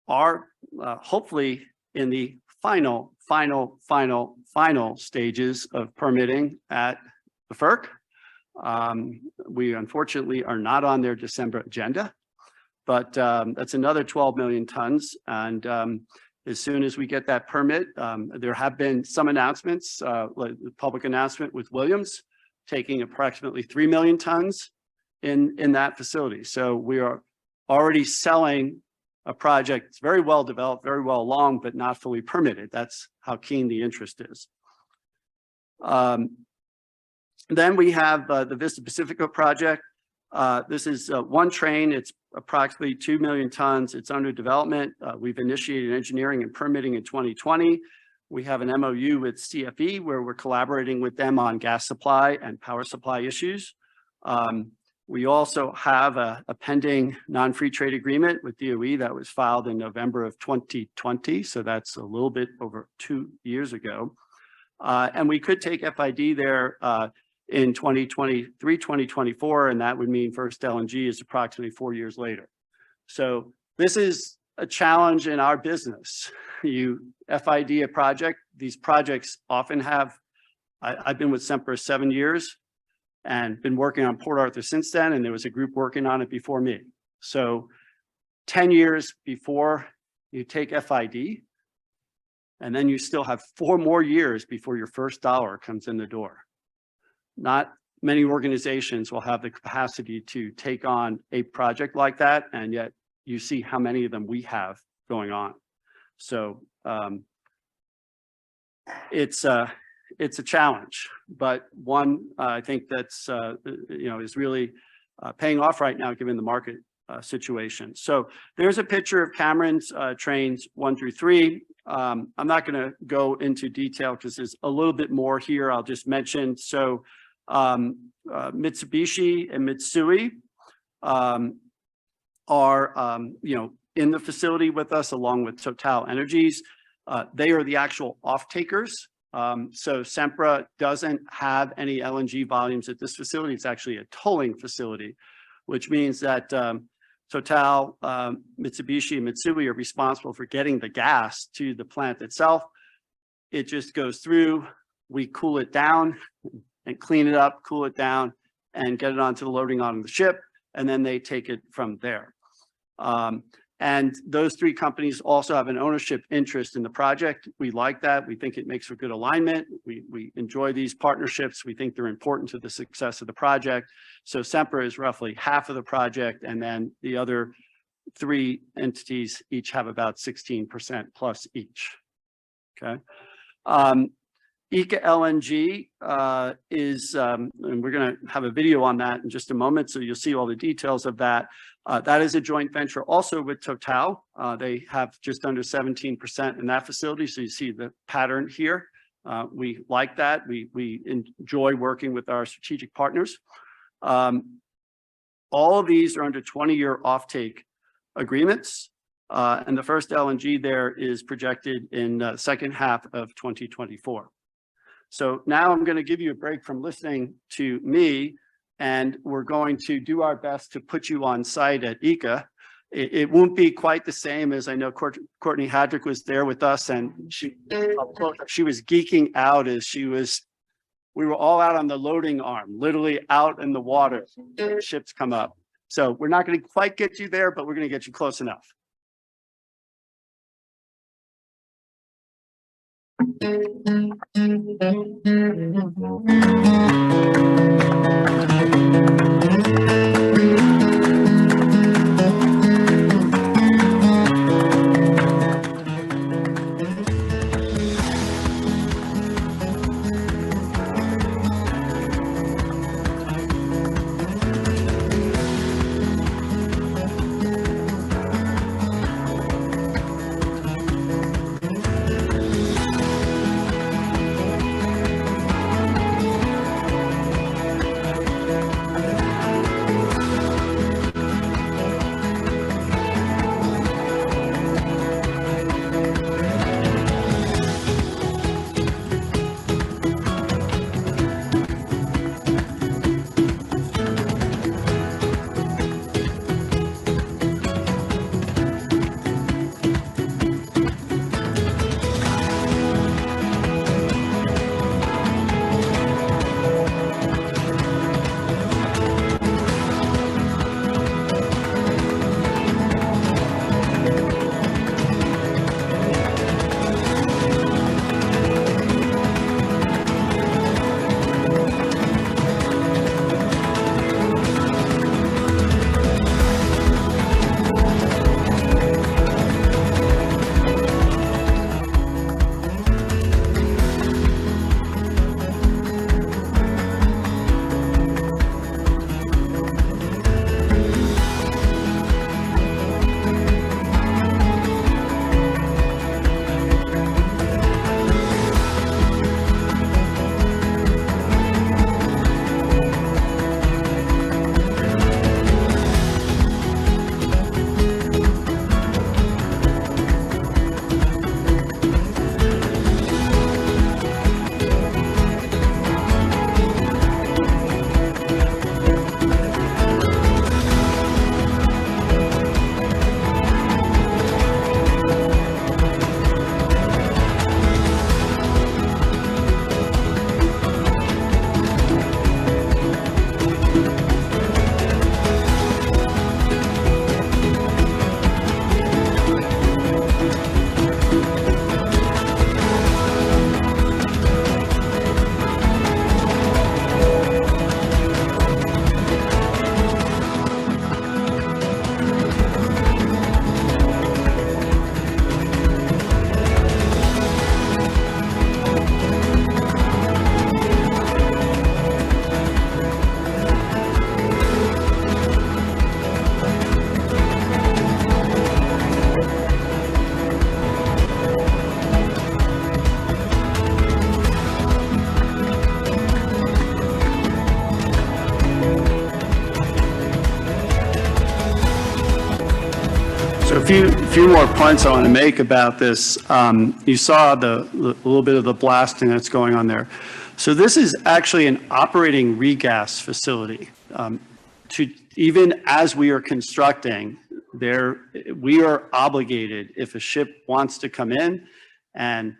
are hopefully in the final stages of permitting at the FERC. We unfortunately are not on their December agenda, but that's another 12 million tons. And as soon as we get that permit, there have been some announcements, like the public announcement with Williams taking approximately 3 million tons in that facility. So we are already selling a project that's very well developed, very well along, but not fully permitted. That's how keen the interest is. Then we have the Vista Pacifico project. This is 1 train. It's approximately 2 million tons. It's under development. We've initiated engineering and permitting in 2020. We have an MOU with CFE where we're collaborating with them on gas supply and power supply issues. We also have a pending non-free trade agreement with DOE that was filed in November of 2020. So that's a little bit over 2 years ago. And we could take FID there in 2023, 2024, and that would mean first LNG is approximately 4 years later. So this is a challenge in our business. You FID a project, these projects often have, I've been with Sempra 7 years and been working on Port Arthur since then, and there was a group working on it before me. So 10 years before you take FID, and then you still have 4 more years before your first dollar comes in the door. Not many organizations will have the capacity to take on a project like that, and yet you see how many of them we have going on. So it's a challenge, but one I think that's is really paying off right now given the market situation. So there's a picture of Cameron's trains 1 through 3. I'm not going to go into detail because there's a little bit more here. I'll just mention. So Mitsubishi and Mitsui are, in the facility with us along with Total Energies. They are the actual off-takers. So Sempra doesn't have any LNG volumes at this facility. It's actually a tolling facility, which means that Total, Mitsubishi, and Mitsui are responsible for getting the gas to the plant itself. It just goes through, we cool it down and clean it up, cool it down, and get it onto the loading on the ship, and then they take it from there. And those three companies also have an ownership interest in the project. We like that. We think it makes for good alignment. We enjoy these partnerships. We think they're important to the success of the project. So Sempra is roughly half of the project, and then the other three entities each have about 16% plus each. Okay. ECA LNG is, and we're going to have a video on that in just a moment, so you'll see all the details of that. That is a joint venture also with Total. They have just under 17% in that facility, so you see the pattern here. We like that. We enjoy working with our strategic partners. All of these are under 20-year offtake agreements, and the first LNG there is projected in the second half of 2024. So now I'm going to give you a break from listening to me, and we're going to do our best to put you on site at ECA. It won't be quite the same, as I know Courtney Hadrick was there with us, and she was geeking out as we were all out on the loading arm, literally out in the water. Ships come up. So we're not going to quite get you there, but we're going to get you close enough. few more points I want to make about this. You saw the little bit of the blasting that's going on there. So this is actually an operating regas facility. Even as we are constructing, we are obligated, if a ship wants to come in and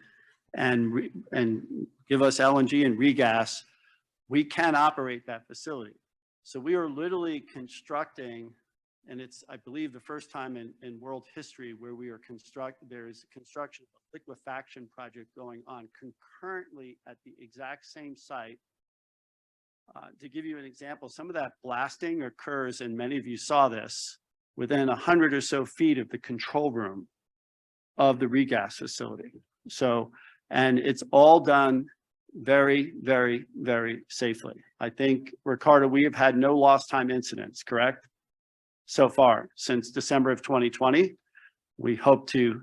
give us LNG and regas, we can operate that facility. So we are literally constructing, and it's, I believe, the first time in world history where there is a construction of a liquefaction project going on concurrently at the exact same site. To give you an example, some of that blasting occurs, and many of you saw this, within 100 or so feet of the control room of the regas facility. So, and it's all done very, very, very safely. I think, Ricardo, we have had no lost time incidents, correct? So far, since December of 2020. We hope to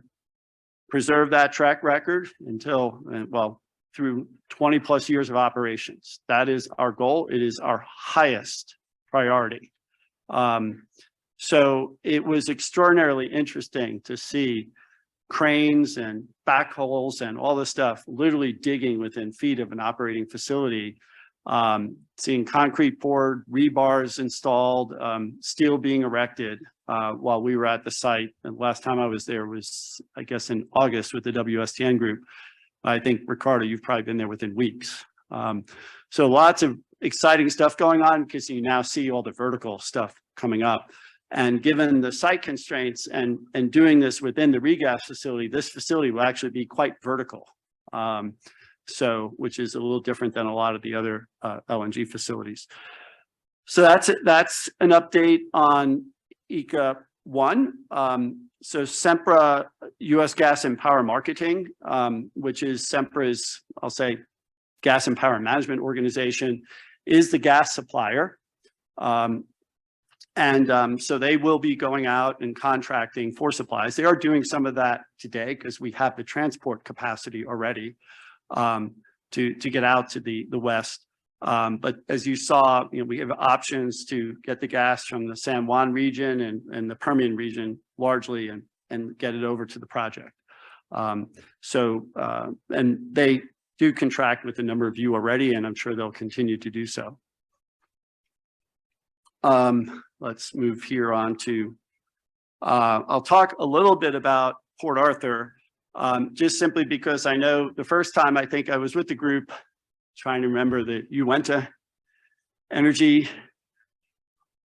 preserve that track record until, well, through 20 plus years of operations. That is our goal. It is our highest priority. So it was extraordinarily interesting to see cranes and backholes and all this stuff literally digging within feet of an operating facility, seeing concrete poured, rebars installed, steel being erected while we were at the site. And last time I was there was, I guess, in August with the WSTN group. I think, Ricardo, you've probably been there within weeks. So lots of exciting stuff going on because you now see all the vertical stuff coming up. And given the site constraints and doing this within the regas facility, this facility will actually be quite vertical. So, which is a little different than a lot of the other LNG facilities. So that's it. That's an update on ECA 1. So Sempra U.S. Gas and Power Marketing, which is Sempra's, I'll say, gas and power management organization, is the gas supplier. So they will be going out and contracting for supplies. They are doing some of that today because we have the transport capacity already to get out to the west. But as you saw, we have options to get the gas from the San Juan region and the Permian region largely and get it over to the project. And they do contract with a number of you already, and I'm sure they'll continue to do so. Let's move here on to, I'll talk a little bit about Port Arthur, just simply because I know the first time I think I was with the group, trying to remember that you went to energy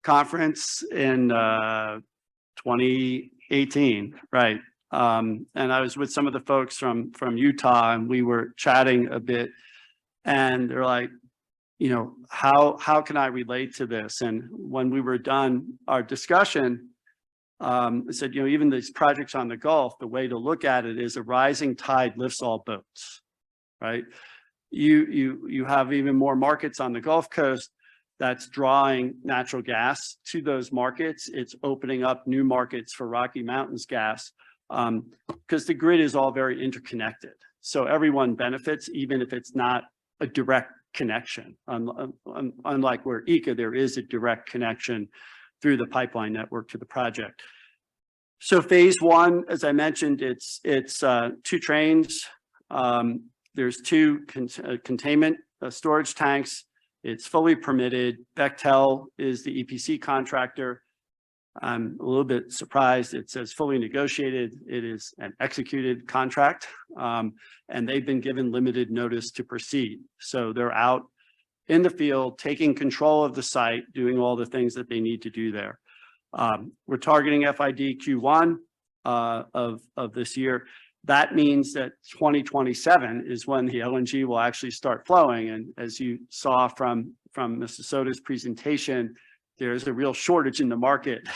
conference in 2018, right? And I was with some of the folks from Utah, and we were chatting a bit, and they're like, how can I relate to this? And when we were done our discussion, I said, even these projects on the Gulf, the way to look at it is a rising tide lifts all boats, right? You have even more markets on the Gulf Coast that's drawing natural gas to those markets. It's opening up new markets for Rocky Mountains gas because the grid is all very interconnected. So everyone benefits, even if it's not a direct connection. Unlike where ECA, there is a direct connection through the pipeline network to the project. So phase 1, as I mentioned, it's 2 trains. There's 2 containment storage tanks. It's fully permitted. Bechtel is the EPC contractor. I'm a little bit surprised. It says fully negotiated. It is an executed contract, and they've been given limited notice to proceed. So they're out in the field, taking control of the site, doing all the things that they need to do there. We're targeting FID Q1 of this year. That means that 2027 is when the LNG will actually start flowing. And as you saw from Mr. Soda's presentation, there's a real shortage in the market.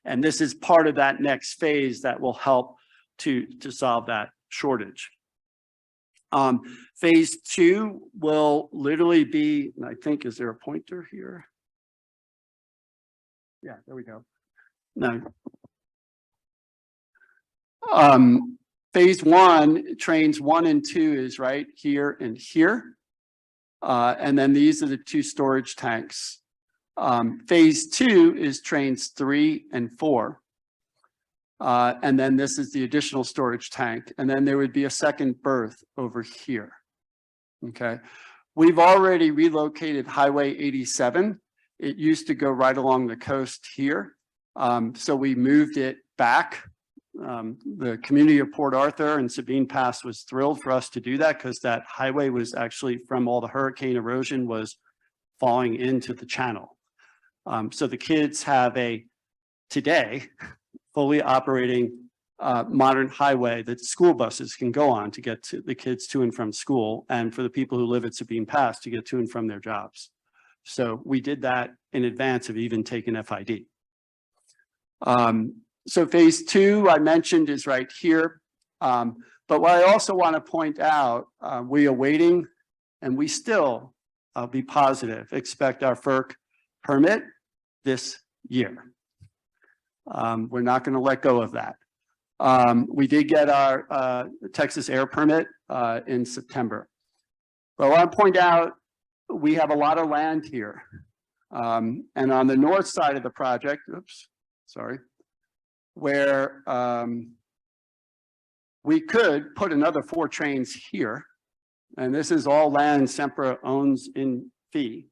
And this is part of that next phase that will help to solve that shortage. Phase 2 will literally be, and I think, is there a pointer here? Yeah, there we go. No. Phase 1, trains 1 and 2 is right here and here. And then these are the 2 storage tanks. Phase 2 is trains 3 and 4. And then this is the additional storage tank. And then there would be a second berth over here. Okay. We've already relocated Highway 87. It used to go right along the coast here. So we moved it back. The community of Port Arthur and Sabine Pass was thrilled for us to do that because that highway was actually, from all the hurricane erosion, was falling into the channel. So the kids have today, fully operating modern highway that school buses can go on to get the kids to and from school, and for the people who live at Sabine Pass to get to and from their jobs. So we did that in advance of even taking FID. So phase 2 I mentioned is right here. But what I also want to point out, we are waiting, and we still, I'll be positive, expect our FERC permit this year. We're not going to let go of that. We did get our Texas air permit in September. But I want to point out, we have a lot of land here. And on the north side of the project, where we could put another 4 trains here, and this is all land Sempra owns in fee.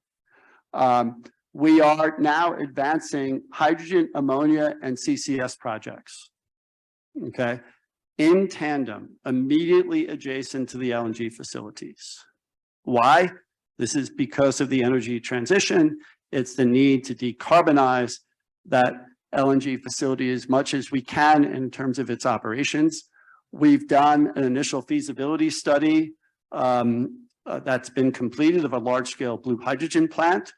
We are now advancing hydrogen, ammonia, and CCS projects, okay, in tandem, immediately adjacent to the LNG facilities. Why? This is because of the energy transition. It's the need to decarbonize that LNG facility as much as we can in terms of its operations. We've done an initial feasibility study that's been completed of a large-scale blue hydrogen plant.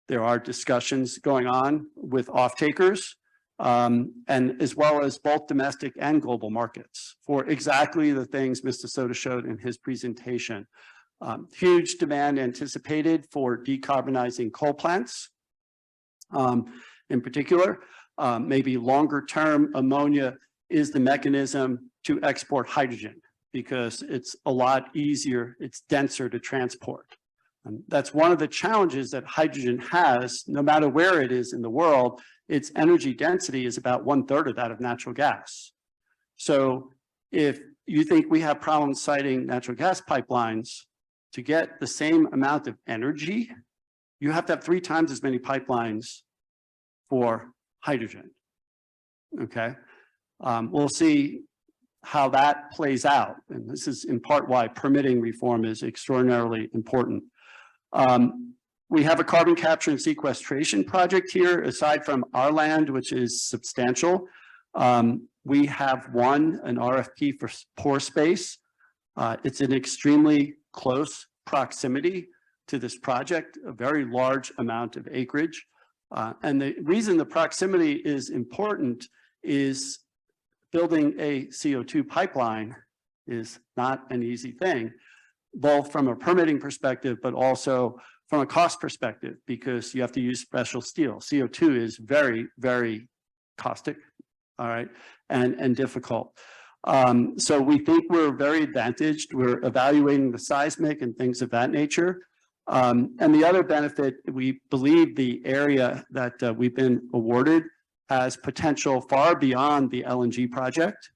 There are discussions going on with off-takers, and as well as both domestic and global markets for exactly the things Mr. Soda showed in his presentation. Huge demand anticipated for decarbonizing coal plants. In particular, maybe longer term, ammonia is the mechanism to export hydrogen because it's a lot easier, it's denser to transport. And that's one of the challenges that hydrogen has, no matter where it is in the world. Its energy density is about 1/3 of that of natural gas. So if you think we have problems siting natural gas pipelines to get the same amount of energy, you have to have 3 times as many pipelines for hydrogen. Okay, we'll see how that plays out. And this is in part why permitting reform is extraordinarily important. We have a carbon capture and sequestration project here, aside from our land, which is substantial. We have won an RFP for pore space. It's in extremely close proximity to this project, a very large amount of acreage. And the reason the proximity is important is building a CO2 pipeline is not an easy thing, both from a permitting perspective, but also from a cost perspective, because you have to use special steel. CO2 is very, very caustic, all right, and difficult. So we think we're very advantaged. We're evaluating the seismic and things of that nature. And the other benefit, we believe the area that we've been awarded has potential far beyond the LNG project.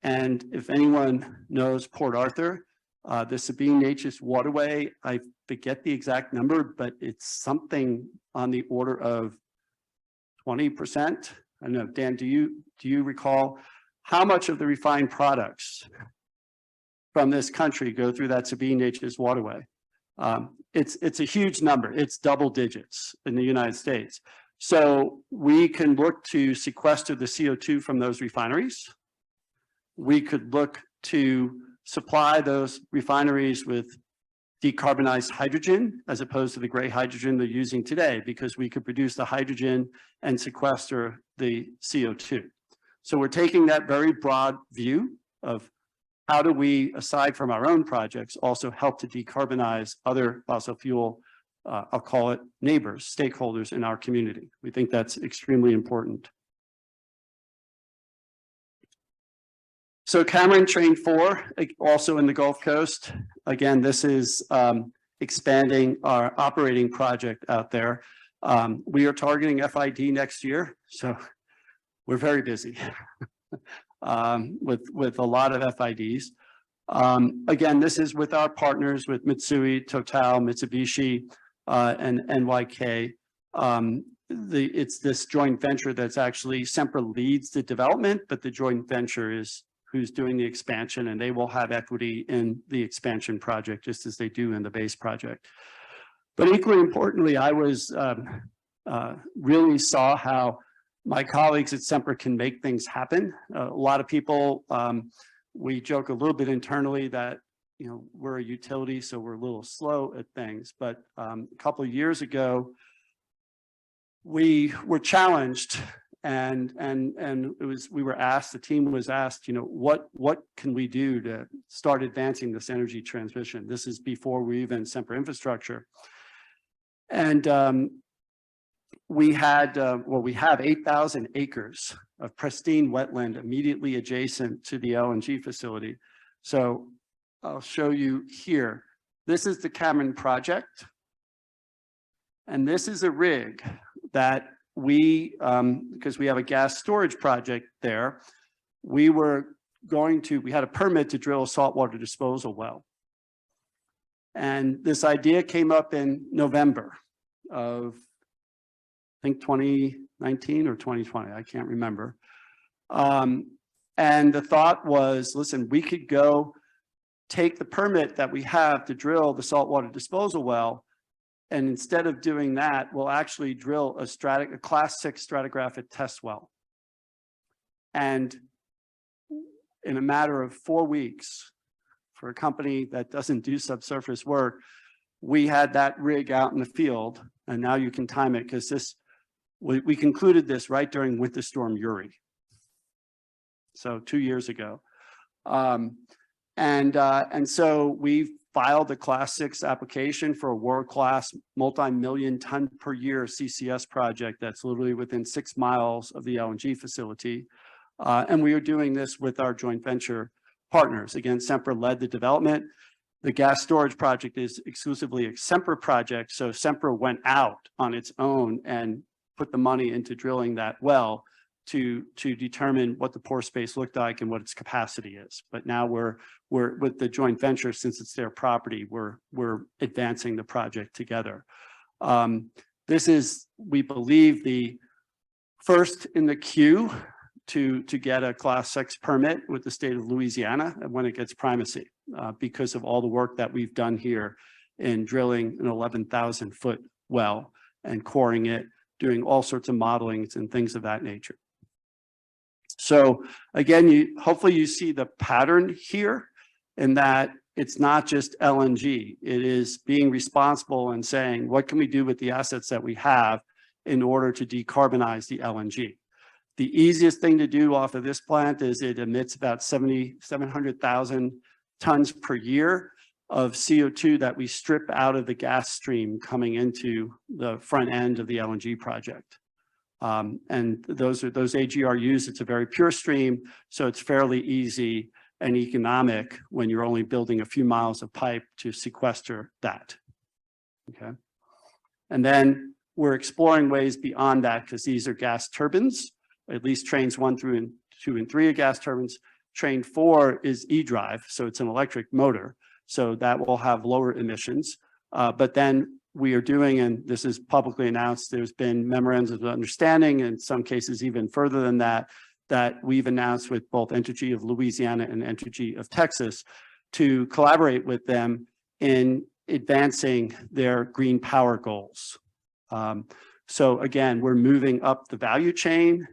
And if anyone knows Port Arthur, the Sabine Neches waterway, I forget the exact number, but it's something on the order of 20%. I don't know, Dan, do you recall how much of the refined products from this country go through that Sabine Neches waterway? It's a huge number. It's double digits in the United States. So we can look to sequester the CO2 from those refineries. We could look to supply those refineries with decarbonized hydrogen as opposed to the gray hydrogen they're using today, because we could produce the hydrogen and sequester the CO2. So we're taking that very broad view of how do we, aside from our own projects, also help to decarbonize other fossil fuel, I'll call it neighbors, stakeholders in our community. We think that's extremely important. So Cameron Train 4, also in the Gulf Coast. Again, this is expanding our operating project out there. We are targeting FID next year, so we're very busy. with a lot of FIDs. Again, this is with our partners, with Mitsui, Total, Mitsubishi, and NYK. It's this joint venture that's actually Sempra leads the development, but the joint venture is who's doing the expansion, and they will have equity in the expansion project just as they do in the base project. But equally importantly, I was really saw how my colleagues at Sempra can make things happen. A lot of people, we joke a little bit internally that, you know, we're a utility, so we're a little slow at things. But a couple of years ago, we were challenged, and we were asked, the team was asked, you know, what can we do to start advancing this energy transition? This is before we even Sempra Infrastructure. And we had, we have 8,000 acres of pristine wetland immediately adjacent to the LNG facility. So I'll show you here. This is the Cameron project. And this is a rig that we, because we have a gas storage project there, we had a permit to drill a saltwater disposal well. And this idea came up in November of, I think 2019 or 2020, I can't remember. And the thought was, listen, we could go take the permit that we have to drill the saltwater disposal well, and instead of doing that, we'll actually drill a class 6 stratigraphic test well. And in a matter of 4 weeks, for a company that doesn't do subsurface work, we had that rig out in the field, and now you can time it because we concluded this right during Winter Storm Uri. So 2 years ago. And so we filed a class 6 application for a world-class multi-million ton per year CCS project that's literally within 6 miles of the LNG facility. And we are doing this with our joint venture partners. Again, Sempra led the development. The gas storage project is exclusively a Sempra project. So Sempra went out on its own and put the money into drilling that well to determine what the pore space looked like and what its capacity is. But now we're with the joint venture, since it's their property, we're advancing the project together. This is, we believe, the first in the queue to get a class 6 permit with the state of Louisiana when it gets primacy, because of all the work that we've done here in drilling an 11,000 foot well and coring it, doing all sorts of modelings and things of that nature. So again, hopefully you see the pattern here in that it's not just LNG. It is being responsible and saying, what can we do with the assets that we have in order to decarbonize the LNG? The easiest thing to do off of this plant is it emits about 700,000 tons per year of CO2 that we strip out of the gas stream coming into the front end of the LNG project. And those AGRUs, it's a very pure stream, so it's fairly easy and economic when you're only building a few miles of pipe to sequester that, okay? And then we're exploring ways beyond that because these are gas turbines, at least trains 1 through 2 and 3 are gas turbines. Train 4 is e-drive, so it's an electric motor, so that will have lower emissions. But then we are doing, and this is publicly announced, there's been memorandums of understanding, in some cases even further than that, that we've announced with both Entergy of Louisiana and Entergy of Texas to collaborate with them in advancing their green power goals. So again, we're moving up the value chain,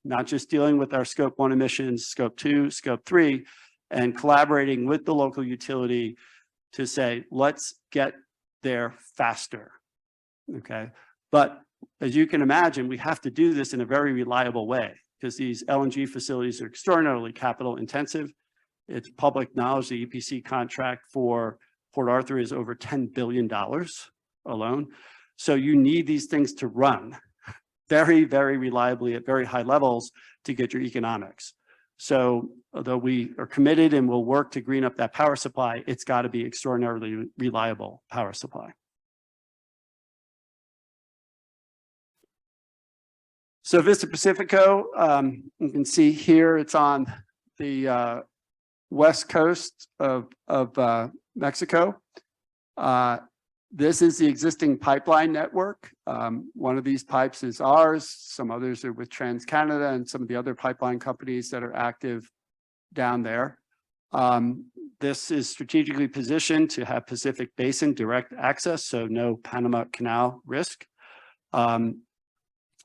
not just dealing with our scope 1 emissions, scope 2, scope 3, and collaborating with the local utility to say, let's get there faster, okay? But as you can imagine, we have to do this in a very reliable way because these LNG facilities are extraordinarily capital intensive. It's public knowledge, the EPC contract for Port Arthur is over $10 billion alone. So you need these things to run very, very reliably at very high levels to get your economics. So although we are committed and will work to green up that power supply, it's got to be extraordinarily reliable power supply. So Vista Pacifico, you can see here it's on the west coast of Mexico. This is the existing pipeline network. One of these pipes is ours. Some others are with TransCanada and some of the other pipeline companies that are active down there. This is strategically positioned to have Pacific Basin direct access, so no Panama Canal risk.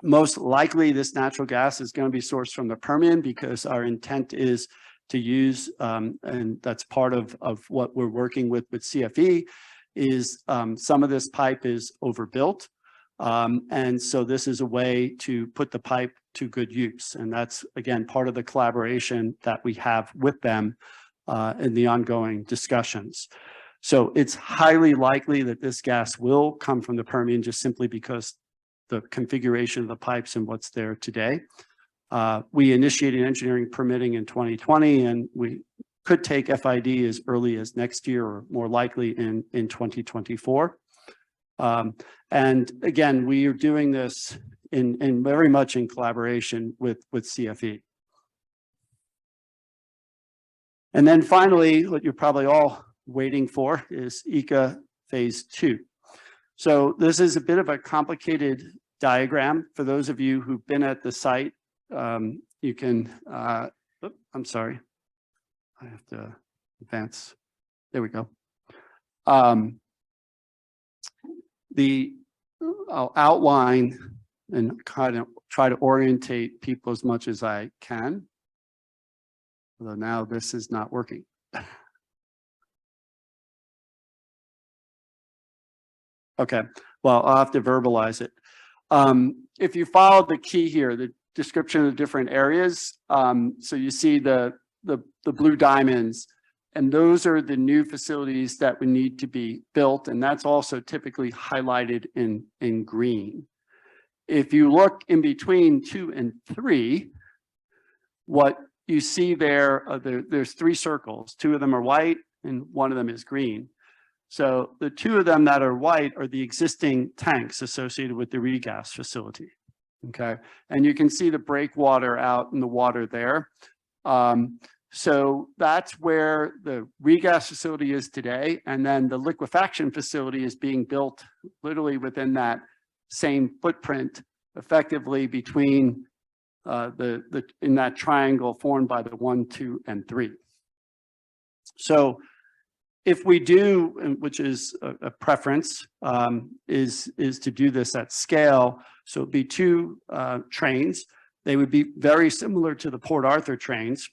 Most likely this natural gas is going to be sourced from the Permian because our intent is to use, and that's part of what we're working with CFE, is some of this pipe is overbuilt. And so this is a way to put the pipe to good use. And that's, again, part of the collaboration that we have with them in the ongoing discussions. So it's highly likely that this gas will come from the Permian just simply because the configuration of the pipes and what's there today. We initiated engineering permitting in 2020, and we could take FID as early as next year or more likely in 2024. And again, we are doing this in very much in collaboration with CFE. And then finally, what you're probably all waiting for is ECA Phase 2. So this is a bit of a complicated diagram. For those of you who've been at the site, you can, I'm sorry, I have to advance. There we go. I'll outline and kind of try to orientate people as much as I can. Although now this is not working. Okay, well, I'll have to verbalize it. If you follow the key here, the description of the different areas, so you see the blue diamonds, and those are the new facilities that would need to be built, and that's also typically highlighted in green. If you look in between 2 and 3, what you see there, there's 3 circles. 2 of them are white and 1 of them is green. So the 2 of them that are white are the existing tanks associated with the regas facility. Okay, and you can see the breakwater out in the water there. So that's where the regas facility is today, and then the liquefaction facility is being built literally within that same footprint, effectively between in that triangle formed by the 1, 2, and 3. So if we do, which is a preference, is to do this at scale. So it'd be 2 trains. They would be very similar to the Port Arthur trains.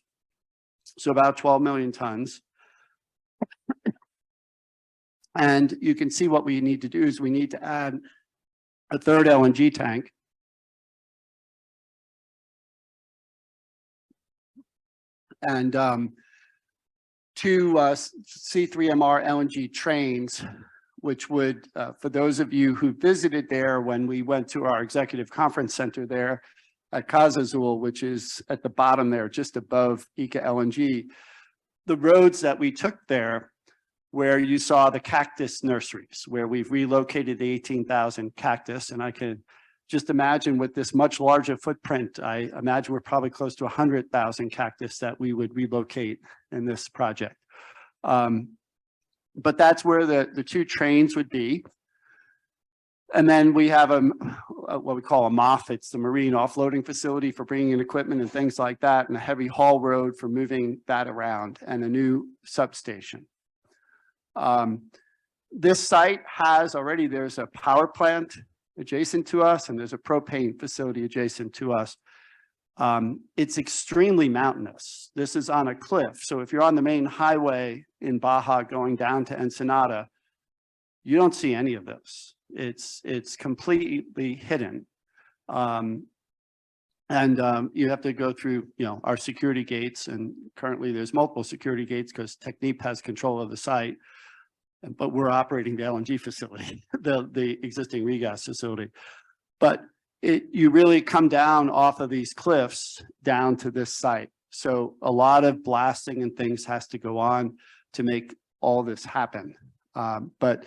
So about 12 million tons. And you can see what we need to do is we need to add a 3rd LNG tank. And 2 C3MR LNG trains, which would, for those of you who visited there when we went to our executive conference center there at Casa Azul, which is at the bottom there, just above ECA LNG, the roads that we took there, where you saw the cactus nurseries, where we've relocated the 18,000 cactus, and I can just imagine with this much larger footprint, I imagine we're probably close to 100,000 cactus that we would relocate in this project. But that's where the 2 trains would be. And then we have what we call a MOF. It's the marine offloading facility for bringing in equipment and things like that, and a heavy haul road for moving that around, and a new substation. This site has already, there's a power plant adjacent to us, and there's a propane facility adjacent to us. It's extremely mountainous. This is on a cliff. So if you're on the main highway in Baja going down to Ensenada, you don't see any of this. It's completely hidden. You have to go through, our security gates, and currently there's multiple security gates because Technip has control of the site. But we're operating the LNG facility, the existing regas facility. But you really come down off of these cliffs down to this site. So a lot of blasting and things has to go on to make all this happen. But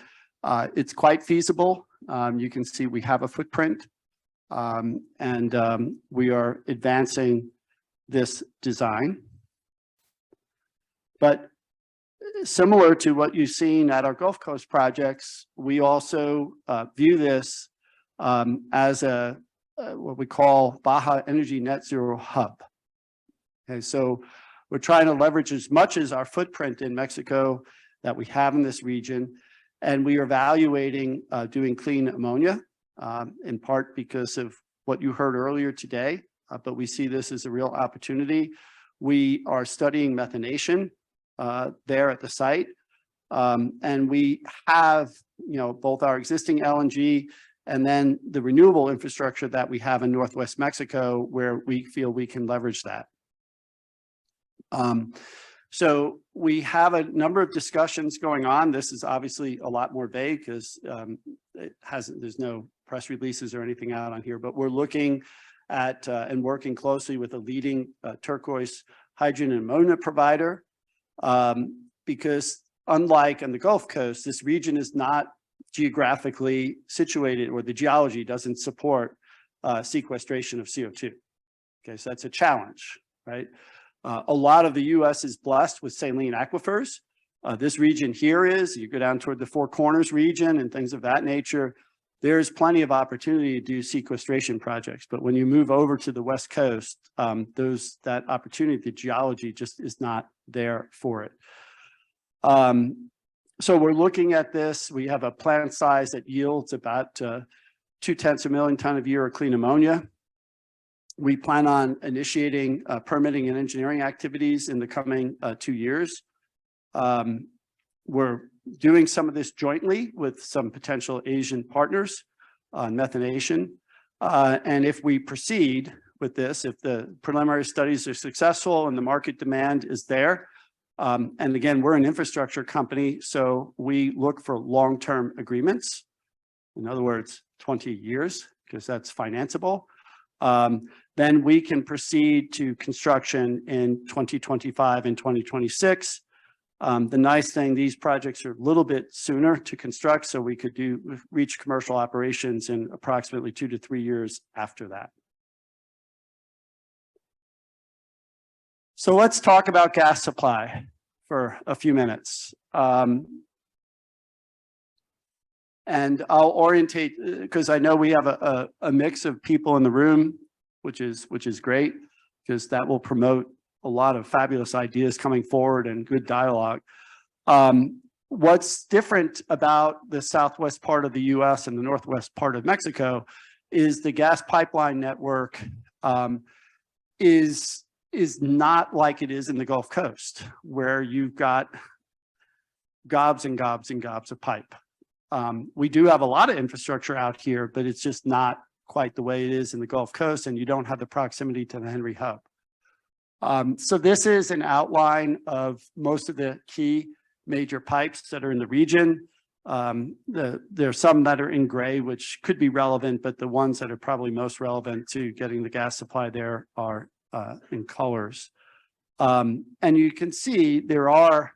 it's quite feasible. You can see we have a footprint, and we are advancing this design. But similar to what you've seen at our Gulf Coast projects, we also view this as what we call Baja Energy Net Zero Hub. Okay, so we're trying to leverage as much as our footprint in Mexico that we have in this region, and we are evaluating doing clean ammonia, in part because of what you heard earlier today, but we see this as a real opportunity. We are studying methanation there at the site, and we have, both our existing LNG and then the renewable infrastructure that we have in Northwest Mexico, where we feel we can leverage that. So we have a number of discussions going on. This is obviously a lot more vague because there's no press releases or anything out on here, but we're looking at and working closely with a leading turquoise hydrogen and ammonia provider, because unlike on the Gulf Coast, this region is not geographically situated, or the geology doesn't support sequestration of CO2. Okay, so that's a challenge, right? A lot of the US is blessed with saline aquifers. This region here is, you go down toward the Four Corners region and things of that nature, there's plenty of opportunity to do sequestration projects. But when you move over to the West Coast, that opportunity, the geology just is not there for it. So we're looking at this. We have a plant size that yields about 0.2 million tons a year of clean ammonia. We plan on initiating permitting and engineering activities in the coming 2 years. We're doing some of this jointly with some potential Asian partners on methanation. And if we proceed with this, if the preliminary studies are successful and the market demand is there, and again, we're an infrastructure company, so we look for long-term agreements. In other words, 20 years, because that's financeable. Then we can proceed to construction in 2025 and 2026. The nice thing, these projects are a little bit sooner to construct, so we could reach commercial operations in approximately 2 to 3 years after that. So let's talk about gas supply for a few minutes. And I'll orientate, because I know we have a mix of people in the room, which is great, because that will promote a lot of fabulous ideas coming forward and good dialogue. What's different about the southwest part of the US and the northwest part of Mexico is the gas pipeline network is not like it is in the Gulf Coast, where you've got gobs and gobs and gobs of pipe. We do have a lot of infrastructure out here, but it's just not quite the way it is in the Gulf Coast, and you don't have the proximity to the Henry Hub. So this is an outline of most of the key major pipes that are in the region. There are some that are in gray, which could be relevant, but the ones that are probably most relevant to getting the gas supply there are in colors. And you can see there are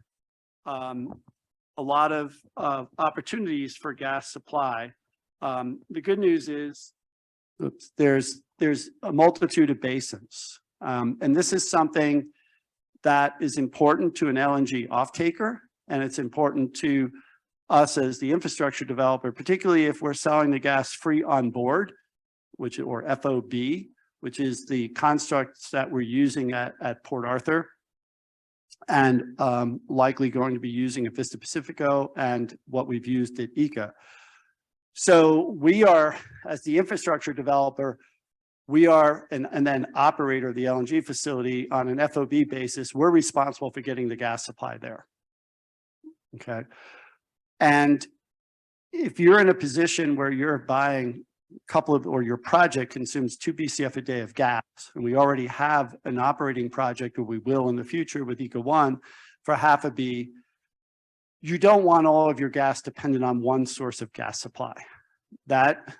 a lot of opportunities for gas supply. The good news is there's a multitude of basins. And this is something that is important to an LNG off-taker, and it's important to us as the infrastructure developer, particularly if we're selling the gas free on board, or FOB, which is the constructs that we're using at Port Arthur, and likely going to be using at Vista Pacifico and what we've used at ECA. So we are, as the infrastructure developer, we are, and then operator of the LNG facility on an FOB basis, we're responsible for getting the gas supply there. Okay. And if you're in a position where you're buying a couple of, or your project consumes 2 BCF a day of gas, and we already have an operating project, or we will in the future with ECA 1 for half a B, you don't want all of your gas dependent on one source of gas supply. That,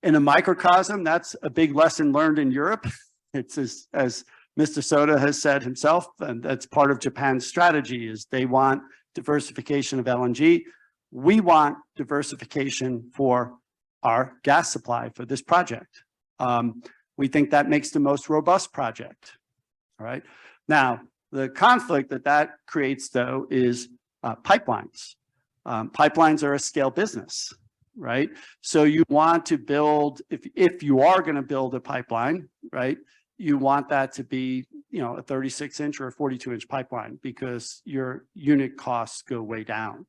in a microcosm, that's a big lesson learned in Europe. It's as Mr. Soda has said himself, and that's part of Japan's strategy, is they want diversification of LNG. We want diversification for our gas supply for this project. We think that makes the most robust project. All right. Now, The conflict that creates, though, is pipelines. Pipelines are a scale business, right? So you want to build, if you are going to build a pipeline, right, you want that to be, you know, a 36-inch or a 42-inch pipeline because your unit costs go way down.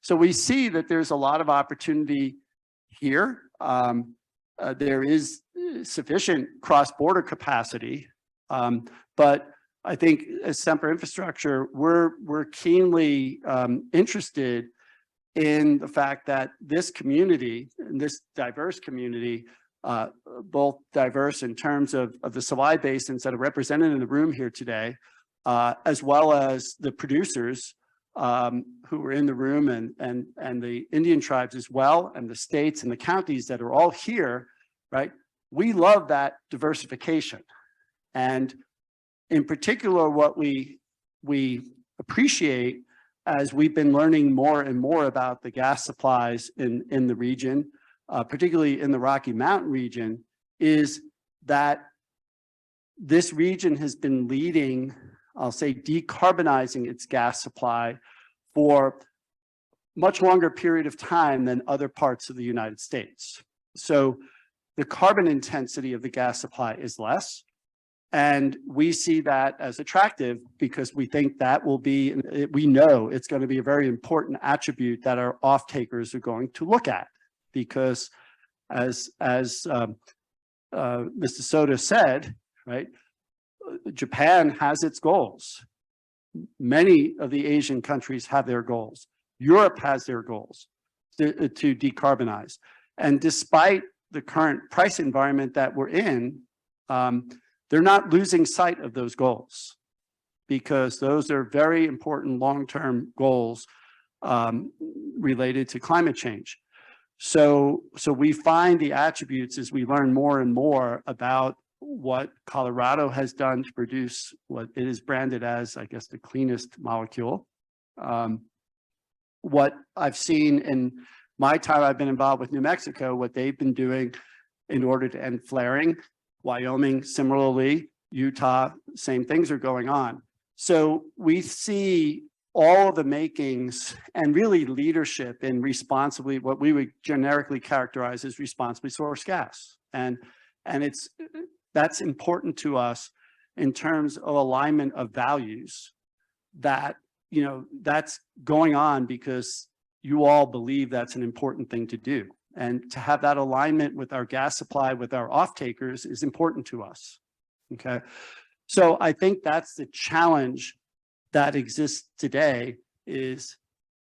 So we see that there's a lot of opportunity here. There is sufficient cross-border capacity, but I think as Semper Infrastructure, we're keenly interested in the fact that this community, and this diverse community, both diverse in terms of the supply basins that are represented in the room here today, as well as the producers who are in the room and the Indian tribes as well, and the states and the counties that are all here, right? We love that diversification. And in particular, what we appreciate as we've been learning more and more about the gas supplies in the region, particularly in the Rocky Mountain region, is that this region has been leading, I'll say, decarbonizing its gas supply for much longer period of time than other parts of the United States. So the carbon intensity of the gas supply is less. And we see that as attractive because we think that will be, we know it's going to be a very important attribute that our off-takers are going to look at. Because as Mr. Soda said, right, Japan has its goals. Many of the Asian countries have their goals. Europe has their goals to decarbonize. And despite the current price environment that we're in, they're not losing sight of those goals because those are very important long-term goals related to climate change. So we find the attributes as we learn more and more about what Colorado has done to produce what it is branded as, I guess, the cleanest molecule. What I've seen in my time I've been involved with New Mexico, what they've been doing in order to end flaring. Wyoming, similarly, Utah, same things are going on. So we see all of the makings and really leadership in responsibly, what we would generically characterize as responsibly sourced gas. And that's important to us in terms of alignment of values that, you know, that's going on because you all believe that's an important thing to do. And to have that alignment with our gas supply, with our off-takers is important to us, okay? So I think that's the challenge that exists today is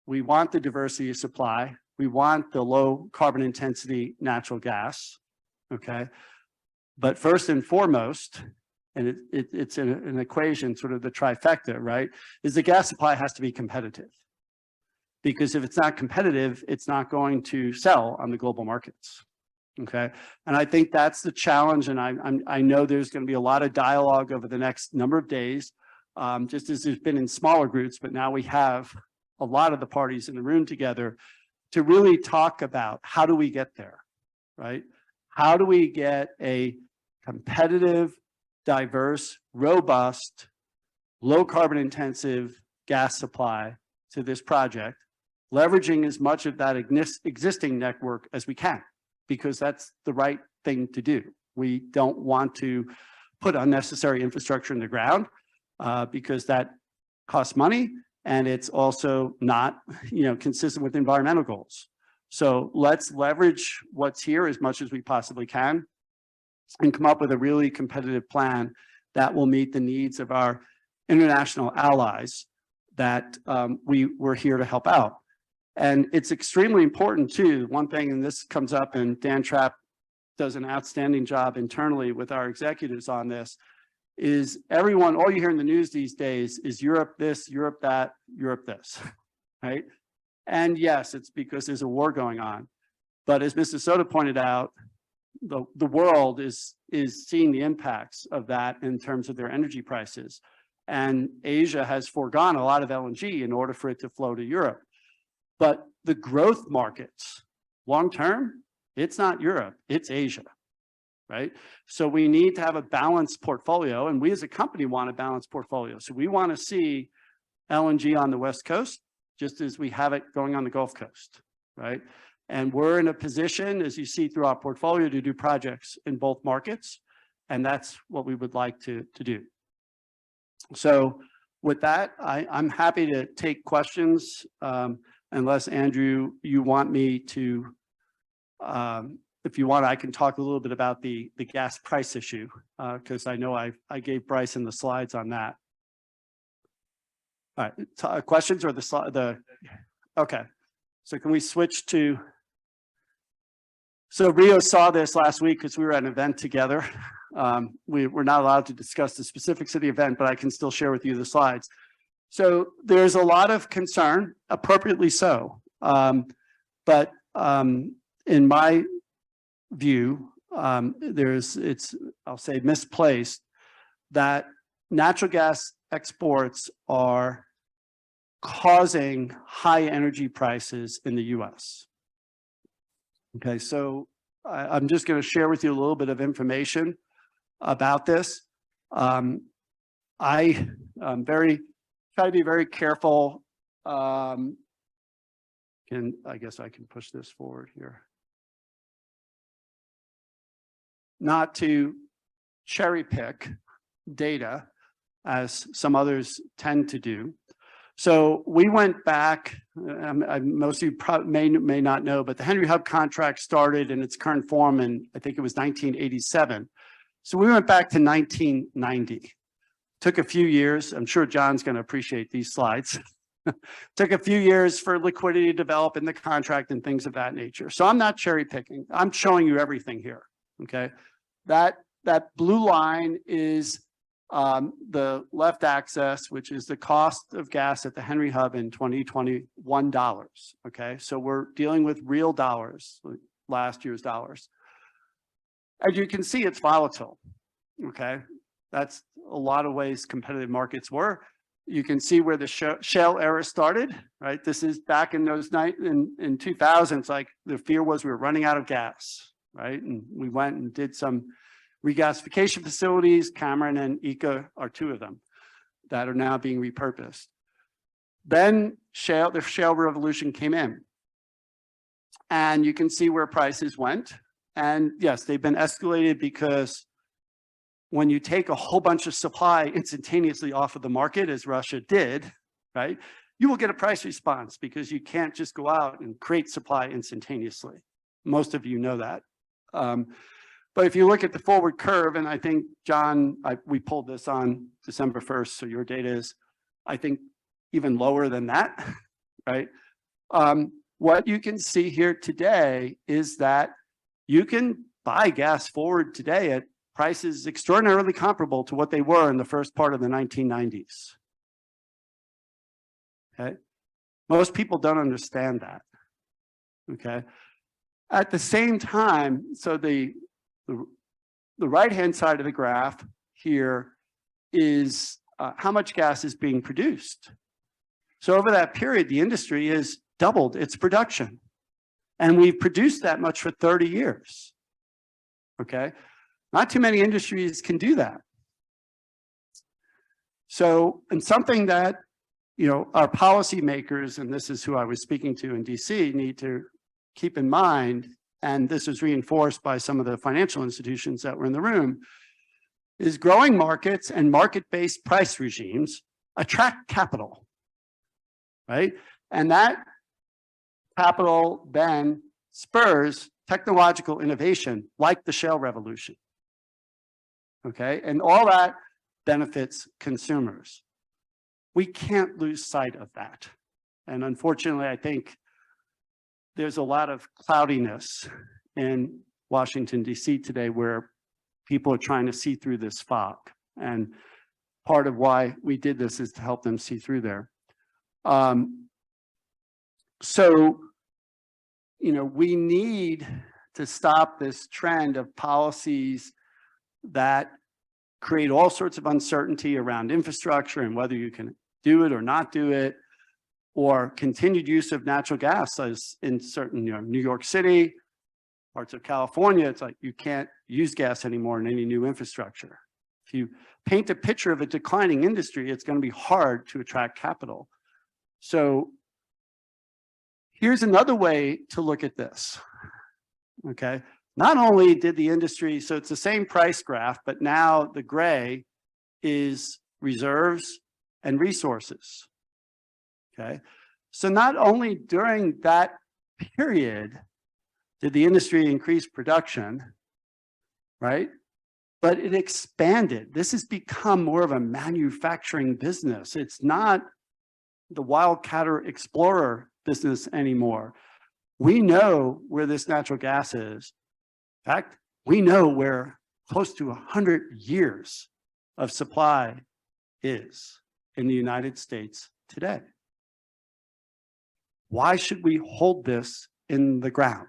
we want the diversity of supply, we want the low carbon intensity natural gas, okay? But first and foremost, and it's an equation, sort of the trifecta, right, is the gas supply has to be competitive. Because if it's not competitive, it's not going to sell on the global markets, okay? And I think that's the challenge, and I know there's going to be a lot of dialogue over the next number of days, just as there's been in smaller groups, but now we have a lot of the parties in the room together to really talk about how do we get there, right? How do we get a competitive, diverse, robust, low carbon intensive gas supply to this project, leveraging as much of that existing network as we can, because that's the right thing to do. We don't want to put unnecessary infrastructure in the ground because that costs money and it's also not, you know, consistent with environmental goals. So let's leverage what's here as much as we possibly can and come up with a really competitive plan that will meet the needs of our international allies that we're here to help out. And it's extremely important too, one thing, and this comes up and Dan Trapp does an outstanding job internally with our executives on this, is everyone, all you hear in the news these days is Europe this, Europe that, Europe this, right? And yes, it's because there's a war going on. But as Mr. Soda pointed out, the world is seeing the impacts of that in terms of their energy prices. And Asia has foregone a lot of LNG in order for it to flow to Europe. But the growth markets, long term, it's not Europe, it's Asia, right? So we need to have a balanced portfolio, and we as a company want a balanced portfolio. So we want to see LNG on the West Coast, just as we have it going on the Gulf Coast, right? And we're in a position, as you see through our portfolio, to do projects in both markets. And that's what we would like to do. So with that, I'm happy to take questions, unless Andrew, you want me to, if you want, I can talk a little bit about the gas price issue, because I know I gave Bryson the slides on that. All right, questions or the slide? Okay, so can we switch to? So Rio saw this last week because we were at an event together. We were not allowed to discuss the specifics of the event, but I can still share with you the slides. So there's a lot of concern, appropriately so. But in my view, I'll say misplaced, that natural gas exports are causing high energy prices in the US. Okay, so I'm just going to share with you a little bit of information about this. I try to be very careful. I guess I can push this forward here. Not to cherry pick data as some others tend to do. So we went back, most of you may not know, but the Henry Hub contract started in its current form in, I think it was 1987. So we went back to 1990. Took a few years. I'm sure John's going to appreciate these slides. Took a few years for liquidity to develop in the contract and things of that nature. So I'm not cherry picking. I'm showing you everything here. Okay. That blue line is the left axis, which is the cost of gas at the Henry Hub in 2021 dollars. Okay, so we're dealing with real dollars, last year's dollars. As you can see, it's volatile. Okay, that's a lot of ways competitive markets were. You can see where the shale era started, right? This is back in those in 2000s, like the fear was we were running out of gas, right? And we went and did some regasification facilities. Cameron and ECA are two of them that are now being repurposed. Then the shale revolution came in. And you can see where prices went. And yes, they've been escalated because when you take a whole bunch of supply instantaneously off of the market, as Russia did, right, you will get a price response because you can't just go out and create supply instantaneously. Most of you know that. But if you look at the forward curve, and I think, John, we pulled this on December 1st, so your data is, I think, even lower than that, right? What you can see here today is that you can buy gas forward today at prices extraordinarily comparable to what they were in the first part of the 1990s. Okay? Most people don't understand that, okay? At the same time, so the right-hand side of the graph here is how much gas is being produced. So over that period, the industry has doubled its production. And we've produced that much for 30 years. Okay? Not too many industries can do that. So, and something that, you know, our policymakers, and this is who I was speaking to in DC, need to keep in mind, and this is reinforced by some of the financial institutions that were in the room, is growing markets and market-based price regimes attract capital, right? And that capital then spurs technological innovation like the shale revolution, okay? And all that benefits consumers. We can't lose sight of that. And unfortunately, I think there's a lot of cloudiness in Washington, D.C. today where people are trying to see through this fog. And part of why we did this is to help them see through there. So, you know, we need to stop this trend of policies that create all sorts of uncertainty around infrastructure and whether you can do it or not do it, or continued use of natural gas as in certain, you know, New York City, Parts of California, it's like you can't use gas anymore in any new infrastructure. If you paint a picture of a declining industry, it's going to be hard to attract capital. So here's another way to look at this. Okay. Not only did the industry, so it's the same price graph, but now the gray is reserves and resources. Okay. So not only during that period did the industry increase production, right? But it expanded. This has become more of a manufacturing business. It's not the wildcatter explorer business anymore. We know where this natural gas is. In fact, we know where close to 100 years of supply is in the United States today. Why should we hold this in the ground?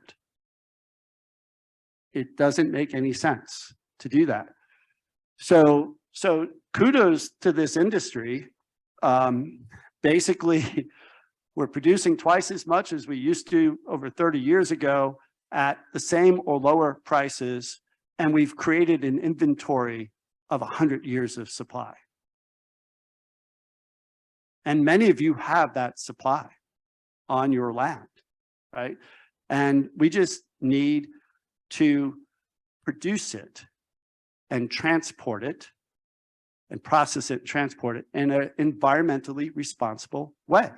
It doesn't make any sense to do that. So kudos to this industry. Basically, we're producing twice as much as we used to over 30 years ago at the same or lower prices, and we've created an inventory of 100 years of supply. And many of you have that supply on your land, right? And we just need to produce it and transport it and process it, transport it in an environmentally responsible way.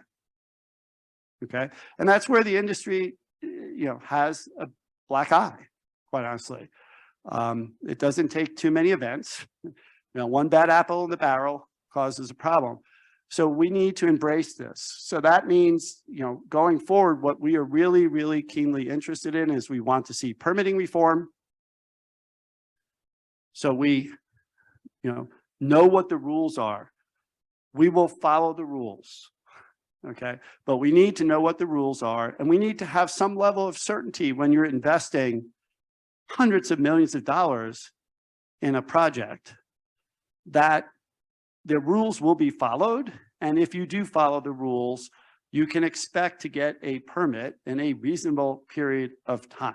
Okay, and that's where the industry, has a black eye, quite honestly. It doesn't take too many events. One bad apple in the barrel causes a problem. So we need to embrace this. So that means, going forward, what we are really, really keenly interested in is we want to see permitting reform. So we, know what the rules are. We will follow the rules. Okay, but we need to know what the rules are, and we need to have some level of certainty when you're investing hundreds of millions of dollars in a project that the rules will be followed. And if you do follow the rules, you can expect to get a permit in a reasonable period of time.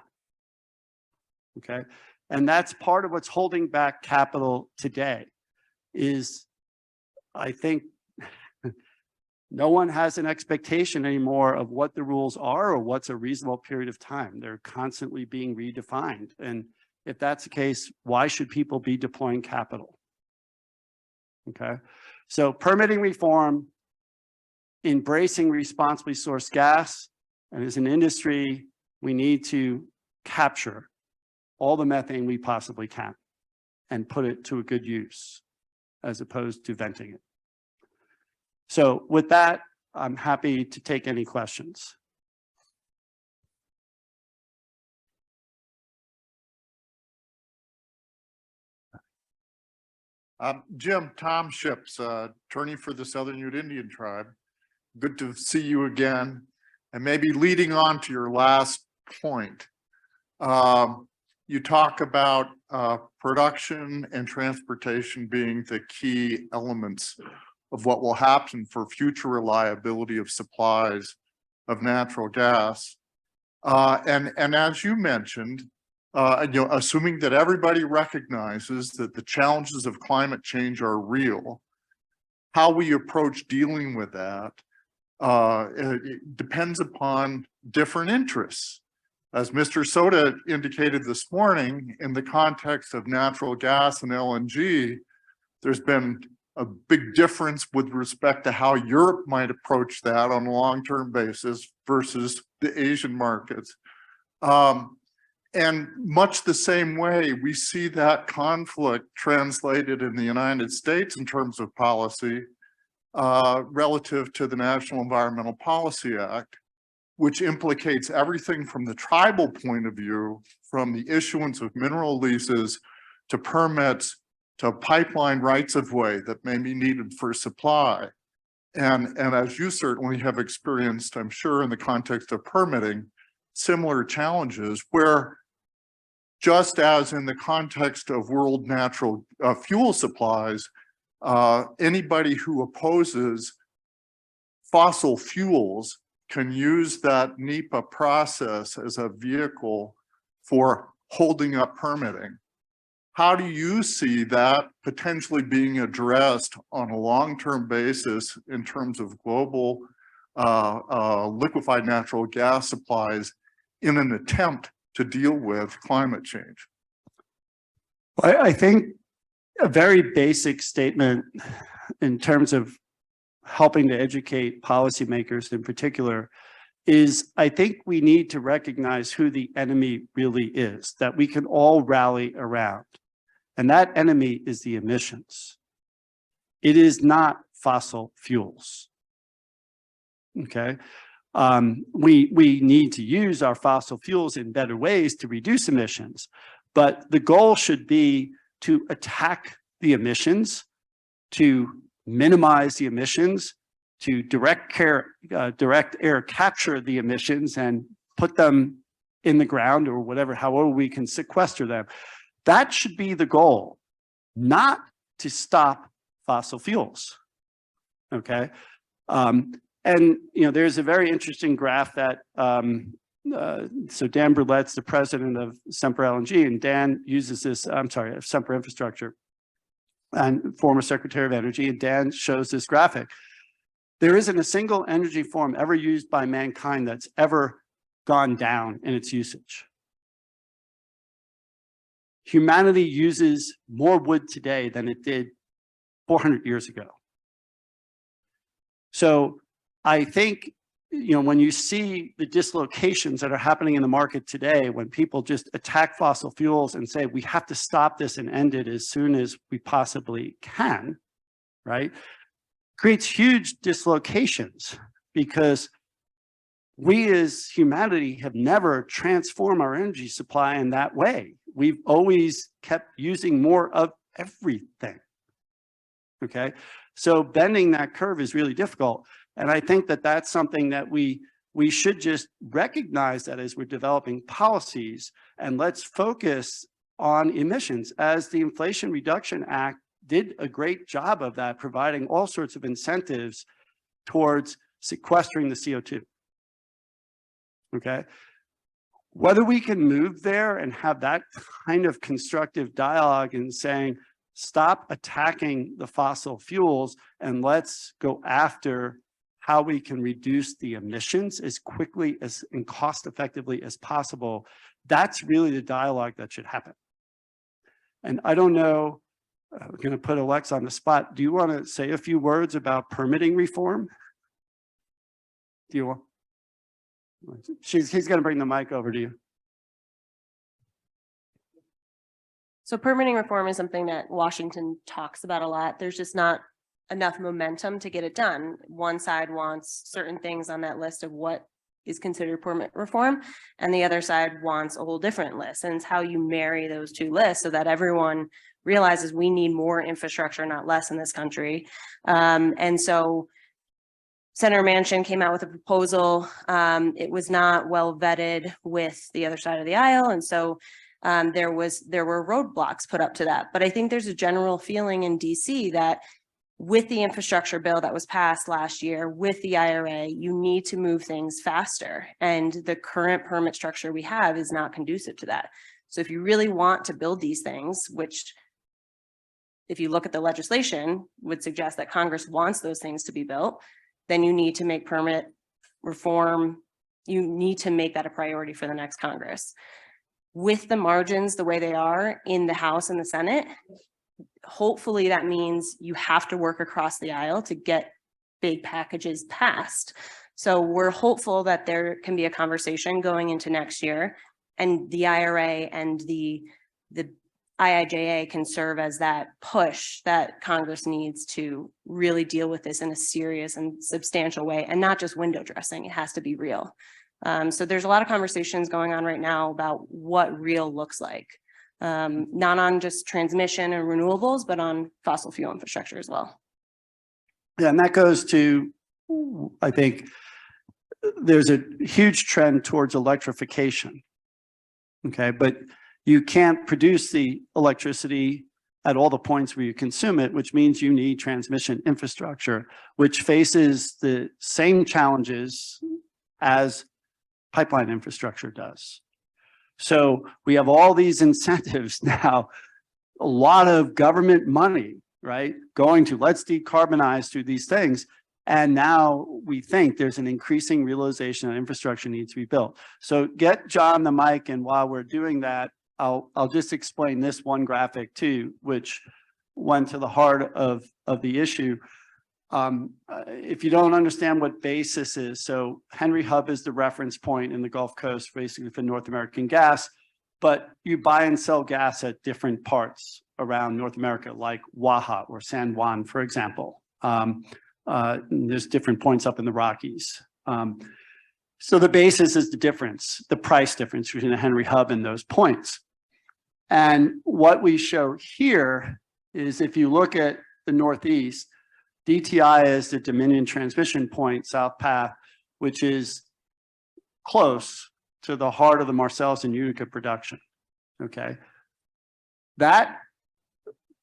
Okay, and that's part of what's holding back capital today is, I think, no one has an expectation anymore of what the rules are or what's a reasonable period of time. They're constantly being redefined. And if that's the case, why should people be deploying capital? Okay, so permitting reform, embracing responsibly sourced gas, and as an industry, we need to capture all the methane we possibly can and put it to a good use as opposed to venting it. So with that, I'm happy to take any questions. Jim, Tom Ships, attorney for the Southern Ute Indian Tribe. Good to see you again. And maybe leading on to your last point, you talk about production and transportation being the key elements of what will happen for future reliability of supplies of natural gas. And as you mentioned, assuming that everybody recognizes that the challenges of climate change are real, how we approach dealing with that it depends upon different interests. As Mr. Soda indicated this morning, in the context of natural gas and LNG, there's been a big difference with respect to how Europe might approach that on a long-term basis versus the Asian markets. And much the same way, we see that conflict translated in the United States in terms of policy relative to the National Environmental Policy Act, which implicates everything from the tribal point of view, from the issuance of mineral leases to permits to pipeline rights of way that may be needed for supply. And as you certainly have experienced, I'm sure in the context of permitting, similar challenges where, just as in the context of world natural fuel supplies, anybody who opposes fossil fuels can use that NEPA process as a vehicle for holding up permitting. How do you see that potentially being addressed on a long-term basis in terms of global liquefied natural gas supplies in an attempt to deal with climate change? I think a very basic statement in terms of helping to educate policymakers in particular is I think we need to recognize who the enemy really is, that we can all rally around. And that enemy is the emissions. It is not fossil fuels. Okay. We need to use our fossil fuels in better ways to reduce emissions, but the goal should be to attack the emissions, to minimize the emissions, to direct air capture the emissions and put them in the ground or whatever, however we can sequester them. That should be the goal, not to stop fossil fuels. Okay. And, you know, there's a very interesting graph that, so Dan Brulette's the president of Semper LNG, and Dan uses this, I'm sorry, of Semper Infrastructure, and former Secretary of Energy, and Dan shows this graphic. There isn't a single energy form ever used by mankind that's ever gone down in its usage. Humanity uses more wood today than it did 400 years ago. So I think, you know, when you see the dislocations that are happening in the market today, when people just attack fossil fuels and say, we have to stop this and end it as soon as we possibly can, right? Creates huge dislocations because we as humanity have never transformed our energy supply in that way. We've always kept using more of everything. Okay, so bending that curve is really difficult. And I think that that's something that we should just recognize that as we're developing policies, and let's focus on emissions, as the Inflation Reduction Act did a great job of that, providing all sorts of incentives towards sequestering the CO2. Okay. Whether we can move there and have that kind of constructive dialogue and saying, stop attacking the fossil fuels and let's go after how we can reduce the emissions as quickly as and cost effectively as possible. That's really the dialogue that should happen. And I don't know, we're going to put Alex on the spot. Do you want to say a few words about permitting reform? Do you want? He's going to bring the mic over to you. So permitting reform is something that Washington talks about a lot. There's just not enough momentum to get it done. One side wants certain things on that list of what is considered permit reform, and the other side wants a whole different list. And it's how you marry those two lists so that everyone realizes we need more infrastructure, not less, in this country. And so Senator Manchin came out with a proposal. It was not well vetted with the other side of the aisle. And so there were roadblocks put up to that. But I think there's a general feeling in DC that with the infrastructure bill that was passed last year, with the IRA, you need to move things faster. And the current permit structure we have is not conducive to that. So if you really want to build these things, which if you look at the legislation would suggest that Congress wants those things to be built, then you need to make permit reform. You need to make that a priority for the next Congress. With the margins the way they are in the House and the Senate, hopefully that means you have to work across the aisle to get big packages passed. So we're hopeful that there can be a conversation going into next year, and the IRA and the IIJA can serve as that push that Congress needs to really deal with this in a serious and substantial way, and not just window dressing. It has to be real. So there's a lot of conversations going on right now about what real looks like, not on just transmission and renewables, but on fossil fuel infrastructure as well. Yeah, and that goes to, I think, there's a huge trend towards electrification. Okay, but you can't produce the electricity at all the points where you consume it, which means you need transmission infrastructure, which faces the same challenges as pipeline infrastructure does. So we have all these incentives now, a lot of government money, right? Going to let's decarbonize through these things. And now we think there's an increasing realization that infrastructure needs to be built. So get John the mic, and while we're doing that, I'll just explain this one graphic too, which went to the heart of the issue. If you don't understand what basis is, so Henry Hub is the reference point in the Gulf Coast, basically for North American gas, but you buy and sell gas at different parts around North America, like Waha or San Juan, for example. There's different points up in the Rockies. So the basis is the difference, the price difference between the Henry Hub and those points. And what we show here is if you look at the Northeast, DTI is the Dominion Transmission Point, South Path, which is close to the heart of the Marcellus and Utica production, okay? That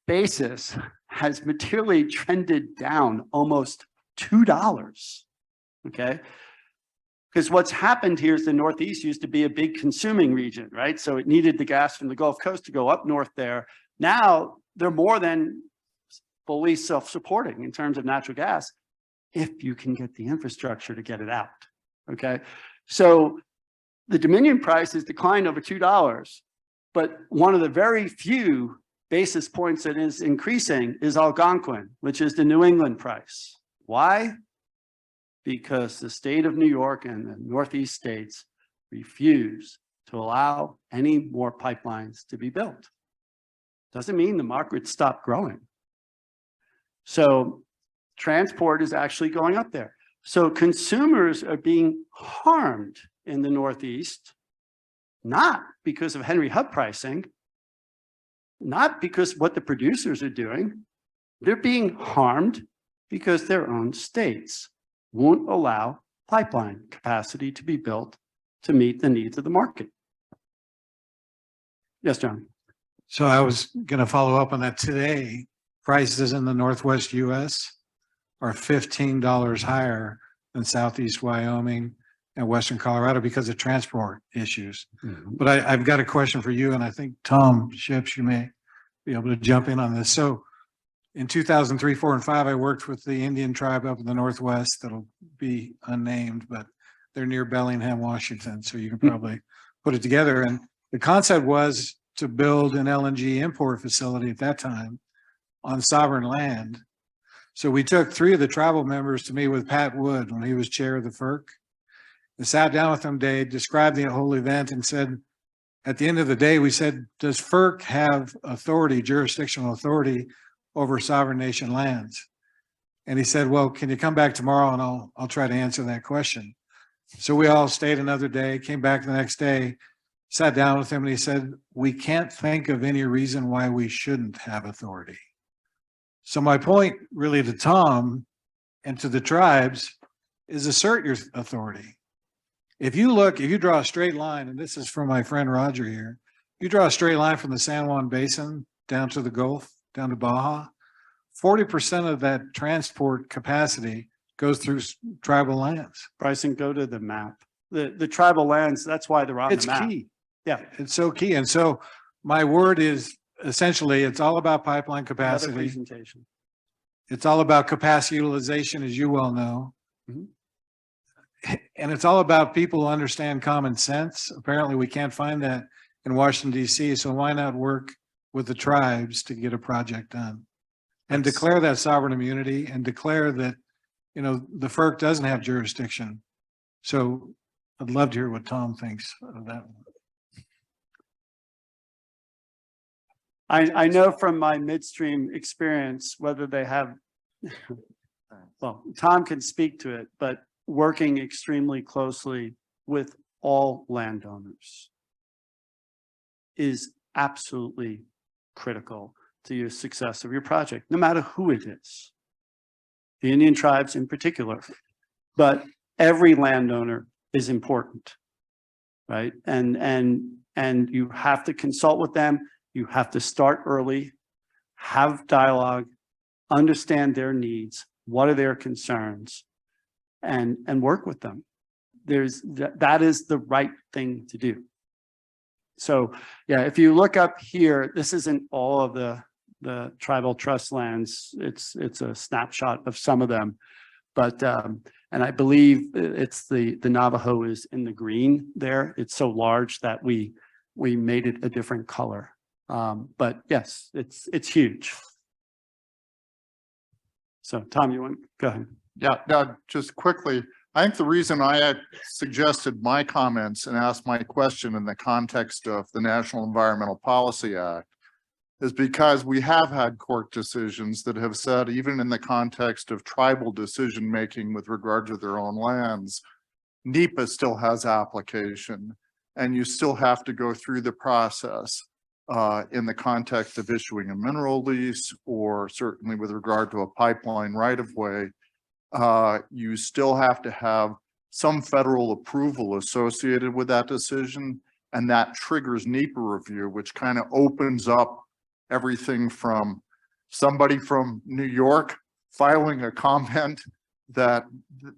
basis has materially trended down almost $2, okay? Because what's happened here is the Northeast used to be a big consuming region, right? So it needed the gas from the Gulf Coast to go up north there. Now they're more than fully self-supporting in terms of natural gas, if you can get the infrastructure to get it out, okay? So the Dominion price has declined over $2, but one of the very few basis points that is increasing is Algonquin, which is the New England price. Why? Because the state of New York and the Northeast states refuse to allow any more pipelines to be built. Doesn't mean the market stopped growing. So transport is actually going up there. So consumers are being harmed in the Northeast, not because of Henry Hub pricing, not because what the producers are doing. They're being harmed because their own states won't allow pipeline capacity to be built to meet the needs of the market. Yes, John. So I was going to follow up on that today. Prices in the Northwest US are $15 higher than Southeast Wyoming and Western Colorado because of transport issues. But I've got a question for you, and I think Tom Ships, you may be able to jump in on this. So in 2003, 4, and 5, I worked with the Indian tribe up in the Northwest that'll be unnamed, but they're near Bellingham, Washington. So you can probably put it together. And the concept was to build an LNG import facility at that time on sovereign land. So we took 3 of the tribal members to meet with Pat Wood when he was chair of the FERC. I sat down with him, Dave, described the whole event, and said, at the end of the day, we said, does FERC have authority, jurisdictional authority over sovereign nation lands? And he said, well, can you come back tomorrow and I'll try to answer that question. So we all stayed another day, came back the next day, sat down with him, and he said, we can't think of any reason why we shouldn't have authority. So my point really to Tom and to the tribes is assert your authority. If you draw a straight line, and this is from my friend Roger here, you draw a straight line from the San Juan Basin down to the Gulf, down to Baja, 40% of that transport capacity goes through tribal lands. Bryson, go to the map. The tribal lands, that's why they're on It's the map. key. Yeah. It's so key. And so my word is essentially, it's all about pipeline Another capacity. presentation. It's all about capacity utilization, as you well know. And it's all about people who understand common sense. Apparently we can't find that in Washington, DC. So why not work with the tribes to get a project done and declare that sovereign immunity and declare that, you know, the FERC doesn't have jurisdiction. So I'd love to hear what Tom thinks of that one. I know from my midstream experience, whether they have, well, Tom can speak to it, but working extremely closely with all landowners is absolutely critical to your success of your project, no matter who it is. The Indian tribes in particular, but every landowner is important, right? And you have to consult with them. You have to start early, have dialogue, understand their needs, what are their concerns, and work with them. That is the right thing to do. So, yeah, if you look up here, this isn't all of the tribal trust lands. It's a snapshot of some of them. But, and I believe it's the Navajo is in the green there. It's so large that we made it a different color. But yes, it's huge. So Tom, you want, go ahead. Yeah, just quickly, I think the reason I had suggested my comments and asked my question in the context of the National Environmental Policy Act is because we have had court decisions that have said, even in the context of tribal decision-making with regard to their own lands, NEPA still has application, and you still have to go through the process in the context of issuing a mineral lease, or certainly with regard to a pipeline right-of-way. You still have to have some federal approval associated with that decision, and that triggers NEPA review, which kind of opens up everything from somebody from New York filing a comment that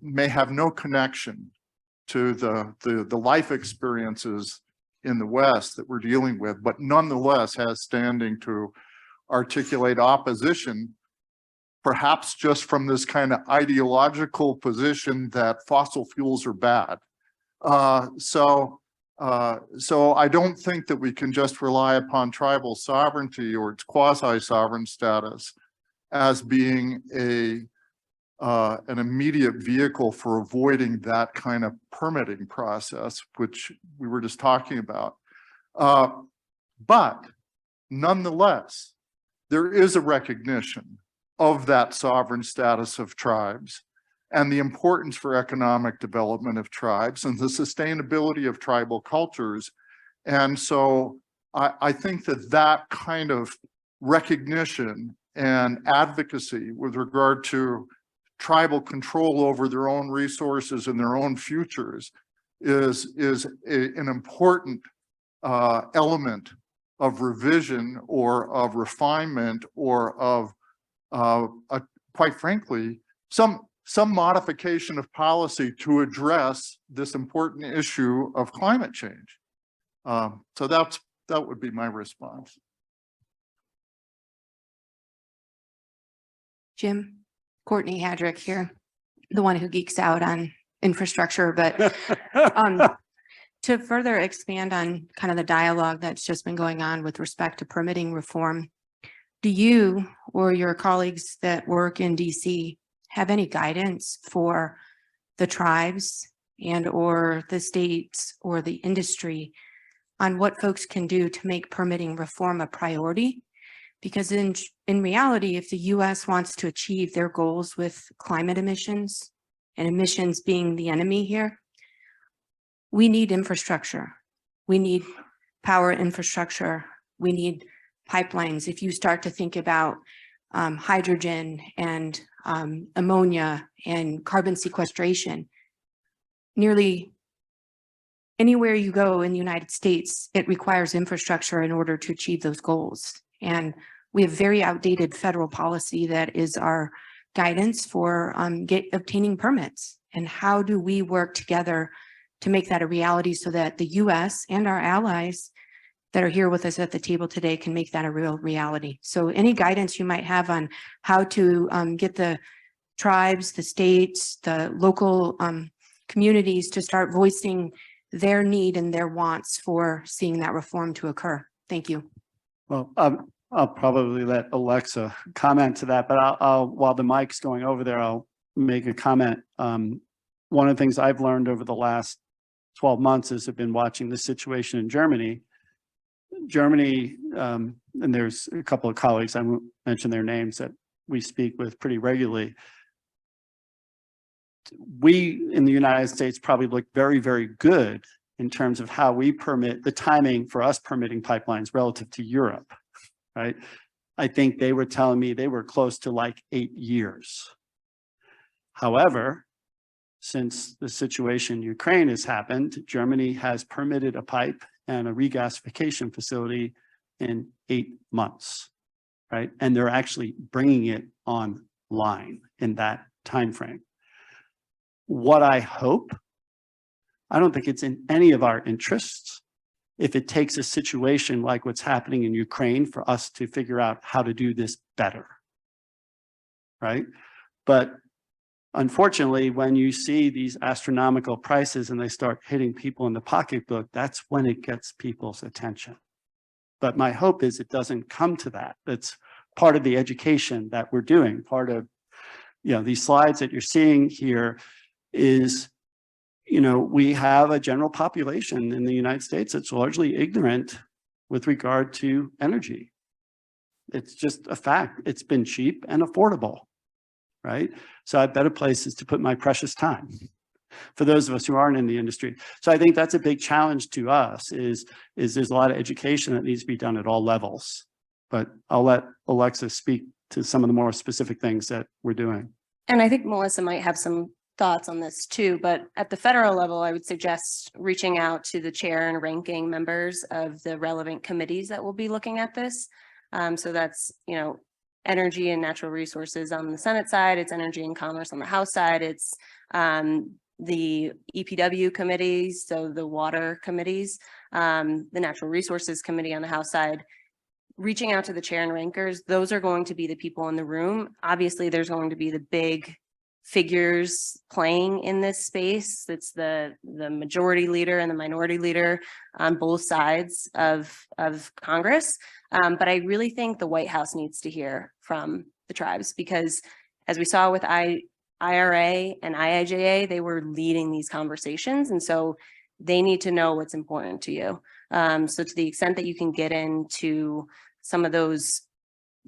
may have no connection to the life experiences in the West that we're dealing with, but nonetheless has standing to articulate opposition, perhaps just from this kind of ideological position that fossil fuels are bad. So I don't think that we can just rely upon tribal sovereignty or its quasi-sovereign status as being an immediate vehicle for avoiding that kind of permitting process, which we were just talking about. But nonetheless, there is a recognition of that sovereign status of tribes and the importance for economic development of tribes and the sustainability of tribal cultures. And so I think that kind of recognition and advocacy with regard to tribal control over their own resources and their own futures is an important element of revision or of refinement or of quite frankly, some modification of policy to address this important issue of climate change. So that would be my response. Jim, Courtney Hadrick here, the one who geeks out on infrastructure, but to further expand on kind of the dialogue that's just been going on with respect to permitting reform, do you or your colleagues that work in DC have any guidance for the tribes and or the states or the industry on what folks can do to make permitting reform a priority? Because in reality, if the US wants to achieve their goals with climate emissions and emissions being the enemy here, we need infrastructure. We need power infrastructure. We need pipelines. If you start to think about hydrogen and ammonia and carbon sequestration, nearly anywhere you go in the United States, it requires infrastructure in order to achieve those goals. And we have very outdated federal policy that is our guidance for obtaining permits. And how do we work together to make that a reality so that the US and our allies that are here with us at the table today can make that a real reality? So any guidance you might have on how to get the tribes, the states, the local communities to start voicing their need and their wants for seeing that reform to occur. Thank you. Well, I'll probably let Alexa comment to that, but I'll while the mic's going over there, I'll make a comment. One of the things I've learned over the last 12 months is I've been watching the situation in Germany. And there's a couple of colleagues, I won't mention their names, that we speak with pretty regularly. We in the United States probably look very, very good in terms of how we permit, the timing for us permitting pipelines relative to Europe, right? I think they were telling me they were close to like 8 years. However, since the situation in Ukraine has happened, Germany has permitted a pipe and a regasification facility in 8 months, right? And they're actually bringing it online in that time frame. What I hope, I don't think it's in any of our interests, if it takes a situation like what's happening in Ukraine for us to figure out how to do this better. Right? But unfortunately, when you see these astronomical prices and they start hitting people in the pocketbook, that's when it gets people's attention. But my hope is it doesn't come to that. That's part of the education that we're doing. Part of, these slides that you're seeing here is, we have a general population in the United States that's largely ignorant with regard to energy. It's just a fact. It's been cheap and affordable, right? So I have better places to put my precious time for those of us who aren't in the industry. So I think that's a big challenge to us is there's a lot of education that needs to be done at all levels. But I'll let Alexa speak to some of the more specific things that we're doing. And I think Melissa might have some thoughts on this too, but at the federal level, I would suggest reaching out to the chair and ranking members of the relevant committees that will be looking at this. So that's, energy and natural resources on the Senate side, it's energy and commerce on the House side, it's the EPW committees, so the water committees, the natural resources committee on the House side. Reaching out to the chair and rankers, those are going to be the people in the room. Obviously, there's going to be the big figures playing in this space. It's the majority leader and the minority leader on both sides of Congress. But I really think the White House needs to hear from the tribes because as we saw with IRA and IIJA, they were leading these conversations. And so they need to know what's important to you. So to the extent that you can get into some of those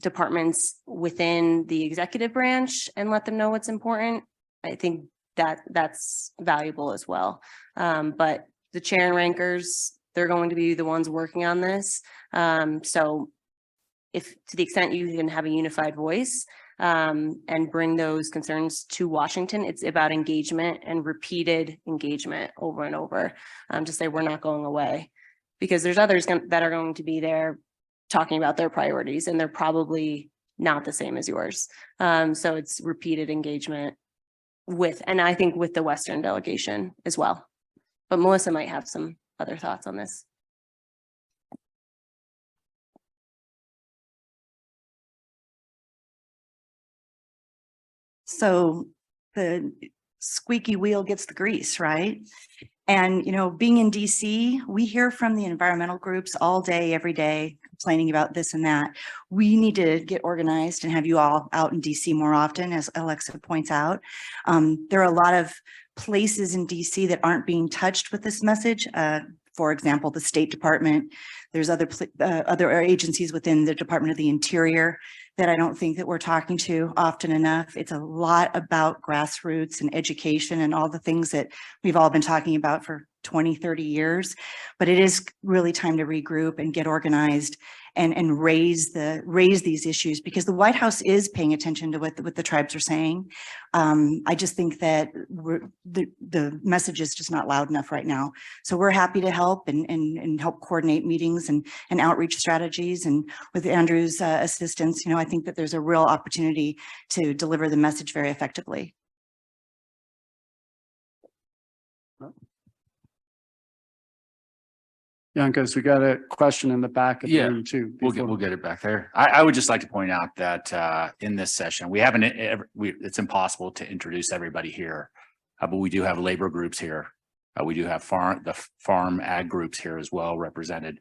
departments within the executive branch and let them know what's important, I think that's valuable as well. But the chair and rankers, they're going to be the ones working on this. So if to the extent you can have a unified voice and bring those concerns to Washington, it's about engagement and repeated engagement over and over to say we're not going away because there's others that are going to be there talking about their priorities and they're probably not the same as yours. So it's repeated engagement and I think with the Western delegation as well. But Melissa might have some other thoughts on this. So the squeaky wheel gets the grease, right? And, being in DC, we hear from the environmental groups all day, every day, complaining about this and that. We need to get organized and have you all out in DC more often, as Alexa points out. There are a lot of places in DC that aren't being touched with this message. For example, the State Department. There's other agencies within the Department of the Interior that I don't think that we're talking to often enough. It's a lot about grassroots and education and all the things that we've all been talking about for 20, 30 years. But it is really time to regroup and get organized and raise these issues because the White House is paying attention to what the tribes are saying. I just think that the message is just not loud enough right now. So we're happy to help and help coordinate meetings and outreach strategies. And with Andrew's assistance, I think that there's a real opportunity to deliver the message very effectively. Yankos, we got a question in the back of the room too. We'll get it back there. I would just like to point out that in this session, it's impossible to introduce everybody here, but we do have labor groups here. We do have farm ag groups here as well represented.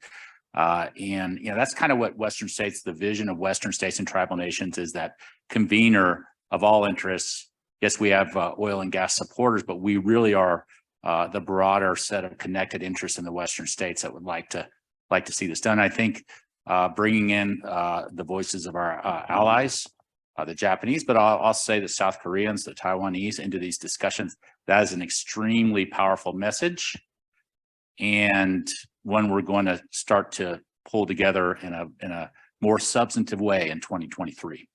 And that's kind of what Western states, the vision of Western states and tribal nations is that convener of all interests. Yes, we have oil and gas supporters, but we really are the broader set of connected interests in the Western states that would like to see this done. I think bringing in the voices of our allies, the Japanese, but I'll say the South Koreans, the Taiwanese into these discussions, that is an extremely powerful message. And when we're going to start to pull together in a more substantive way in 2023.